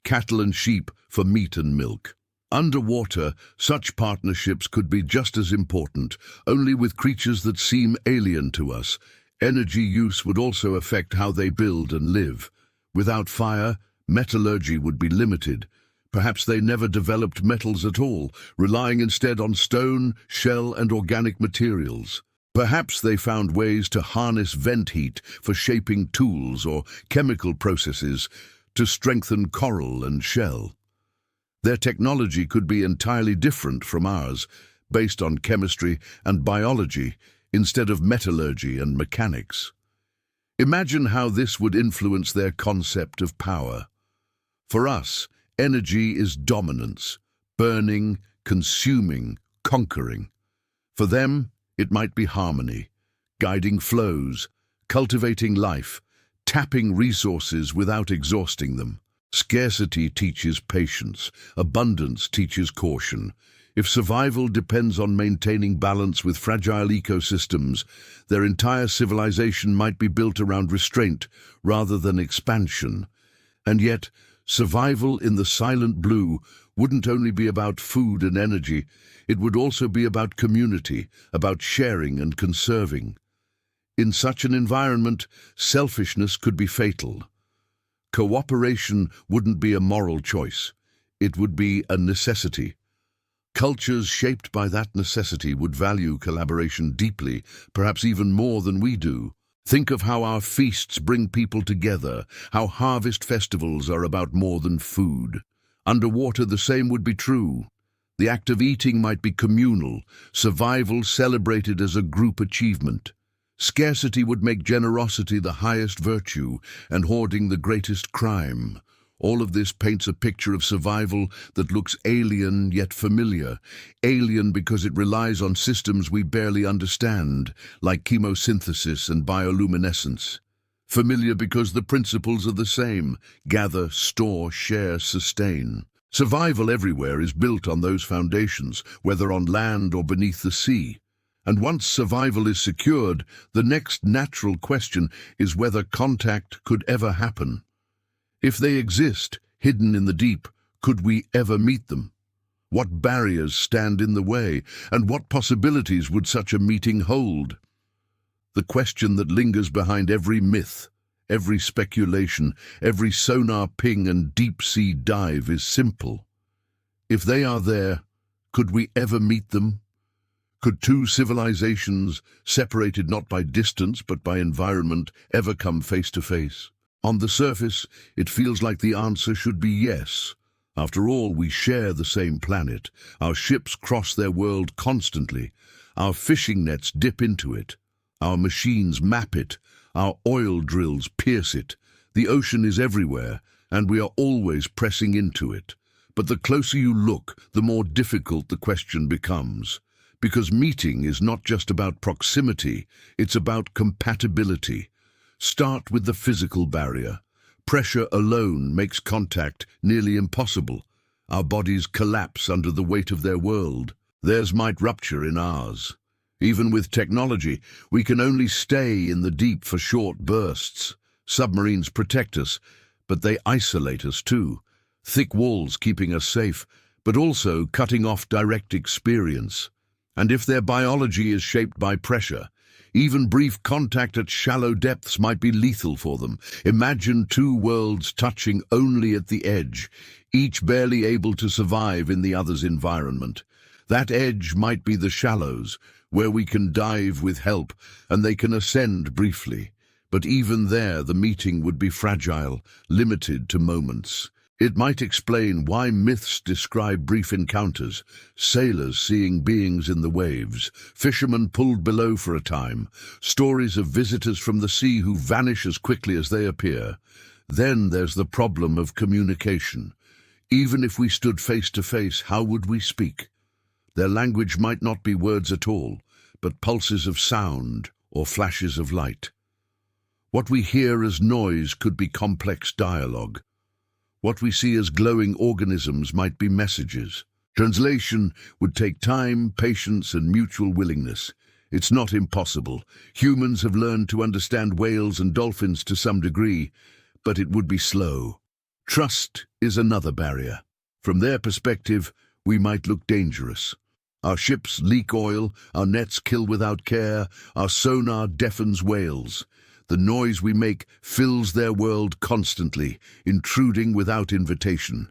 cattle and sheep for meat and milk. Underwater, such partnerships could be just as important, only with creatures that seem alien to us. Energy use would also affect how they build and live. Without fire, metallurgy would be limited. Perhaps they never developed metals at all, relying instead on stone, shell, and organic materials. Perhaps they found ways to harness vent heat for shaping tools or chemical processes to strengthen coral and shell. Their technology could be entirely different from ours, based on chemistry and biology instead of metallurgy and mechanics. Imagine how this would influence their concept of power. For us, energy is dominance, burning, consuming, conquering. For them, it might be harmony, guiding flows, cultivating life, tapping resources without exhausting them. Scarcity teaches patience, abundance teaches caution. If survival depends on maintaining balance with fragile ecosystems, their entire civilization might be built around restraint rather than expansion. And yet, survival in the silent blue wouldn't only be about food and energy, it would also be about community, about sharing and conserving. In such an environment, selfishness could be fatal. Cooperation wouldn't be a moral choice. It would be a necessity. Cultures shaped by that necessity would value collaboration deeply, perhaps even more than we do. Think of how our feasts bring people together, how harvest festivals are about more than food. Underwater, the same would be true. The act of eating might be communal, survival celebrated as a group achievement. Scarcity would make generosity the highest virtue and hoarding the greatest crime. All of this paints a picture of survival that looks alien yet familiar. Alien because it relies on systems we barely understand, like chemosynthesis and bioluminescence. Familiar because the principles are the same: gather, store, share, sustain. Survival everywhere is built on those foundations, whether on land or beneath the sea. And once survival is secured, the next natural question is whether contact could ever happen. If they exist, hidden in the deep, could we ever meet them? What barriers stand in the way, and what possibilities would such a meeting hold? The question that lingers behind every myth, every speculation, every sonar ping and deep-sea dive is simple. If they are there, could we ever meet them? Could two civilizations, separated not by distance but by environment, ever come face to face? On the surface, it feels like the answer should be yes. After all, we share the same planet. Our ships cross their world constantly. Our fishing nets dip into it. Our machines map it. Our oil drills pierce it. The ocean is everywhere, and we are always pressing into it. But the closer you look, the more difficult the question becomes. Because meeting is not just about proximity, it's about compatibility. Start with the physical barrier. Pressure alone makes contact nearly impossible. Our bodies collapse under the weight of their world. Theirs might rupture in ours. Even with technology, we can only stay in the deep for short bursts. Submarines protect us, but they isolate us too. Thick walls keeping us safe, but also cutting off direct experience. And if their biology is shaped by pressure, even brief contact at shallow depths might be lethal for them. Imagine two worlds touching only at the edge, each barely able to survive in the other's environment. That edge might be the shallows, where we can dive with help and they can ascend briefly. But even there, the meeting would be fragile, limited to moments. It might explain why myths describe brief encounters, sailors seeing beings in the waves, fishermen pulled below for a time, stories of visitors from the sea who vanish as quickly as they appear. Then there's the problem of communication. Even if we stood face to face, how would we speak? Their language might not be words at all, but pulses of sound or flashes of light. What we hear as noise could be complex dialogue. What we see as glowing organisms might be messages. Translation would take time, patience, and mutual willingness. It's not impossible. Humans have learned to understand whales and dolphins to some degree, but it would be slow. Trust is another barrier. From their perspective, we might look dangerous. Our ships leak oil, our nets kill without care, our sonar deafens whales. The noise we make fills their world constantly, intruding without invitation.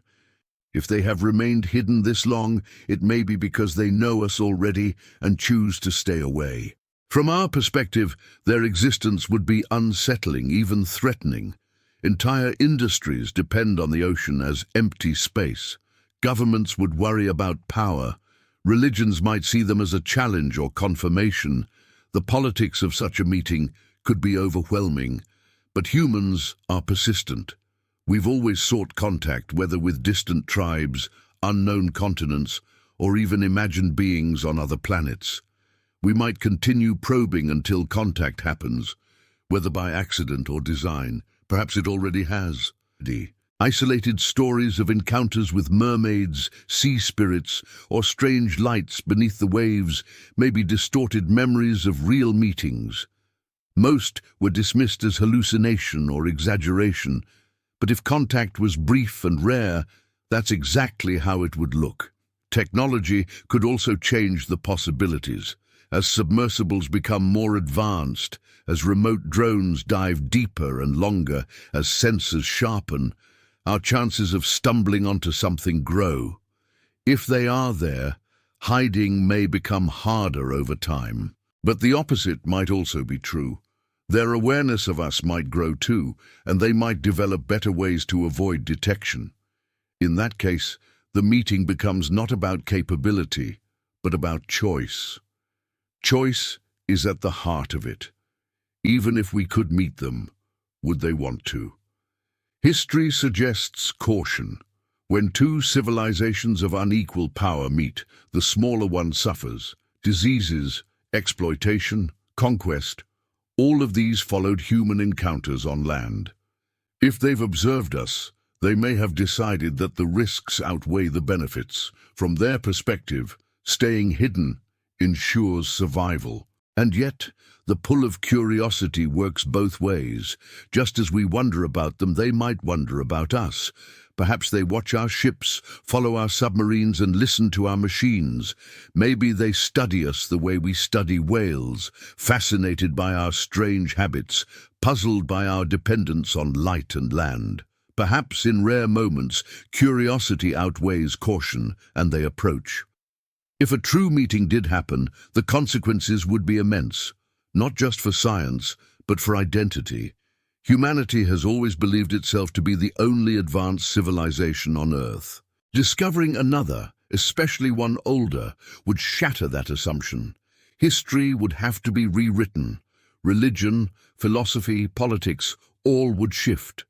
If they have remained hidden this long, it may be because they know us already and choose to stay away. From our perspective, their existence would be unsettling, even threatening. Entire industries depend on the ocean as empty space. Governments would worry about power. Religions might see them as a challenge or confirmation. The politics of such a meeting could be overwhelming, but humans are persistent. We've always sought contact, whether with distant tribes, unknown continents, or even imagined beings on other planets. We might continue probing until contact happens, whether by accident or design. Perhaps it already has. Isolated stories of encounters with mermaids, sea spirits, or strange lights beneath the waves may be distorted memories of real meetings. Most were dismissed as hallucination or exaggeration, but if contact was brief and rare, that's exactly how it would look. Technology could also change the possibilities. As submersibles become more advanced, as remote drones dive deeper and longer, as sensors sharpen, our chances of stumbling onto something grow. If they are there, hiding may become harder over time. But the opposite might also be true. Their awareness of us might grow too, and they might develop better ways to avoid detection. In that case, the meeting becomes not about capability, but about choice. Choice is at the heart of it. Even if we could meet them, would they want to? History suggests caution. When two civilizations of unequal power meet, the smaller one suffers. Diseases, exploitation, conquest, all of these followed human encounters on land. If they've observed us, they may have decided that the risks outweigh the benefits. From their perspective, staying hidden ensures survival. And yet, the pull of curiosity works both ways. Just as we wonder about them, they might wonder about us. Perhaps they watch our ships, follow our submarines, and listen to our machines. Maybe they study us the way we study whales, fascinated by our strange habits, puzzled by our dependence on light and land. Perhaps in rare moments, curiosity outweighs caution, and they approach. If a true meeting did happen, the consequences would be immense, not just for science, but for identity. Humanity has always believed itself to be the only advanced civilization on Earth. Discovering another, especially one older, would shatter that assumption. History would have to be rewritten. Religion, philosophy, politics, all would shift.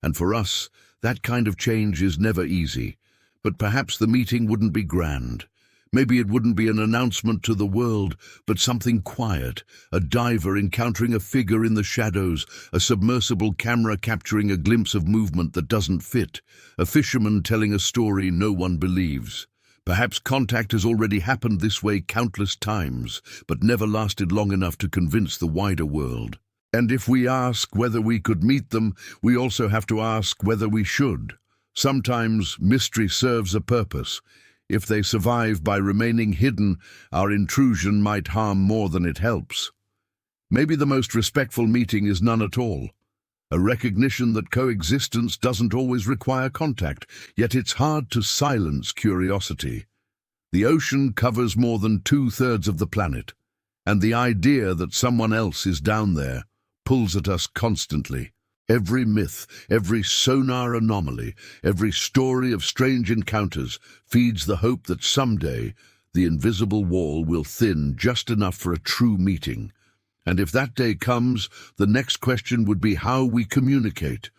And for us, that kind of change is never easy. But perhaps the meeting wouldn't be grand. Maybe it wouldn't be an announcement to the world, but something quiet, a diver encountering a figure in the shadows, a submersible camera capturing a glimpse of movement that doesn't fit, a fisherman telling a story no one believes. Perhaps contact has already happened this way countless times, but never lasted long enough to convince the wider world. And if we ask whether we could meet them, we also have to ask whether we should. Sometimes mystery serves a purpose. If they survive by remaining hidden, our intrusion might harm more than it helps. Maybe the most respectful meeting is none at all. A recognition that coexistence doesn't always require contact, yet it's hard to silence curiosity. The ocean covers more than 2/3 of the planet, and the idea that someone else is down there pulls at us constantly. Every myth, every sonar anomaly, every story of strange encounters feeds the hope that someday the invisible wall will thin just enough for a true meeting. And if that day comes, the next question would be how we communicate.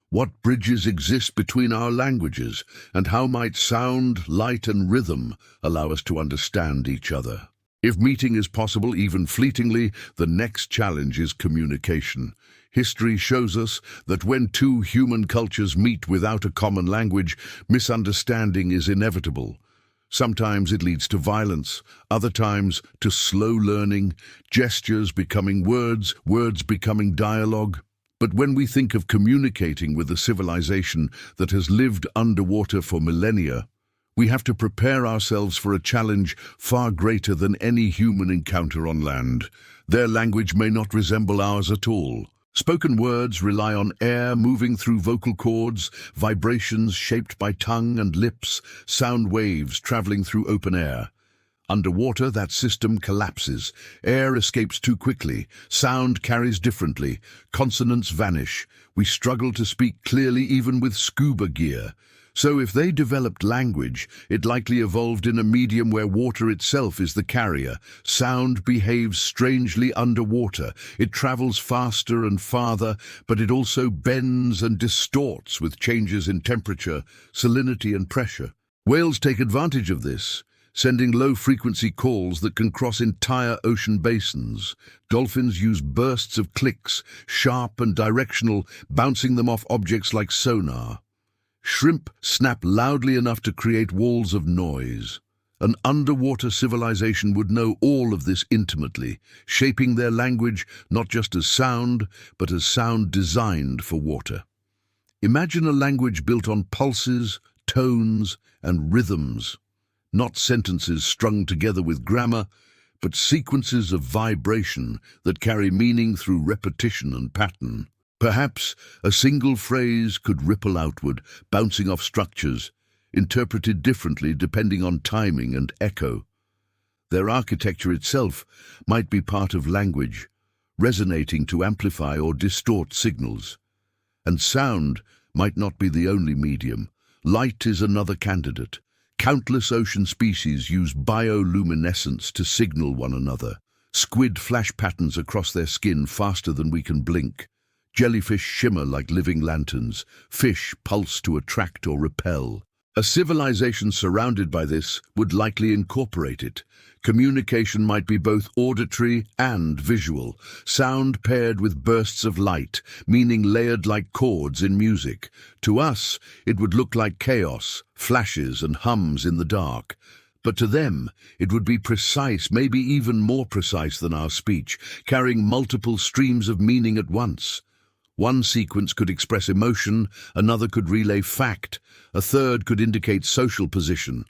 What bridges exist between our languages, and how might sound, light, and rhythm allow us to understand each other? If meeting is possible, even fleetingly, the next challenge is communication. History shows us that when two human cultures meet without a common language, misunderstanding is inevitable. Sometimes it leads to violence, other times to slow learning, gestures becoming words, words becoming dialogue. But when we think of communicating with a civilization that has lived underwater for millennia, we have to prepare ourselves for a challenge far greater than any human encounter on land. Their language may not resemble ours at all. Spoken words rely on air moving through vocal cords, vibrations shaped by tongue and lips, sound waves traveling through open air. Underwater, that system collapses. Air escapes too quickly, sound carries differently, consonants vanish. We struggle to speak clearly even with scuba gear. So if they developed language, it likely evolved in a medium where water itself is the carrier. Sound behaves strangely underwater. It travels faster and farther, but it also bends and distorts with changes in temperature, salinity, and pressure. Whales take advantage of this, sending low-frequency calls that can cross entire ocean basins. Dolphins use bursts of clicks, sharp and directional, bouncing them off objects like sonar. Shrimp snap loudly enough to create walls of noise. An underwater civilization would know all of this intimately, shaping their language not just as sound, but as sound designed for water. Imagine a language built on pulses, tones, and rhythms, not sentences strung together with grammar, but sequences of vibration that carry meaning through repetition and pattern. Perhaps a single phrase could ripple outward, bouncing off structures, interpreted differently depending on timing and echo. Their architecture itself might be part of language, resonating to amplify or distort signals. And sound might not be the only medium. Light is another candidate. Countless ocean species use bioluminescence to signal one another. Squid flash patterns across their skin faster than we can blink. Jellyfish shimmer like living lanterns. Fish pulse to attract or repel. A civilization surrounded by this would likely incorporate it. Communication might be both auditory and visual, sound paired with bursts of light, meaning layered like chords in music. To us, it would look like chaos, flashes and hums in the dark. But to them, it would be precise, maybe even more precise than our speech, carrying multiple streams of meaning at once. One sequence could express emotion, another could relay fact, a third could indicate social position.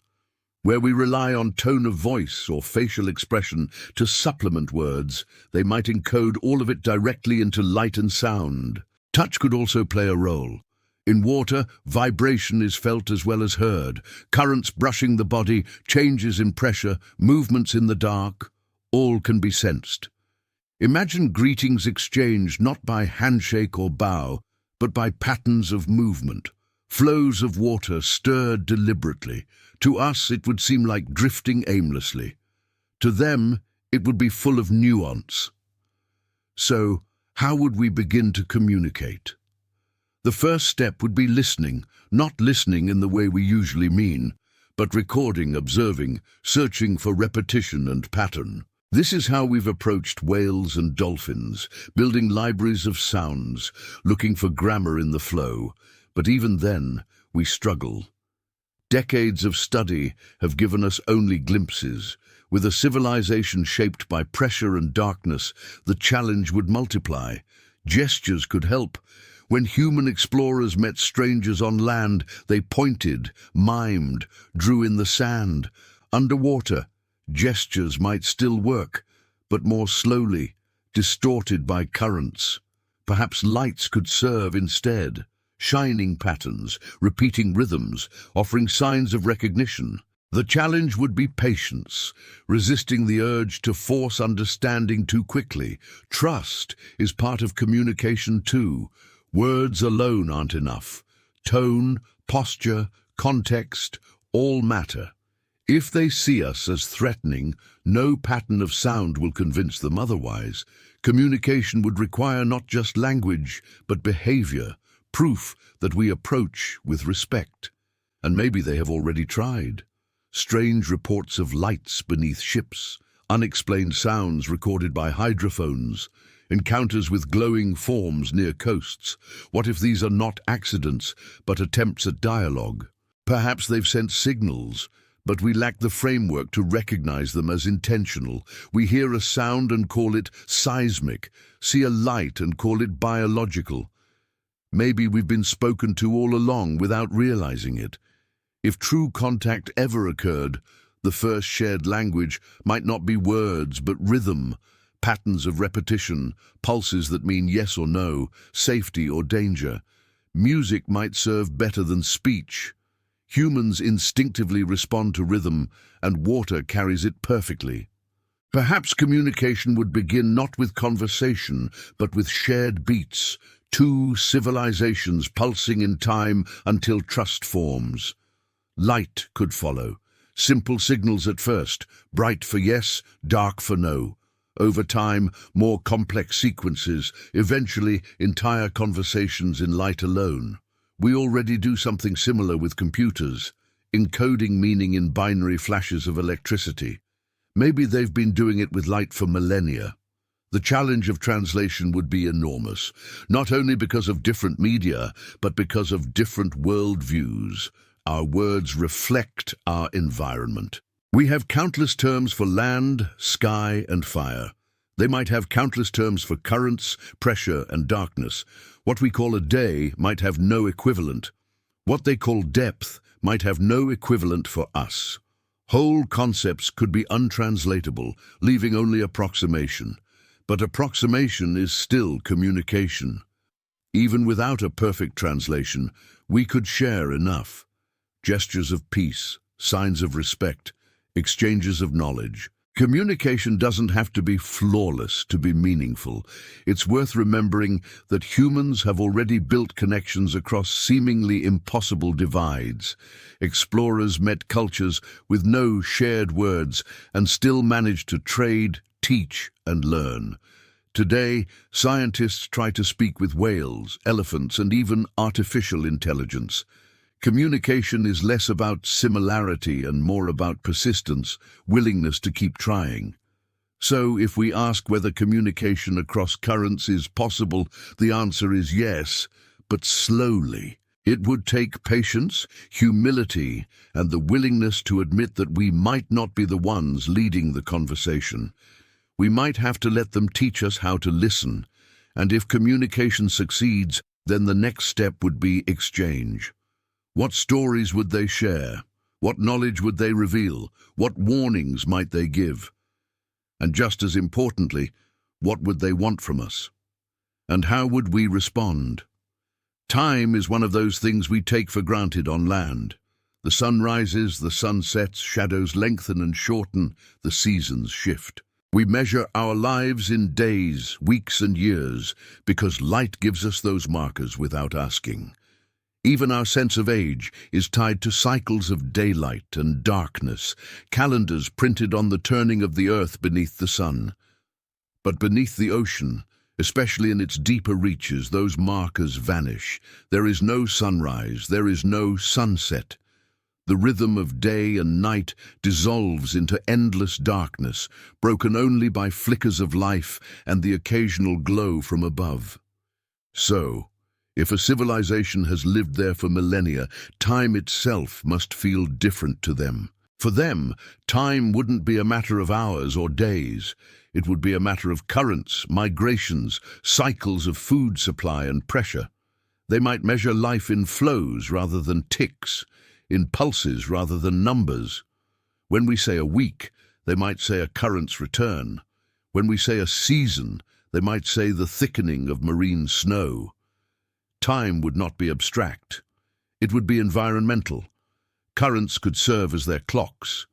Where we rely on tone of voice or facial expression to supplement words, they might encode all of it directly into light and sound. Touch could also play a role. In water, vibration is felt as well as heard. Currents brushing the body, changes in pressure, movements in the dark, all can be sensed. Imagine greetings exchanged not by handshake or bow, but by patterns of movement, flows of water stirred deliberately. To us, it would seem like drifting aimlessly. To them, it would be full of nuance. So, how would we begin to communicate? The first step would be listening, not listening in the way we usually mean, but recording, observing, searching for repetition and pattern. This is how we've approached whales and dolphins, building libraries of sounds, looking for grammar in the flow. But even then, we struggle. Decades of study have given us only glimpses. With a civilization shaped by pressure and darkness, the challenge would multiply. Gestures could help. When human explorers met strangers on land, they pointed, mimed, drew in the sand. Underwater, gestures might still work, but more slowly, distorted by currents. Perhaps lights could serve instead, shining patterns, repeating rhythms, offering signs of recognition. The challenge would be patience, resisting the urge to force understanding too quickly. Trust is part of communication too. Words alone aren't enough. Tone, posture, context, all matter. If they see us as threatening, no pattern of sound will convince them otherwise. Communication would require not just language, but behavior, proof that we approach with respect. And maybe they have already tried. Strange reports of lights beneath ships, unexplained sounds recorded by hydrophones, encounters with glowing forms near coasts. What if these are not accidents, but attempts at dialogue? Perhaps they've sent signals, but we lack the framework to recognize them as intentional. We hear a sound and call it seismic, see a light and call it biological. Maybe we've been spoken to all along without realizing it. If true contact ever occurred, the first shared language might not be words, but rhythm, patterns of repetition, pulses that mean yes or no, safety or danger. Music might serve better than speech. Humans instinctively respond to rhythm, and water carries it perfectly. Perhaps communication would begin not with conversation, but with shared beats, two civilizations pulsing in time until trust forms. Light could follow. Simple signals at first, bright for yes, dark for no. Over time, more complex sequences, eventually entire conversations in light alone. We already do something similar with computers, encoding meaning in binary flashes of electricity. Maybe they've been doing it with light for millennia. The challenge of translation would be enormous, not only because of different media, but because of different worldviews. Our words reflect our environment. We have countless terms for land, sky, and fire. They might have countless terms for currents, pressure, and darkness. What we call a day might have no equivalent. What they call depth might have no equivalent for us. Whole concepts could be untranslatable, leaving only approximation. But approximation is still communication. Even without a perfect translation, we could share enough. Gestures of peace, signs of respect, exchanges of knowledge. Communication doesn't have to be flawless to be meaningful. It's worth remembering that humans have already built connections across seemingly impossible divides. Explorers met cultures with no shared words and still managed to trade, teach, and learn. Today, scientists try to speak with whales, elephants, and even artificial intelligence. Communication is less about similarity and more about persistence, willingness to keep trying. So, if we ask whether communication across currents is possible, the answer is yes, but slowly. It would take patience, humility, and the willingness to admit that we might not be the ones leading the conversation. We might have to let them teach us how to listen, and if communication succeeds, then the next step would be exchange. What stories would they share? What knowledge would they reveal? What warnings might they give? And just as importantly, what would they want from us? And how would we respond? Time is one of those things we take for granted on land. The sun rises, the sun sets, shadows lengthen and shorten, the seasons shift. We measure our lives in days, weeks, and years because light gives us those markers without asking. Even our sense of age is tied to cycles of daylight and darkness, calendars printed on the turning of the earth beneath the sun. But beneath the ocean, especially in its deeper reaches, those markers vanish. There is no sunrise, there is no sunset. The rhythm of day and night dissolves into endless darkness, broken only by flickers of life and the occasional glow from above. So, if a civilization has lived there for millennia, time itself must feel different to them. For them, time wouldn't be a matter of hours or days. It would be a matter of currents, migrations, cycles of food supply and pressure. They might measure life in flows rather than ticks, in pulses rather than numbers. When we say a week, they might say a current's return. When we say a season, they might say the thickening of marine snow. Time would not be abstract. It would be environmental. Currents could serve as their clocks.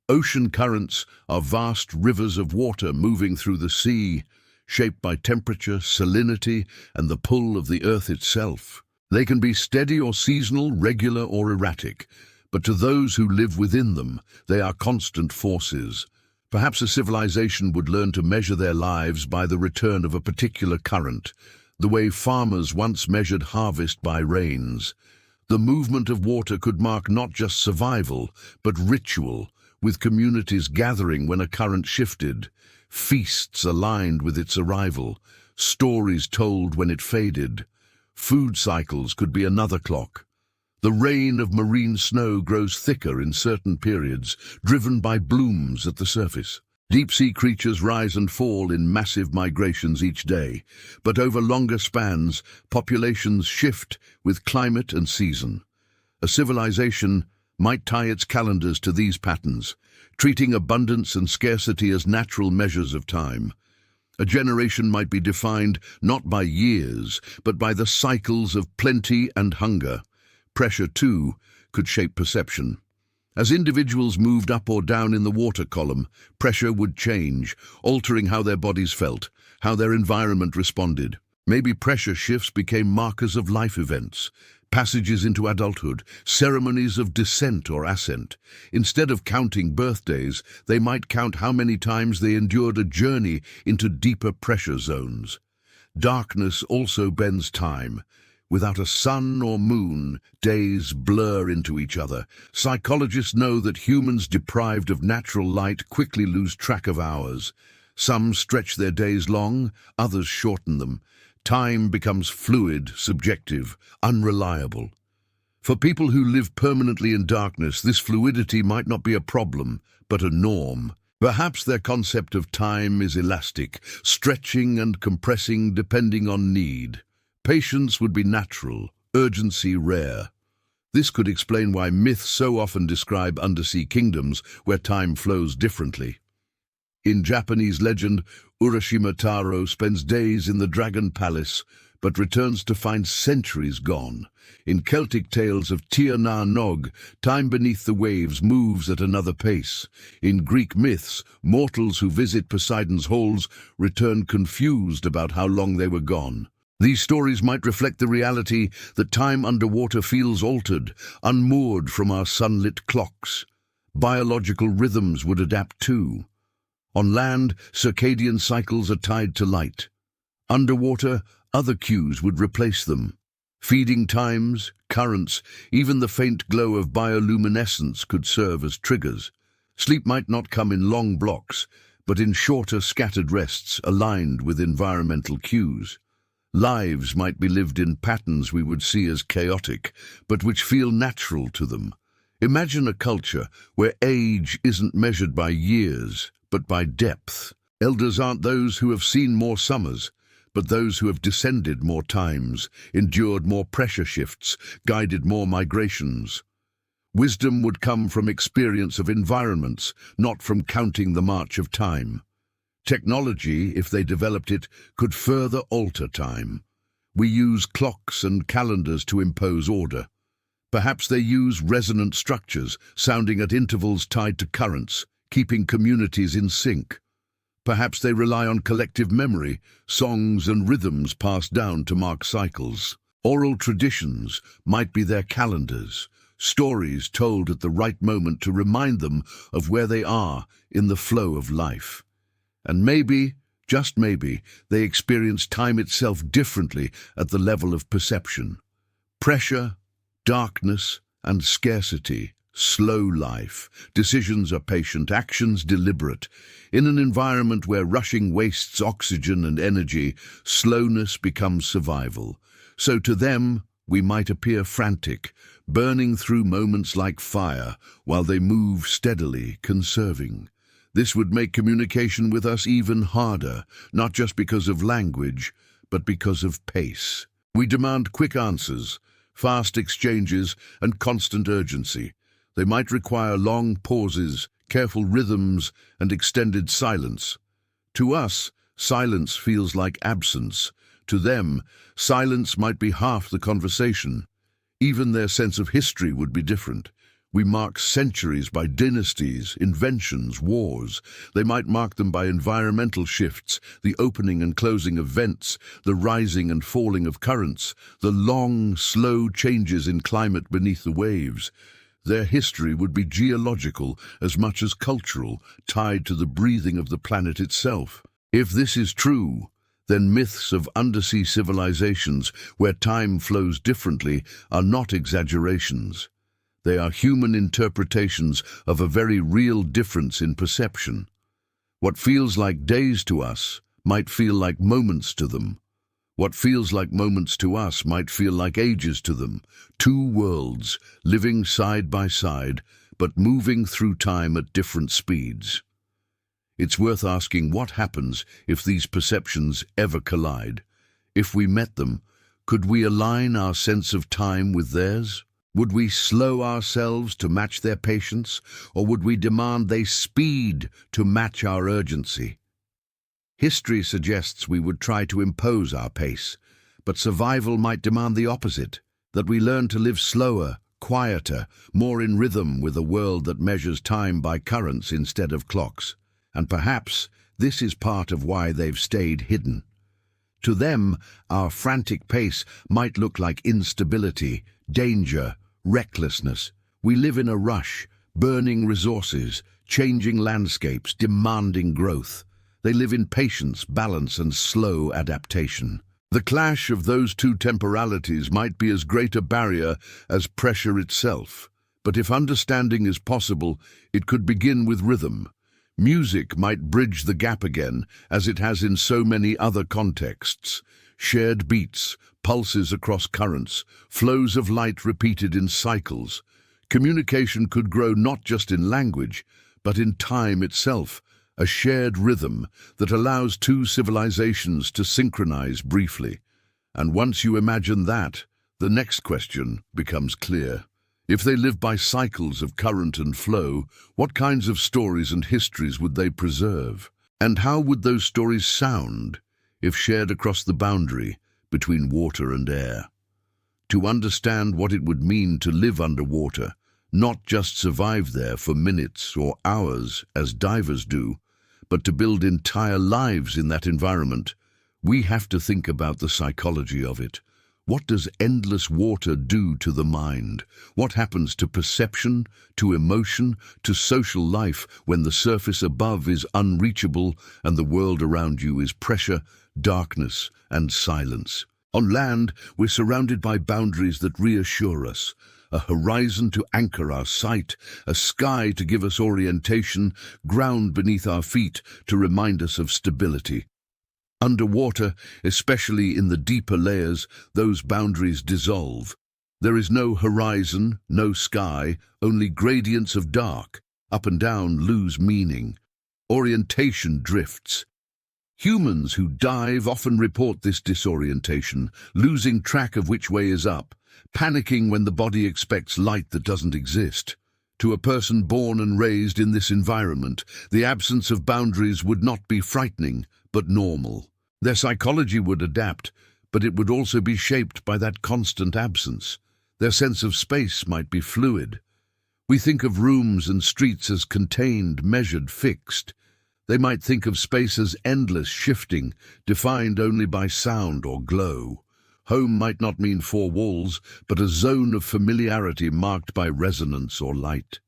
Ocean currents are vast rivers of water moving through the sea, shaped by temperature, salinity, and the pull of the earth itself. They can be steady or seasonal, regular or erratic, but to those who live within them, they are constant forces. Perhaps a civilization would learn to measure their lives by the return of a particular current, the way farmers once measured harvest by rains. The movement of water could mark not just survival, but ritual, with communities gathering when a current shifted, feasts aligned with its arrival, stories told when it faded. Food cycles could be another clock. The rain of marine snow grows thicker in certain periods, driven by blooms at the surface. Deep-sea creatures rise and fall in massive migrations each day, but over longer spans, populations shift with climate and season. A civilization might tie its calendars to these patterns, treating abundance and scarcity as natural measures of time. A generation might be defined not by years, but by the cycles of plenty and hunger. Pressure, too, could shape perception. As individuals moved up or down in the water column, pressure would change, altering how their bodies felt, how their environment responded. Maybe pressure shifts became markers of life events, passages into adulthood, ceremonies of descent or ascent. Instead of counting birthdays, they might count how many times they endured a journey into deeper pressure zones. Darkness also bends time. Without a sun or moon, days blur into each other. Psychologists know that humans deprived of natural light quickly lose track of hours. Some stretch their days long, others shorten them. Time becomes fluid, subjective, unreliable. For people who live permanently in darkness, this fluidity might not be a problem, but a norm. Perhaps their concept of time is elastic, stretching and compressing depending on need. Patience would be natural, urgency rare. This could explain why myths so often describe undersea kingdoms where time flows differently. In Japanese legend, Urashima Taro spends days in the Dragon Palace, but returns to find centuries gone. In Celtic tales of Tir na Nog, time beneath the waves moves at another pace. In Greek myths, mortals who visit Poseidon's halls return confused about how long they were gone. These stories might reflect the reality that time underwater feels altered, unmoored from our sunlit clocks. Biological rhythms would adapt too. On land, circadian cycles are tied to light. Underwater, other cues would replace them. Feeding times, currents, even the faint glow of bioluminescence could serve as triggers. Sleep might not come in long blocks, but in shorter, scattered rests aligned with environmental cues. Lives might be lived in patterns we would see as chaotic, but which feel natural to them. Imagine a culture where age isn't measured by years, but by depth. Elders aren't those who have seen more summers, but those who have descended more times, endured more pressure shifts, guided more migrations. Wisdom would come from experience of environments, not from counting the march of time. Technology, if they developed it, could further alter time. We use clocks and calendars to impose order. Perhaps they use resonant structures, sounding at intervals tied to currents, keeping communities in sync. Perhaps they rely on collective memory, songs and rhythms passed down to mark cycles. Oral traditions might be their calendars, stories told at the right moment to remind them of where they are in the flow of life. And maybe, just maybe, they experience time itself differently at the level of perception. Pressure, darkness, and scarcity, slow life. Decisions are patient, actions deliberate. In an environment where rushing wastes oxygen and energy, slowness becomes survival. So to them, we might appear frantic, burning through moments like fire, while they move steadily, conserving. This would make communication with us even harder, not just because of language, but because of pace. We demand quick answers, fast exchanges, and constant urgency. They might require long pauses, careful rhythms, and extended silence. To us, silence feels like absence. To them, silence might be half the conversation. Even their sense of history would be different. We mark centuries by dynasties, inventions, wars. They might mark them by environmental shifts, the opening and closing of vents, the rising and falling of currents, the long, slow changes in climate beneath the waves. Their history would be geological as much as cultural, tied to the breathing of the planet itself. If this is true, then myths of undersea civilizations where time flows differently are not exaggerations. They are human interpretations of a very real difference in perception. What feels like days to us might feel like moments to them. What feels like moments to us might feel like ages to them. Two worlds, living side by side, but moving through time at different speeds. It's worth asking what happens if these perceptions ever collide. If we met them, could we align our sense of time with theirs? Would we slow ourselves to match their patience, or would we demand they speed to match our urgency? History suggests we would try to impose our pace, but survival might demand the opposite, that we learn to live slower, quieter, more in rhythm with a world that measures time by currents instead of clocks. And perhaps this is part of why they've stayed hidden. To them, our frantic pace might look like instability, danger, recklessness. We live in a rush, burning resources, changing landscapes, demanding growth. They live in patience, balance, and slow adaptation. The clash of those two temporalities might be as great a barrier as pressure itself. But if understanding is possible, it could begin with rhythm. Music might bridge the gap again, as it has in so many other contexts. Shared beats, pulses across currents, flows of light repeated in cycles. Communication could grow not just in language, but in time itself, a shared rhythm that allows two civilizations to synchronize briefly. And once you imagine that, the next question becomes clear. If they live by cycles of current and flow, what kinds of stories and histories would they preserve? And how would those stories sound if shared across the boundary between water and air? To understand what it would mean to live underwater, not just survive there for minutes or hours as divers do, but to build entire lives in that environment, we have to think about the psychology of it. What does endless water do to the mind? What happens to perception, to emotion, to social life when the surface above is unreachable and the world around you is pressure, darkness, and silence? On land, we're surrounded by boundaries that reassure us. A horizon to anchor our sight, a sky to give us orientation, ground beneath our feet to remind us of stability. Underwater, especially in the deeper layers, those boundaries dissolve. There is no horizon, no sky, only gradients of dark. Up and down lose meaning. Orientation drifts. Humans who dive often report this disorientation, losing track of which way is up, panicking when the body expects light that doesn't exist. To a person born and raised in this environment, the absence of boundaries would not be frightening, but normal. Their psychology would adapt, but it would also be shaped by that constant absence. Their sense of space might be fluid. We think of rooms and streets as contained, measured, fixed. They might think of space as endless, shifting, defined only by sound or glow. Home might not mean four walls, but a zone of familiarity marked by resonance or light.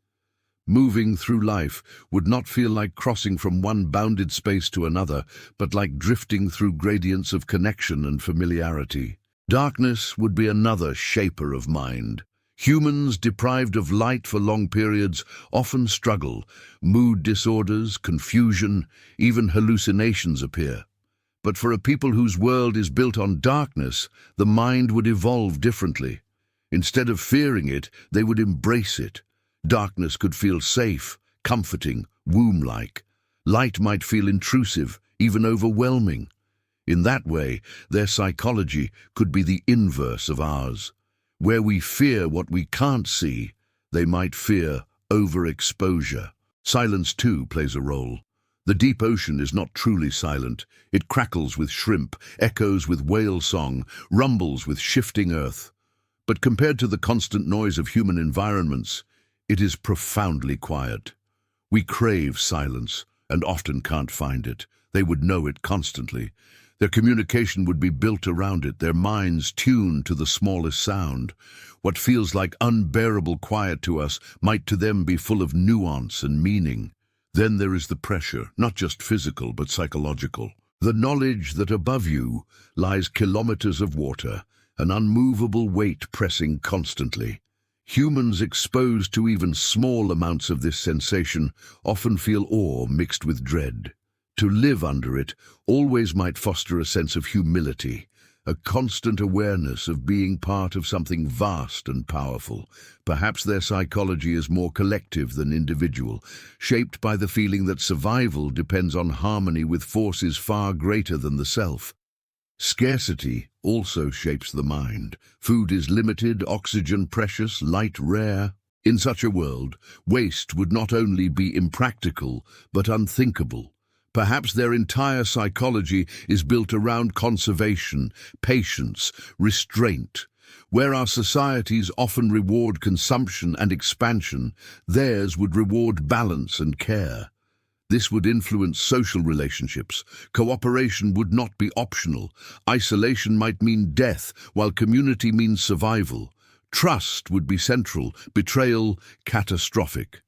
Moving through life would not feel like crossing from one bounded space to another, but like drifting through gradients of connection and familiarity. Darkness would be another shaper of mind. Humans deprived of light for long periods often struggle. Mood disorders, confusion, even hallucinations appear. But for a people whose world is built on darkness, the mind would evolve differently. Instead of fearing it, they would embrace it. Darkness could feel safe, comforting, womb-like. Light might feel intrusive, even overwhelming. In that way, their psychology could be the inverse of ours. Where we fear what we can't see, they might fear overexposure. Silence, too, plays a role. The deep ocean is not truly silent. It crackles with shrimp, echoes with whale song, rumbles with shifting earth. But compared to the constant noise of human environments, It is profoundly quiet. We crave silence and often can't find it. They would know it constantly. Their communication would be built around it, their minds tuned to the smallest sound. What feels like unbearable quiet to us might to them be full of nuance and meaning. Then there is the pressure, not just physical but psychological. The knowledge that above you lies kilometers of water, an unmovable weight pressing constantly. Humans exposed to even small amounts of this sensation often feel awe mixed with dread. To live under it always might foster a sense of humility, a constant awareness of being part of something vast and powerful. Perhaps their psychology is more collective than individual, shaped by the feeling that survival depends on harmony with forces far greater than the self. Scarcity also shapes the mind. Food is limited, oxygen precious, light rare. In such a world, waste would not only be impractical, but unthinkable. Perhaps their entire psychology is built around conservation, patience, restraint. Where our societies often reward consumption and expansion, theirs would reward balance and care. This would influence social relationships. Cooperation would not be optional. Isolation might mean death, while community means survival. Trust would be central, betrayal catastrophic.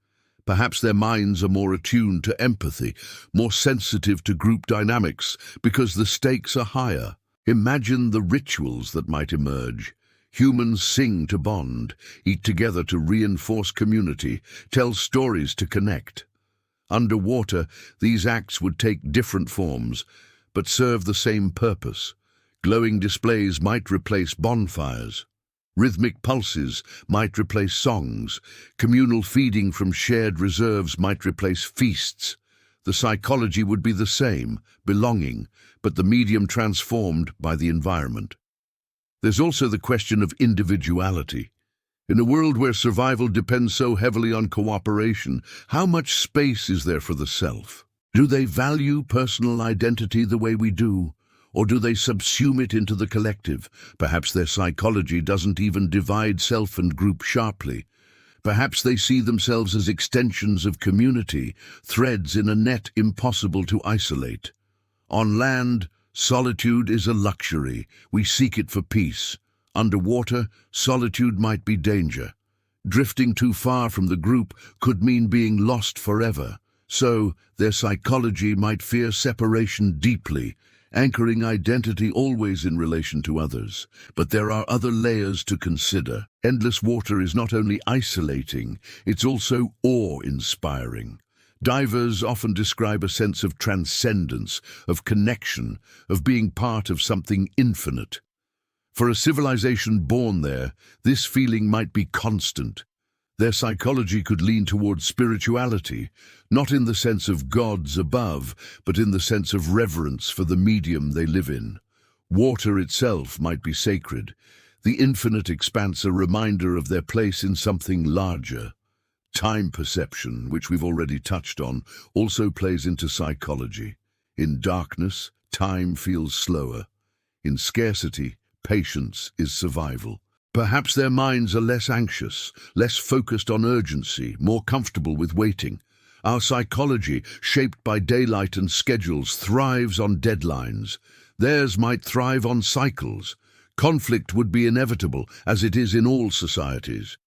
Perhaps their minds are more attuned to empathy, more sensitive to group dynamics, because the stakes are higher. Imagine the rituals that might emerge. Humans sing to bond, eat together to reinforce community, tell stories to connect. Underwater, these acts would take different forms, but serve the same purpose. Glowing displays might replace bonfires. Rhythmic pulses might replace songs. Communal feeding from shared reserves might replace feasts. The psychology would be the same, belonging, but the medium transformed by the environment. There's also the question of individuality. In a world where survival depends so heavily on cooperation, how much space is there for the self? Do they value personal identity the way we do? Or do they subsume it into the collective? Perhaps their psychology doesn't even divide self and group sharply. Perhaps they see themselves as extensions of community, threads in a net impossible to isolate. On land, solitude is a luxury. We seek it for peace. Underwater, solitude might be danger. Drifting too far from the group could mean being lost forever. So, their psychology might fear separation deeply, anchoring identity always in relation to others. But there are other layers to consider. Endless water is not only isolating, it's also awe-inspiring. Divers often describe a sense of transcendence, of connection, of being part of something infinite. For a civilization born there, this feeling might be constant. Their psychology could lean towards spirituality, not in the sense of gods above, but in the sense of reverence for the medium they live in. Water itself might be sacred, the infinite expanse a reminder of their place in something larger. Time perception, which we've already touched on, also plays into psychology. In darkness, time feels slower. In scarcity, patience is survival. Perhaps their minds are less anxious, less focused on urgency, more comfortable with waiting. Our psychology, shaped by daylight and schedules, thrives on deadlines. Theirs might thrive on cycles. Conflict would be inevitable, as it is in all societies.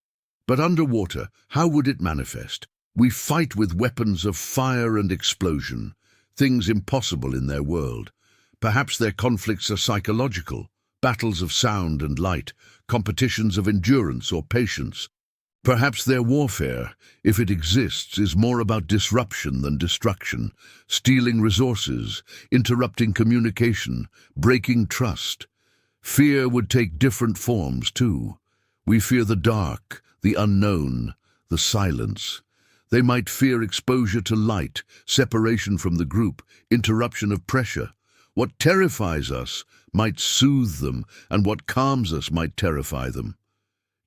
But underwater, how would it manifest? We fight with weapons of fire and explosion, things impossible in their world. Perhaps their conflicts are psychological, battles of sound and light, competitions of endurance or patience. Perhaps their warfare, if it exists, is more about disruption than destruction, stealing resources, interrupting communication, breaking trust. Fear would take different forms too. We fear the dark, the unknown, the silence. They might fear exposure to light, separation from the group, interruption of pressure. What terrifies us might soothe them, and what calms us might terrify them.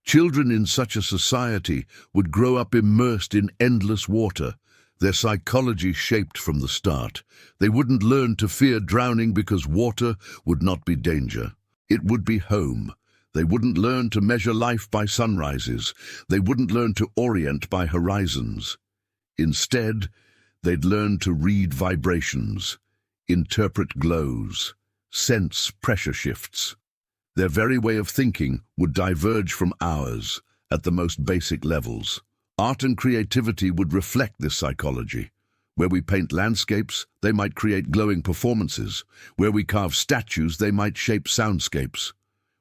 Children in such a society would grow up immersed in endless water, their psychology shaped from the start. They wouldn't learn to fear drowning because water would not be danger. It would be home. They wouldn't learn to measure life by sunrises. They wouldn't learn to orient by horizons. Instead, they'd learn to read vibrations, interpret glows, sense pressure shifts. Their very way of thinking would diverge from ours at the most basic levels. Art and creativity would reflect this psychology. Where we paint landscapes, they might create glowing performances. Where we carve statues, they might shape soundscapes.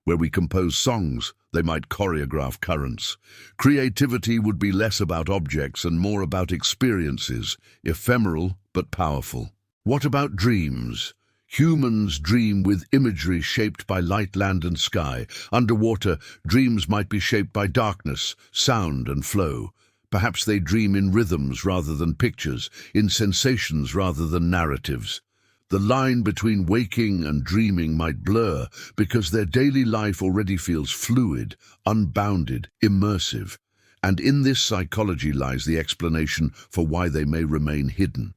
Where we compose songs, they might choreograph currents. Creativity would be less about objects and more about experiences, ephemeral but powerful. What about dreams? Humans dream with imagery shaped by light, land, and sky. Underwater, dreams might be shaped by darkness, sound, and flow. Perhaps they dream in rhythms rather than pictures, in sensations rather than narratives. The line between waking and dreaming might blur because their daily life already feels fluid, unbounded, immersive. And in this psychology lies the explanation for why they may remain hidden.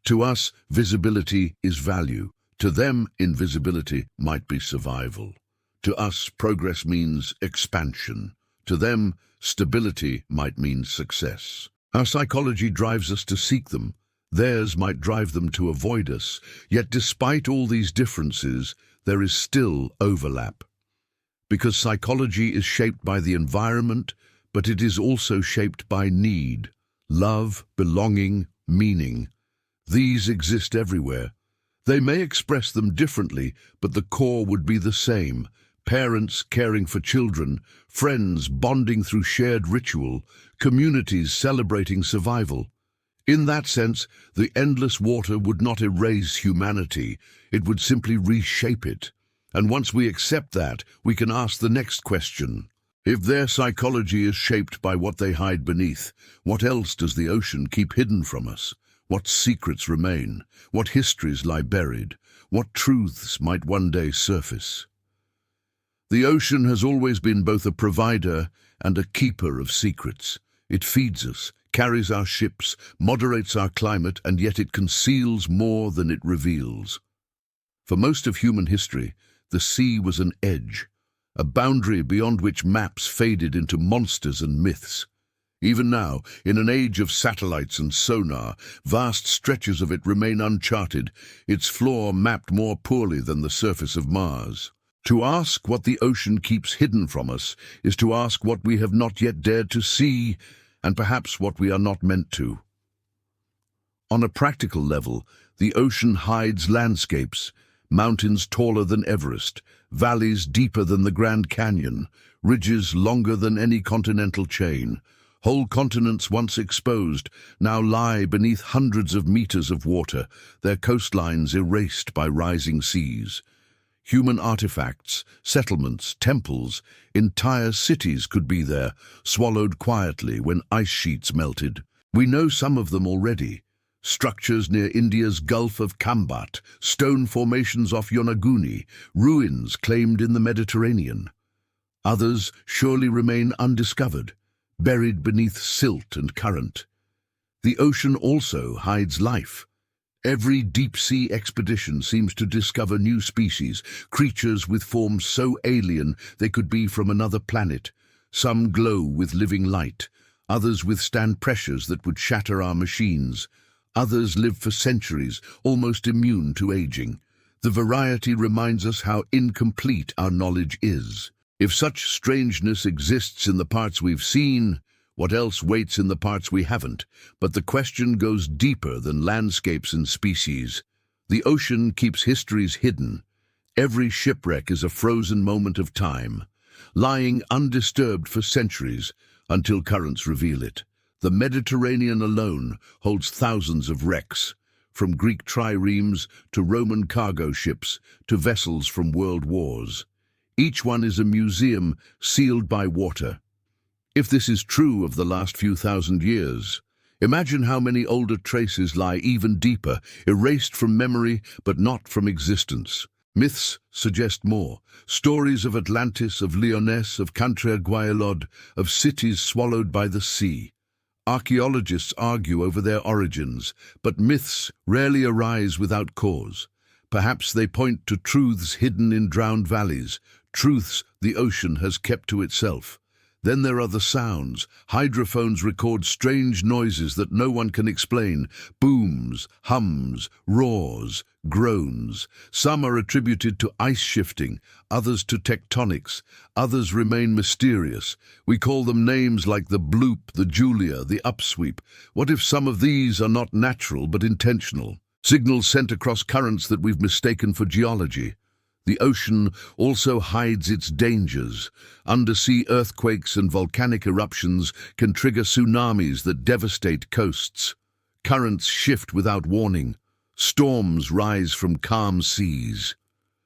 To us, visibility is value. To them, invisibility might be survival. To us, progress means expansion. To them, stability might mean success. Our psychology drives us to seek them. Theirs might drive them to avoid us. Yet despite all these differences, there is still overlap. Because psychology is shaped by the environment, but it is also shaped by need, love, belonging, meaning. These exist everywhere. They may express them differently, but the core would be the same. Parents caring for children, friends bonding through shared ritual, communities celebrating survival. In that sense, the endless water would not erase humanity, it would simply reshape it. And once we accept that, we can ask the next question. If their psychology is shaped by what they hide beneath, what else does the ocean keep hidden from us? What secrets remain? What histories lie buried? What truths might one day surface? The ocean has always been both a provider and a keeper of secrets. It feeds us, carries our ships, moderates our climate, and yet it conceals more than it reveals. For most of human history, the sea was an edge, a boundary beyond which maps faded into monsters and myths. Even now, in an age of satellites and sonar, vast stretches of it remain uncharted, its floor mapped more poorly than the surface of Mars. To ask what the ocean keeps hidden from us is to ask what we have not yet dared to see, and perhaps what we are not meant to. On a practical level, the ocean hides landscapes, mountains taller than Everest, valleys deeper than the Grand Canyon, ridges longer than any continental chain. Whole continents once exposed now lie beneath hundreds of meters of water, their coastlines erased by rising seas. Human artifacts, settlements, temples, entire cities could be there, swallowed quietly when ice sheets melted. We know some of them already. Structures near India's Gulf of Kambat, stone formations off Yonaguni, ruins claimed in the Mediterranean. Others surely remain undiscovered, buried beneath silt and current. The ocean also hides life. Every deep-sea expedition seems to discover new species, creatures with forms so alien they could be from another planet. Some glow with living light, others withstand pressures that would shatter our machines. Others live for centuries, almost immune to aging. The variety reminds us how incomplete our knowledge is. If such strangeness exists in the parts we've seen, what else waits in the parts we haven't? But the question goes deeper than landscapes and species. The ocean keeps histories hidden. Every shipwreck is a frozen moment of time, lying undisturbed for centuries until currents reveal it. The Mediterranean alone holds thousands of wrecks, from Greek triremes to Roman cargo ships to vessels from world wars. Each one is a museum sealed by water. If this is true of the last few thousand years, imagine how many older traces lie even deeper, erased from memory but not from existence. Myths suggest more. Stories of Atlantis, of Lyonesse, of Cantre-Guayelod, of cities swallowed by the sea. Archaeologists argue over their origins, but myths rarely arise without cause. Perhaps they point to truths hidden in drowned valleys, truths the ocean has kept to itself. Then there are the sounds. Hydrophones record strange noises that no one can explain. Booms, hums, roars, groans. Some are attributed to ice shifting, others to tectonics, others remain mysterious. We call them names like the bloop, the Julia, the upsweep. What if some of these are not natural but intentional? Signals sent across currents that we've mistaken for geology. The ocean also hides its dangers. Undersea earthquakes and volcanic eruptions can trigger tsunamis that devastate coasts. Currents shift without warning. Storms rise from calm seas.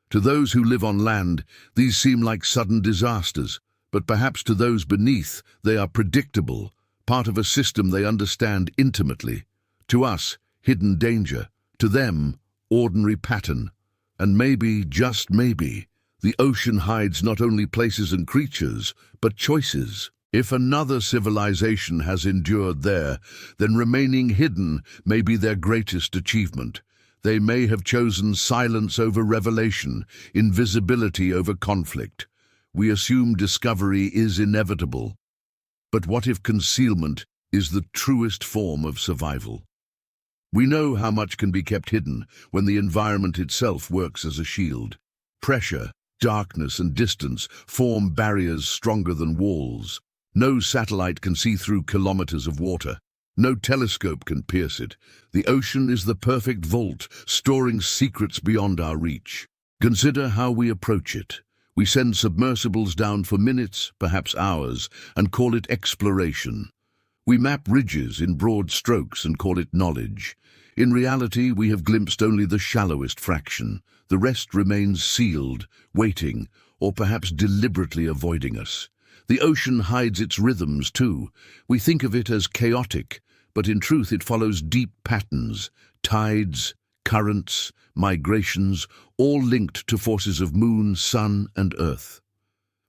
To those who live on land, these seem like sudden disasters, but perhaps to those beneath, they are predictable, part of a system they understand intimately. To us, hidden danger. To them, ordinary pattern. And maybe, just maybe, the ocean hides not only places and creatures, but choices. If another civilization has endured there, then remaining hidden may be their greatest achievement. They may have chosen silence over revelation, invisibility over conflict. We assume discovery is inevitable. But what if concealment is the truest form of survival? We know how much can be kept hidden when the environment itself works as a shield. Pressure, darkness, and distance form barriers stronger than walls. No satellite can see through kilometers of water. No telescope can pierce it. The ocean is the perfect vault, storing secrets beyond our reach. Consider how we approach it. We send submersibles down for minutes, perhaps hours, and call it exploration. We map ridges in broad strokes and call it knowledge. In reality, we have glimpsed only the shallowest fraction. The rest remains sealed, waiting, or perhaps deliberately avoiding us. The ocean hides its rhythms too. We think of it as chaotic, but in truth it follows deep patterns, tides, currents, migrations, all linked to forces of moon, sun, and earth.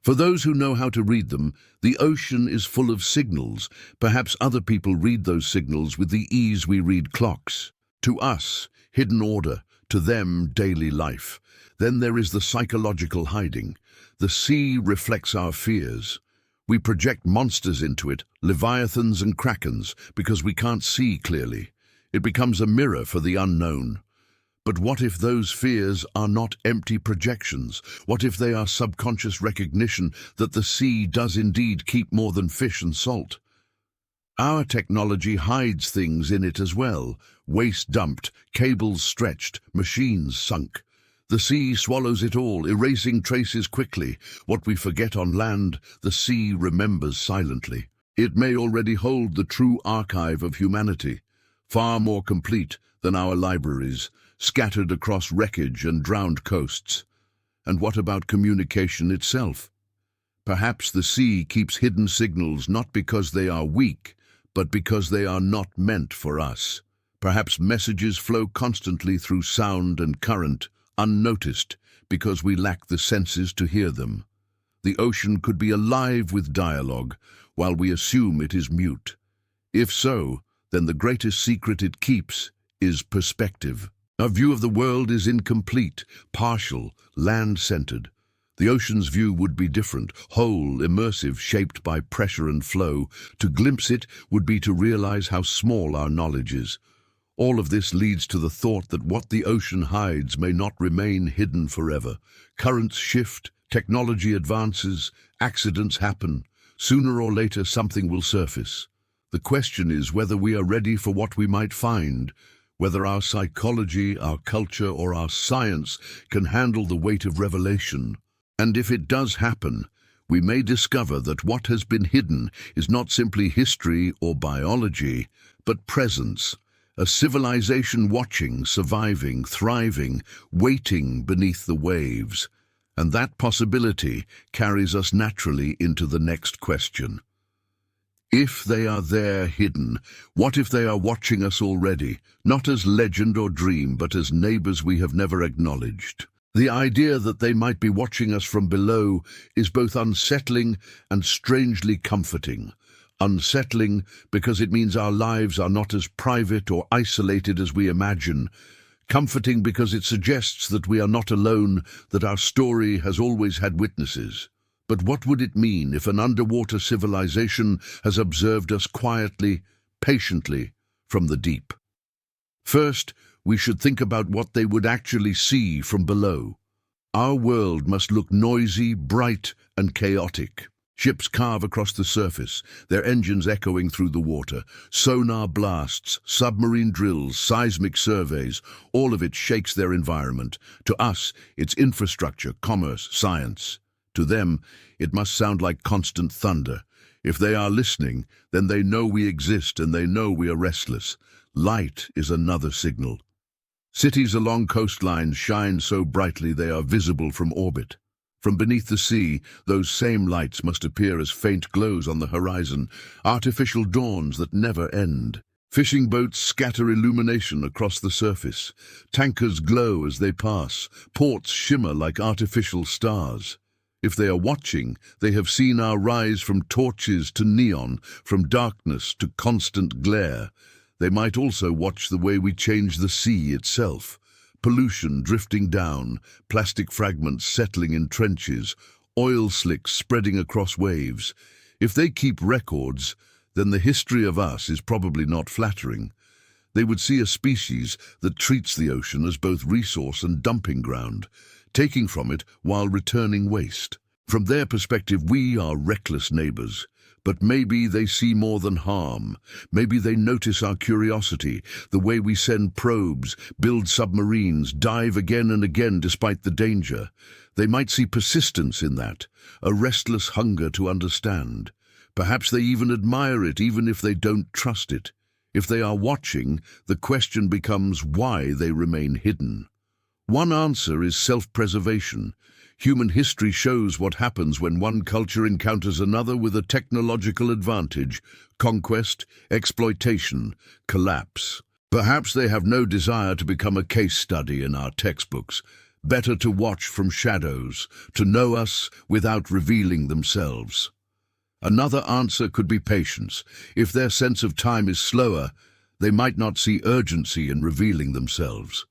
For those who know how to read them, the ocean is full of signals. Perhaps other people read those signals with the ease we read clocks. To us, hidden order. To them, daily life. Then there is the psychological hiding. The sea reflects our fears. We project monsters into it, leviathans and krakens, because we can't see clearly. It becomes a mirror for the unknown. But what if those fears are not empty projections? What if they are subconscious recognition that the sea does indeed keep more than fish and salt? Our technology hides things in it as well. Waste dumped, cables stretched, machines sunk. The sea swallows it all, erasing traces quickly. What we forget on land, the sea remembers silently. It may already hold the true archive of humanity, far more complete than our libraries, scattered across wreckage and drowned coasts. And what about communication itself? Perhaps the sea keeps hidden signals not because they are weak, but because they are not meant for us. Perhaps messages flow constantly through sound and current, unnoticed, because we lack the senses to hear them. The ocean could be alive with dialogue, while we assume it is mute. If so, then the greatest secret it keeps is perspective. Our view of the world is incomplete, partial, land-centered. The ocean's view would be different, whole, immersive, shaped by pressure and flow. To glimpse it would be to realize how small our knowledge is. All of this leads to the thought that what the ocean hides may not remain hidden forever. Currents shift, technology advances, accidents happen. Sooner or later something will surface. The question is whether we are ready for what we might find, whether our psychology, our culture, or our science can handle the weight of revelation. And if it does happen, we may discover that what has been hidden is not simply history or biology, but presence, a civilization watching, surviving, thriving, waiting beneath the waves. And that possibility carries us naturally into the next question. If they are there hidden, what if they are watching us already, not as legend or dream, but as neighbors we have never acknowledged? The idea that they might be watching us from below is both unsettling and strangely comforting. Unsettling because it means our lives are not as private or isolated as we imagine. Comforting because it suggests that we are not alone, that our story has always had witnesses. But what would it mean if an underwater civilization has observed us quietly, patiently, from the deep? First, we should think about what they would actually see from below. Our world must look noisy, bright, and chaotic. Ships carve across the surface, their engines echoing through the water. Sonar blasts, submarine drills, seismic surveys, all of it shakes their environment. To us, it's infrastructure, commerce, science. To them, it must sound like constant thunder. If they are listening, then they know we exist and they know we are restless. Light is another signal. Cities along coastlines shine so brightly they are visible from orbit. From beneath the sea, those same lights must appear as faint glows on the horizon, artificial dawns that never end. Fishing boats scatter illumination across the surface. Tankers glow as they pass. Ports shimmer like artificial stars. If they are watching, they have seen our rise from torches to neon, from darkness to constant glare. They might also watch the way we change the sea itself. Pollution drifting down, plastic fragments settling in trenches, oil slicks spreading across waves. If they keep records, then the history of us is probably not flattering. They would see a species that treats the ocean as both resource and dumping ground, taking from it while returning waste. From their perspective, we are reckless neighbors. But maybe they see more than harm. Maybe they notice our curiosity, the way we send probes, build submarines, dive again and again despite the danger. They might see persistence in that, a restless hunger to understand. Perhaps they even admire it, even if they don't trust it. If they are watching, the question becomes why they remain hidden. One answer is self-preservation. Human history shows what happens when one culture encounters another with a technological advantage: conquest, exploitation, collapse. Perhaps they have no desire to become a case study in our textbooks. Better to watch from shadows, to know us without revealing themselves. Another answer could be patience. If their sense of time is slower, they might not see urgency in revealing themselves.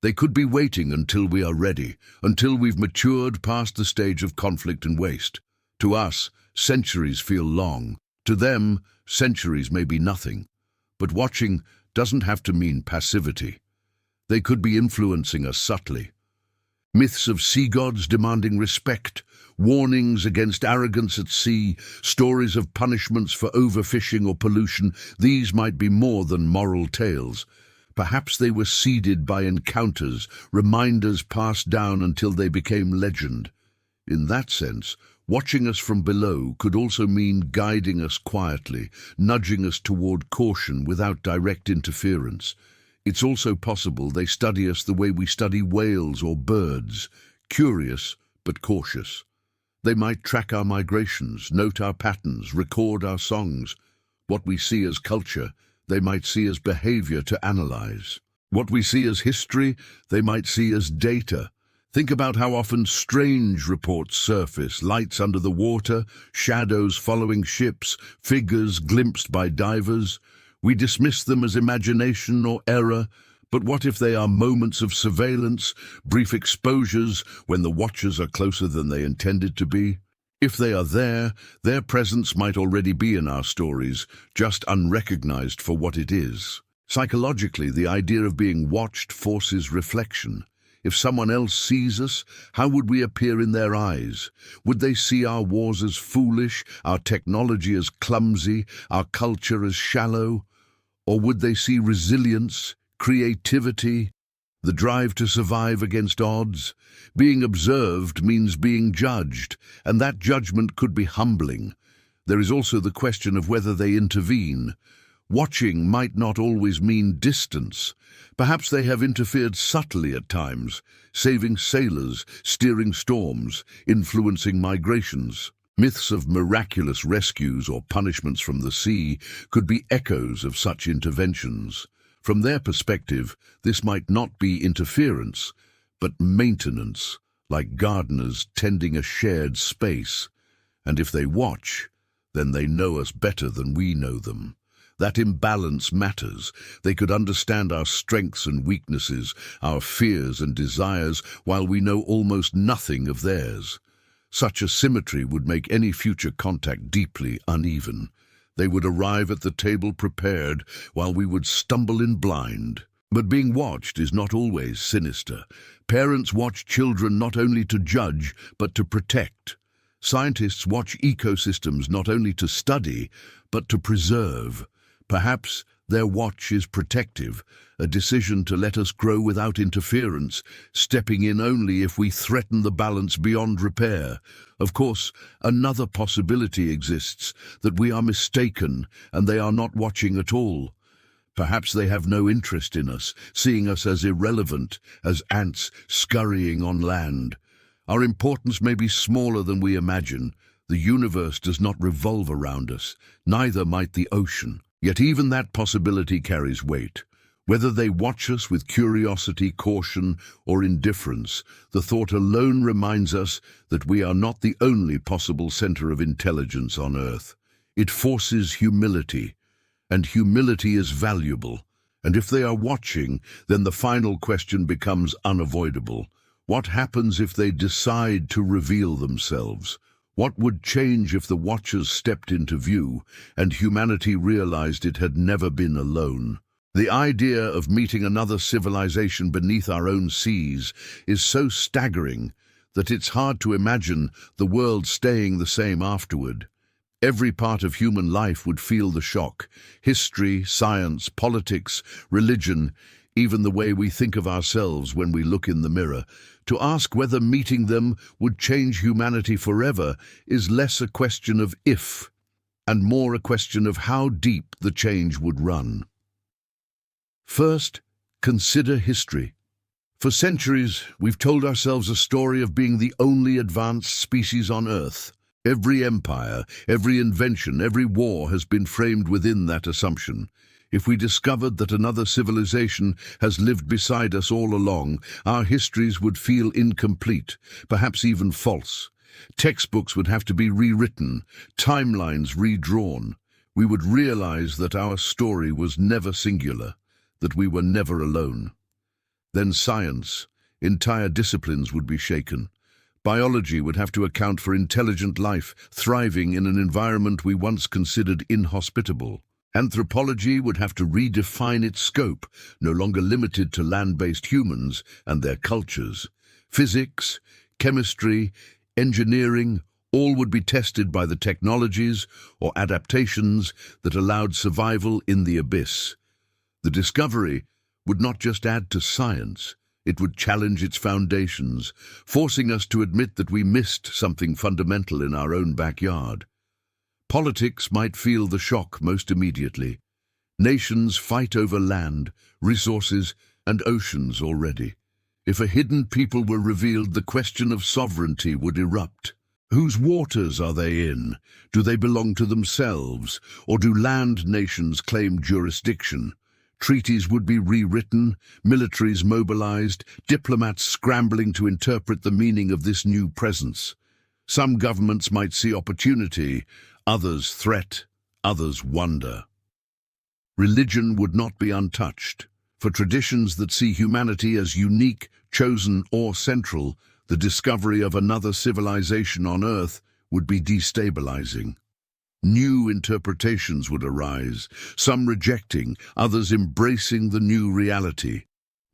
They could be waiting until we are ready, until we've matured past the stage of conflict and waste. To us, centuries feel long. To them, centuries may be nothing. But watching doesn't have to mean passivity. They could be influencing us subtly. Myths of sea gods demanding respect, warnings against arrogance at sea, stories of punishments for overfishing or pollution, these might be more than moral tales. Perhaps they were seeded by encounters, reminders passed down until they became legend. In that sense, watching us from below could also mean guiding us quietly, nudging us toward caution without direct interference. It's also possible they study us the way we study whales or birds, curious but cautious. They might track our migrations, note our patterns, record our songs. What we see as culture, they might see as behavior to analyze. What we see as history, they might see as data. Think about how often strange reports surface: lights under the water, shadows following ships, figures glimpsed by divers. We dismiss them as imagination or error, but what if they are moments of surveillance, brief exposures when the watchers are closer than they intended to be? If they are there, their presence might already be in our stories, just unrecognized for what it is. Psychologically, the idea of being watched forces reflection. If someone else sees us, how would we appear in their eyes? Would they see our wars as foolish, our technology as clumsy, our culture as shallow? Or would they see resilience, creativity, the drive to survive against odds? Being observed means being judged, and that judgment could be humbling. There is also the question of whether they intervene. Watching might not always mean distance. Perhaps they have interfered subtly at times, saving sailors, steering storms, influencing migrations. Myths of miraculous rescues or punishments from the sea could be echoes of such interventions. From their perspective, this might not be interference, but maintenance, like gardeners tending a shared space. And if they watch, then they know us better than we know them. That imbalance matters. They could understand our strengths and weaknesses, our fears and desires, while we know almost nothing of theirs. Such asymmetry would make any future contact deeply uneven. They would arrive at the table prepared, while we would stumble in blind. But being watched is not always sinister. Parents watch children not only to judge, but to protect. Scientists watch ecosystems not only to study, but to preserve. Perhaps their watch is protective, a decision to let us grow without interference, stepping in only if we threaten the balance beyond repair. Of course, another possibility exists, that we are mistaken and they are not watching at all. Perhaps they have no interest in us, seeing us as irrelevant, as ants scurrying on land. Our importance may be smaller than we imagine. The universe does not revolve around us, neither might the ocean. Yet even that possibility carries weight. Whether they watch us with curiosity, caution, or indifference, the thought alone reminds us that we are not the only possible center of intelligence on Earth. It forces humility, and humility is valuable. And if they are watching, then the final question becomes unavoidable. What happens if they decide to reveal themselves? What would change if the watchers stepped into view and humanity realized it had never been alone? The idea of meeting another civilization beneath our own seas is so staggering that it's hard to imagine the world staying the same afterward. Every part of human life would feel the shock. History, science, politics, religion, even the way we think of ourselves when we look in the mirror. To ask whether meeting them would change humanity forever is less a question of if, and more a question of how deep the change would run. First, consider history. For centuries, we've told ourselves a story of being the only advanced species on Earth. Every empire, every invention, every war has been framed within that assumption. If we discovered that another civilization has lived beside us all along, our histories would feel incomplete, perhaps even false. Textbooks would have to be rewritten, timelines redrawn. We would realize that our story was never singular, that we were never alone. Then science, entire disciplines would be shaken. Biology would have to account for intelligent life thriving in an environment we once considered inhospitable. Anthropology would have to redefine its scope, no longer limited to land-based humans and their cultures. Physics, chemistry, engineering, all would be tested by the technologies or adaptations that allowed survival in the abyss. The discovery would not just add to science, it would challenge its foundations, forcing us to admit that we missed something fundamental in our own backyard. Politics might feel the shock most immediately. Nations fight over land, resources, and oceans already. If a hidden people were revealed, the question of sovereignty would erupt. Whose waters are they in? Do they belong to themselves, or do land nations claim jurisdiction? Treaties would be rewritten, militaries mobilized, diplomats scrambling to interpret the meaning of this new presence. Some governments might see opportunity, others threat, others wonder. Religion would not be untouched. For traditions that see humanity as unique, chosen, or central, the discovery of another civilization on Earth would be destabilizing. New interpretations would arise, some rejecting, others embracing the new reality.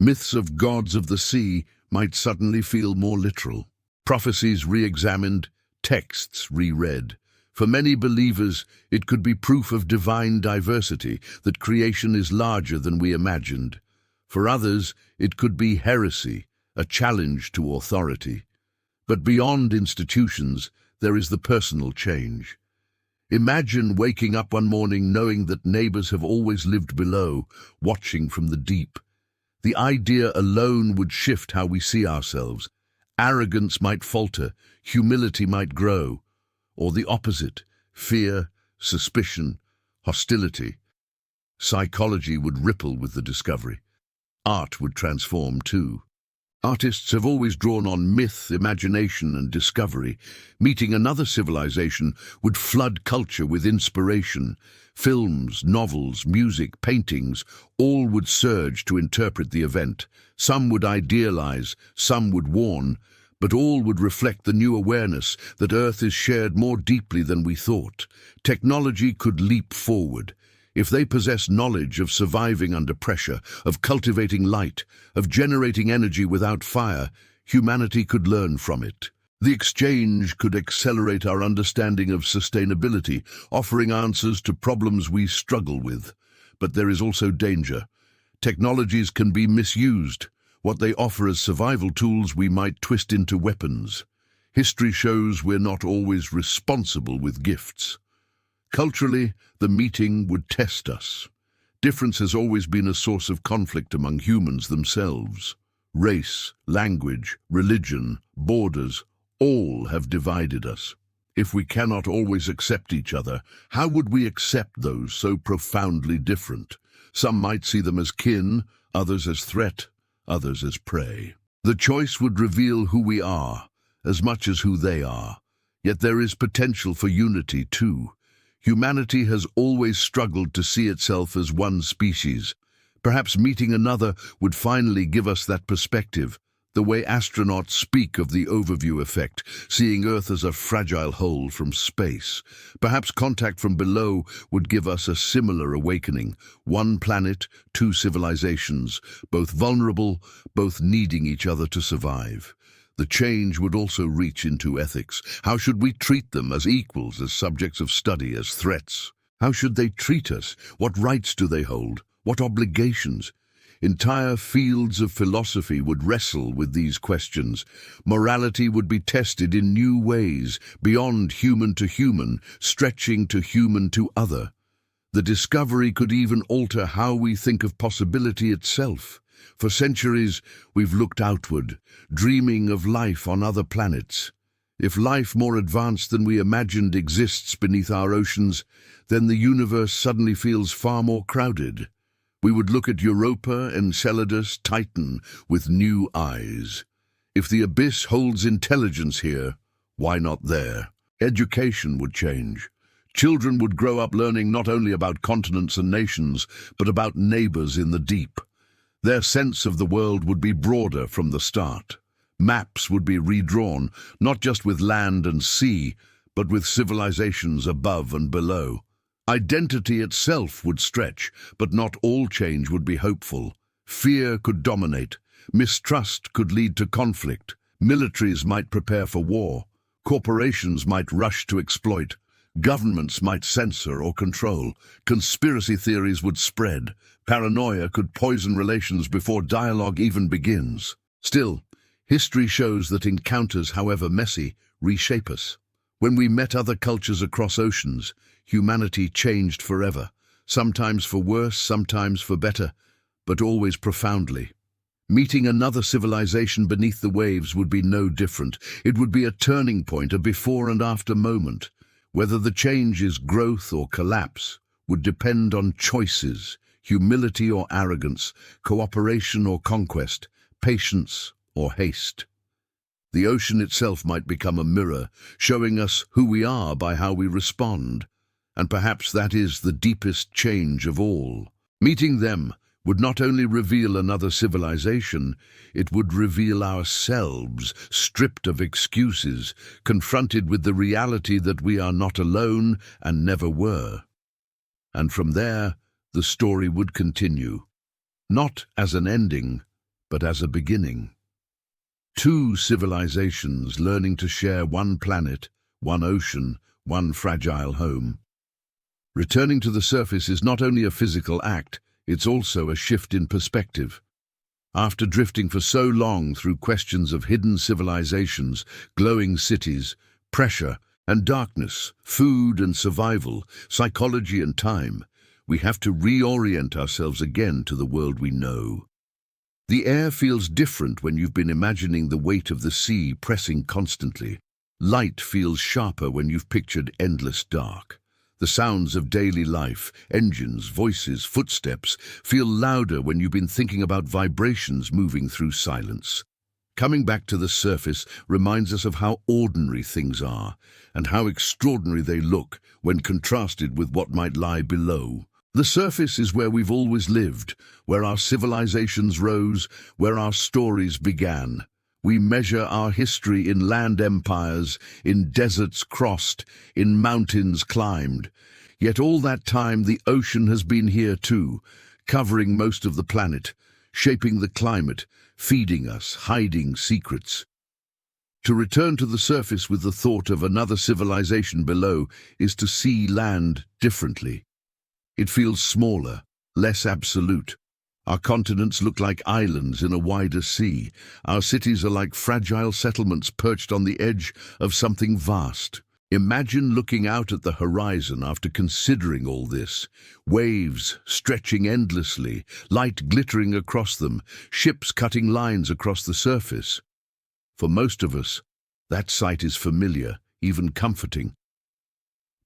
Myths of gods of the sea might suddenly feel more literal. Prophecies re-examined, texts reread. For many believers, it could be proof of divine diversity, that creation is larger than we imagined. For others, it could be heresy, a challenge to authority. But beyond institutions, there is the personal change. Imagine waking up one morning knowing that neighbors have always lived below, watching from the deep. The idea alone would shift how we see ourselves. Arrogance might falter, humility might grow, or the opposite, fear, suspicion, hostility. Psychology would ripple with the discovery. Art would transform too. Artists have always drawn on myth, imagination, and discovery. Meeting another civilization would flood culture with inspiration. Films, novels, music, paintings, all would surge to interpret the event. Some would idealize, some would warn, But all would reflect the new awareness that Earth is shared more deeply than we thought. Technology could leap forward. If they possess knowledge of surviving under pressure, of cultivating light, of generating energy without fire, humanity could learn from it. The exchange could accelerate our understanding of sustainability, offering answers to problems we struggle with. But there is also danger. Technologies can be misused. What they offer as survival tools we might twist into weapons. History shows we're not always responsible with gifts. Culturally, the meeting would test us. Difference has always been a source of conflict among humans themselves. Race, language, religion, borders, all have divided us. If we cannot always accept each other, how would we accept those so profoundly different? Some might see them as kin, others as threat, others as prey. The choice would reveal who we are, as much as who they are. Yet there is potential for unity too. Humanity has always struggled to see itself as one species. Perhaps meeting another would finally give us that perspective, the way astronauts speak of the overview effect, seeing Earth as a fragile whole from space. Perhaps contact from below would give us a similar awakening. One planet, two civilizations, both vulnerable, both needing each other to survive. The change would also reach into ethics. How should we treat them as equals, as subjects of study, as threats? How should they treat us? What rights do they hold? What obligations? Entire fields of philosophy would wrestle with these questions. Morality would be tested in new ways, beyond human to human, stretching to human to other. The discovery could even alter how we think of possibility itself. For centuries, we've looked outward, dreaming of life on other planets. If life more advanced than we imagined exists beneath our oceans, then the universe suddenly feels far more crowded. We would look at Europa, Enceladus, Titan with new eyes. If the abyss holds intelligence here, why not there? Education would change. Children would grow up learning not only about continents and nations, but about neighbors in the deep. Their sense of the world would be broader from the start. Maps would be redrawn, not just with land and sea, but with civilizations above and below. Identity itself would stretch, but not all change would be hopeful. Fear could dominate. Mistrust could lead to conflict. Militaries might prepare for war. Corporations might rush to exploit. Governments might censor or control. Conspiracy theories would spread. Paranoia could poison relations before dialogue even begins. Still, history shows that encounters, however messy, reshape us. When we met other cultures across oceans, humanity changed forever, sometimes for worse, sometimes for better, but always profoundly. Meeting another civilization beneath the waves would be no different. It would be a turning point, a before and after moment. Whether the change is growth or collapse would depend on choices, humility or arrogance, cooperation or conquest, patience or haste. The ocean itself might become a mirror, showing us who we are by how we respond. And perhaps that is the deepest change of all. Meeting them would not only reveal another civilization, it would reveal ourselves, stripped of excuses, confronted with the reality that we are not alone and never were. And from there, the story would continue, not as an ending, but as a beginning. Two civilizations learning to share one planet, one ocean, one fragile home. Returning to the surface is not only a physical act, it's also a shift in perspective. After drifting for so long through questions of hidden civilizations, glowing cities, pressure and darkness, food and survival, psychology and time, we have to reorient ourselves again to the world we know. The air feels different when you've been imagining the weight of the sea pressing constantly. Light feels sharper when you've pictured endless dark. The sounds of daily life, engines, voices, footsteps, feel louder when you've been thinking about vibrations moving through silence. Coming back to the surface reminds us of how ordinary things are, and how extraordinary they look when contrasted with what might lie below. The surface is where we've always lived, where our civilizations rose, where our stories began. We measure our history in land empires, in deserts crossed, in mountains climbed. Yet all that time the ocean has been here too, covering most of the planet, shaping the climate, feeding us, hiding secrets. To return to the surface with the thought of another civilization below is to see land differently. It feels smaller, less absolute. Our continents look like islands in a wider sea. Our cities are like fragile settlements perched on the edge of something vast. Imagine looking out at the horizon after considering all this. Waves stretching endlessly, light glittering across them, ships cutting lines across the surface. For most of us, that sight is familiar, even comforting.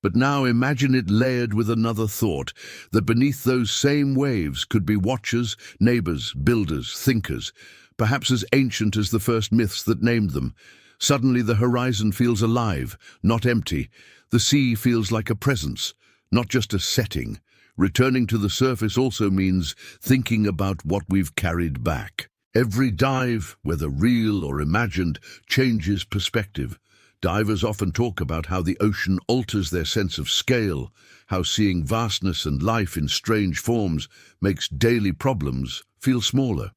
But now imagine it layered with another thought, that beneath those same waves could be watchers, neighbors, builders, thinkers, perhaps as ancient as the first myths that named them. Suddenly the horizon feels alive, not empty. The sea feels like a presence, not just a setting. Returning to the surface also means thinking about what we've carried back. Every dive, whether real or imagined, changes perspective. Divers often talk about how the ocean alters their sense of scale, how seeing vastness and life in strange forms makes daily problems feel smaller.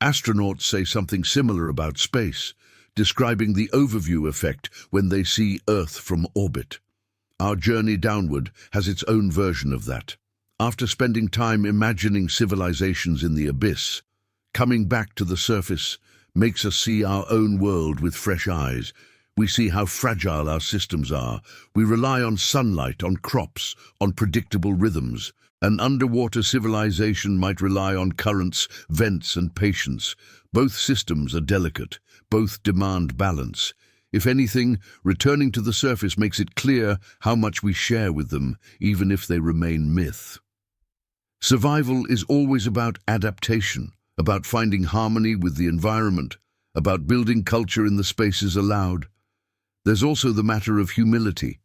Astronauts say something similar about space, describing the overview effect when they see Earth from orbit. Our journey downward has its own version of that. After spending time imagining civilizations in the abyss, coming back to the surface makes us see our own world with fresh eyes. We see how fragile our systems are. We rely on sunlight, on crops, on predictable rhythms. An underwater civilization might rely on currents, vents, and patience. Both systems are delicate. Both demand balance. If anything, returning to the surface makes it clear how much we share with them, even if they remain myth. Survival is always about adaptation, about finding harmony with the environment, about building culture in the spaces allowed. There's also the matter of humility.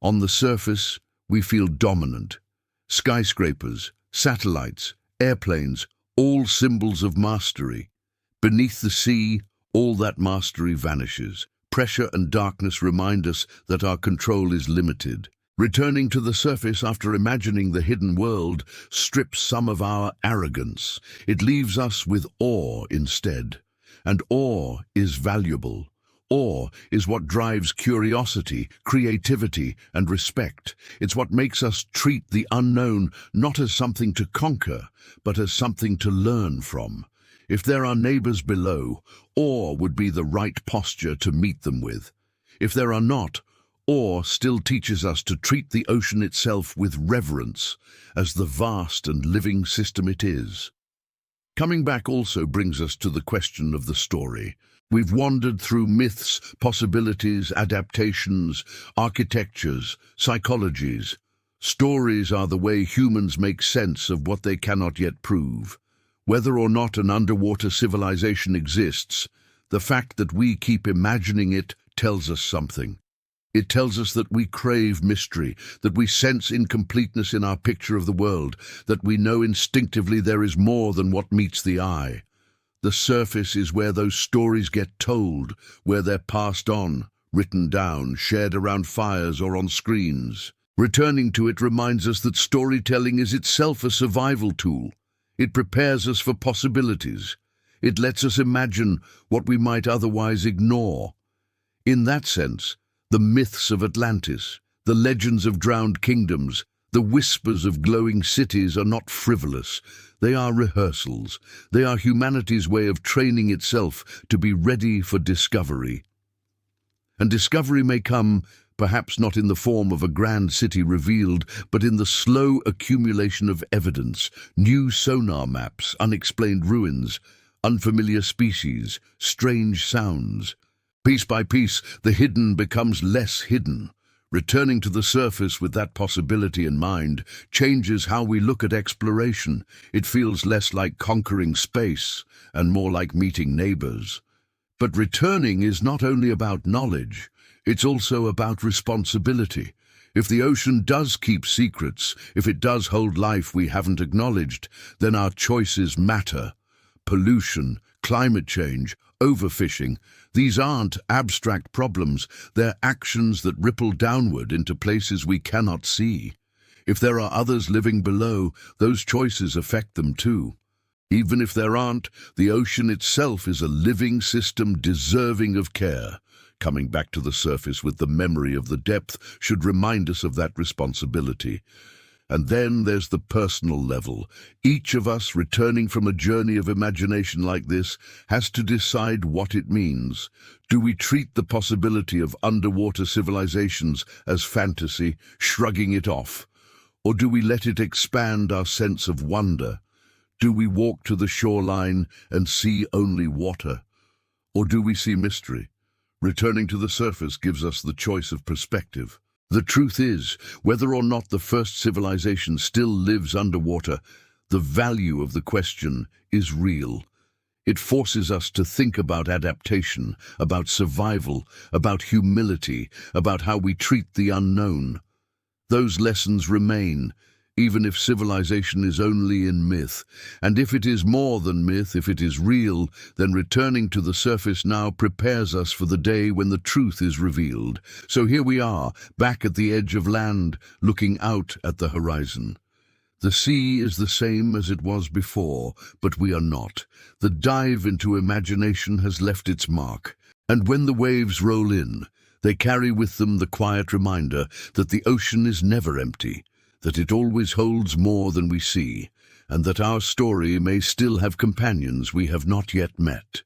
On the surface, we feel dominant. Skyscrapers, satellites, airplanes, all symbols of mastery. Beneath the sea, all that mastery vanishes. Pressure and darkness remind us that our control is limited. Returning to the surface after imagining the hidden world strips some of our arrogance. It leaves us with awe instead. And awe is valuable. Awe is what drives curiosity, creativity, and respect. It's what makes us treat the unknown not as something to conquer, but as something to learn from. If there are neighbors below, awe would be the right posture to meet them with. If there are not, awe still teaches us to treat the ocean itself with reverence, as the vast and living system it is. Coming back also brings us to the question of the story. We've wandered through myths, possibilities, adaptations, architectures, psychologies. Stories are the way humans make sense of what they cannot yet prove. Whether or not an underwater civilization exists, the fact that we keep imagining it tells us something. It tells us that we crave mystery, that we sense incompleteness in our picture of the world, that we know instinctively there is more than what meets the eye. The surface is where those stories get told, where they're passed on, written down, shared around fires or on screens. Returning to it reminds us that storytelling is itself a survival tool. It prepares us for possibilities. It lets us imagine what we might otherwise ignore. In that sense, the myths of Atlantis, the legends of drowned kingdoms, the whispers of glowing cities are not frivolous. They are rehearsals. They are humanity's way of training itself to be ready for discovery. And discovery may come, perhaps not in the form of a grand city revealed, but in the slow accumulation of evidence, new sonar maps, unexplained ruins, unfamiliar species, strange sounds. Piece by piece, the hidden becomes less hidden. Returning to the surface with that possibility in mind changes how we look at exploration. It feels less like conquering space and more like meeting neighbors. But returning is not only about knowledge, it's also about responsibility. If the ocean does keep secrets, if it does hold life we haven't acknowledged, then our choices matter. Pollution, climate change, overfishing. These aren't abstract problems, they're actions that ripple downward into places we cannot see. If there are others living below, those choices affect them too. Even if there aren't, the ocean itself is a living system deserving of care. Coming back to the surface with the memory of the depth should remind us of that responsibility. And then there's the personal level. Each of us, returning from a journey of imagination like this, has to decide what it means. Do we treat the possibility of underwater civilizations as fantasy, shrugging it off? Or do we let it expand our sense of wonder? Do we walk to the shoreline and see only water? Or do we see mystery? Returning to the surface gives us the choice of perspective. The truth is, whether or not the first civilization still lives underwater, the value of the question is real. It forces us to think about adaptation, about survival, about humility, about how we treat the unknown. Those lessons remain, even if civilization is only in myth. And if it is more than myth, if it is real, then returning to the surface now prepares us for the day when the truth is revealed. So here we are, back at the edge of land, looking out at the horizon. The sea is the same as it was before, but we are not. The dive into imagination has left its mark. And when the waves roll in, they carry with them the quiet reminder that the ocean is never empty, that it always holds more than we see, and that our story may still have companions we have not yet met.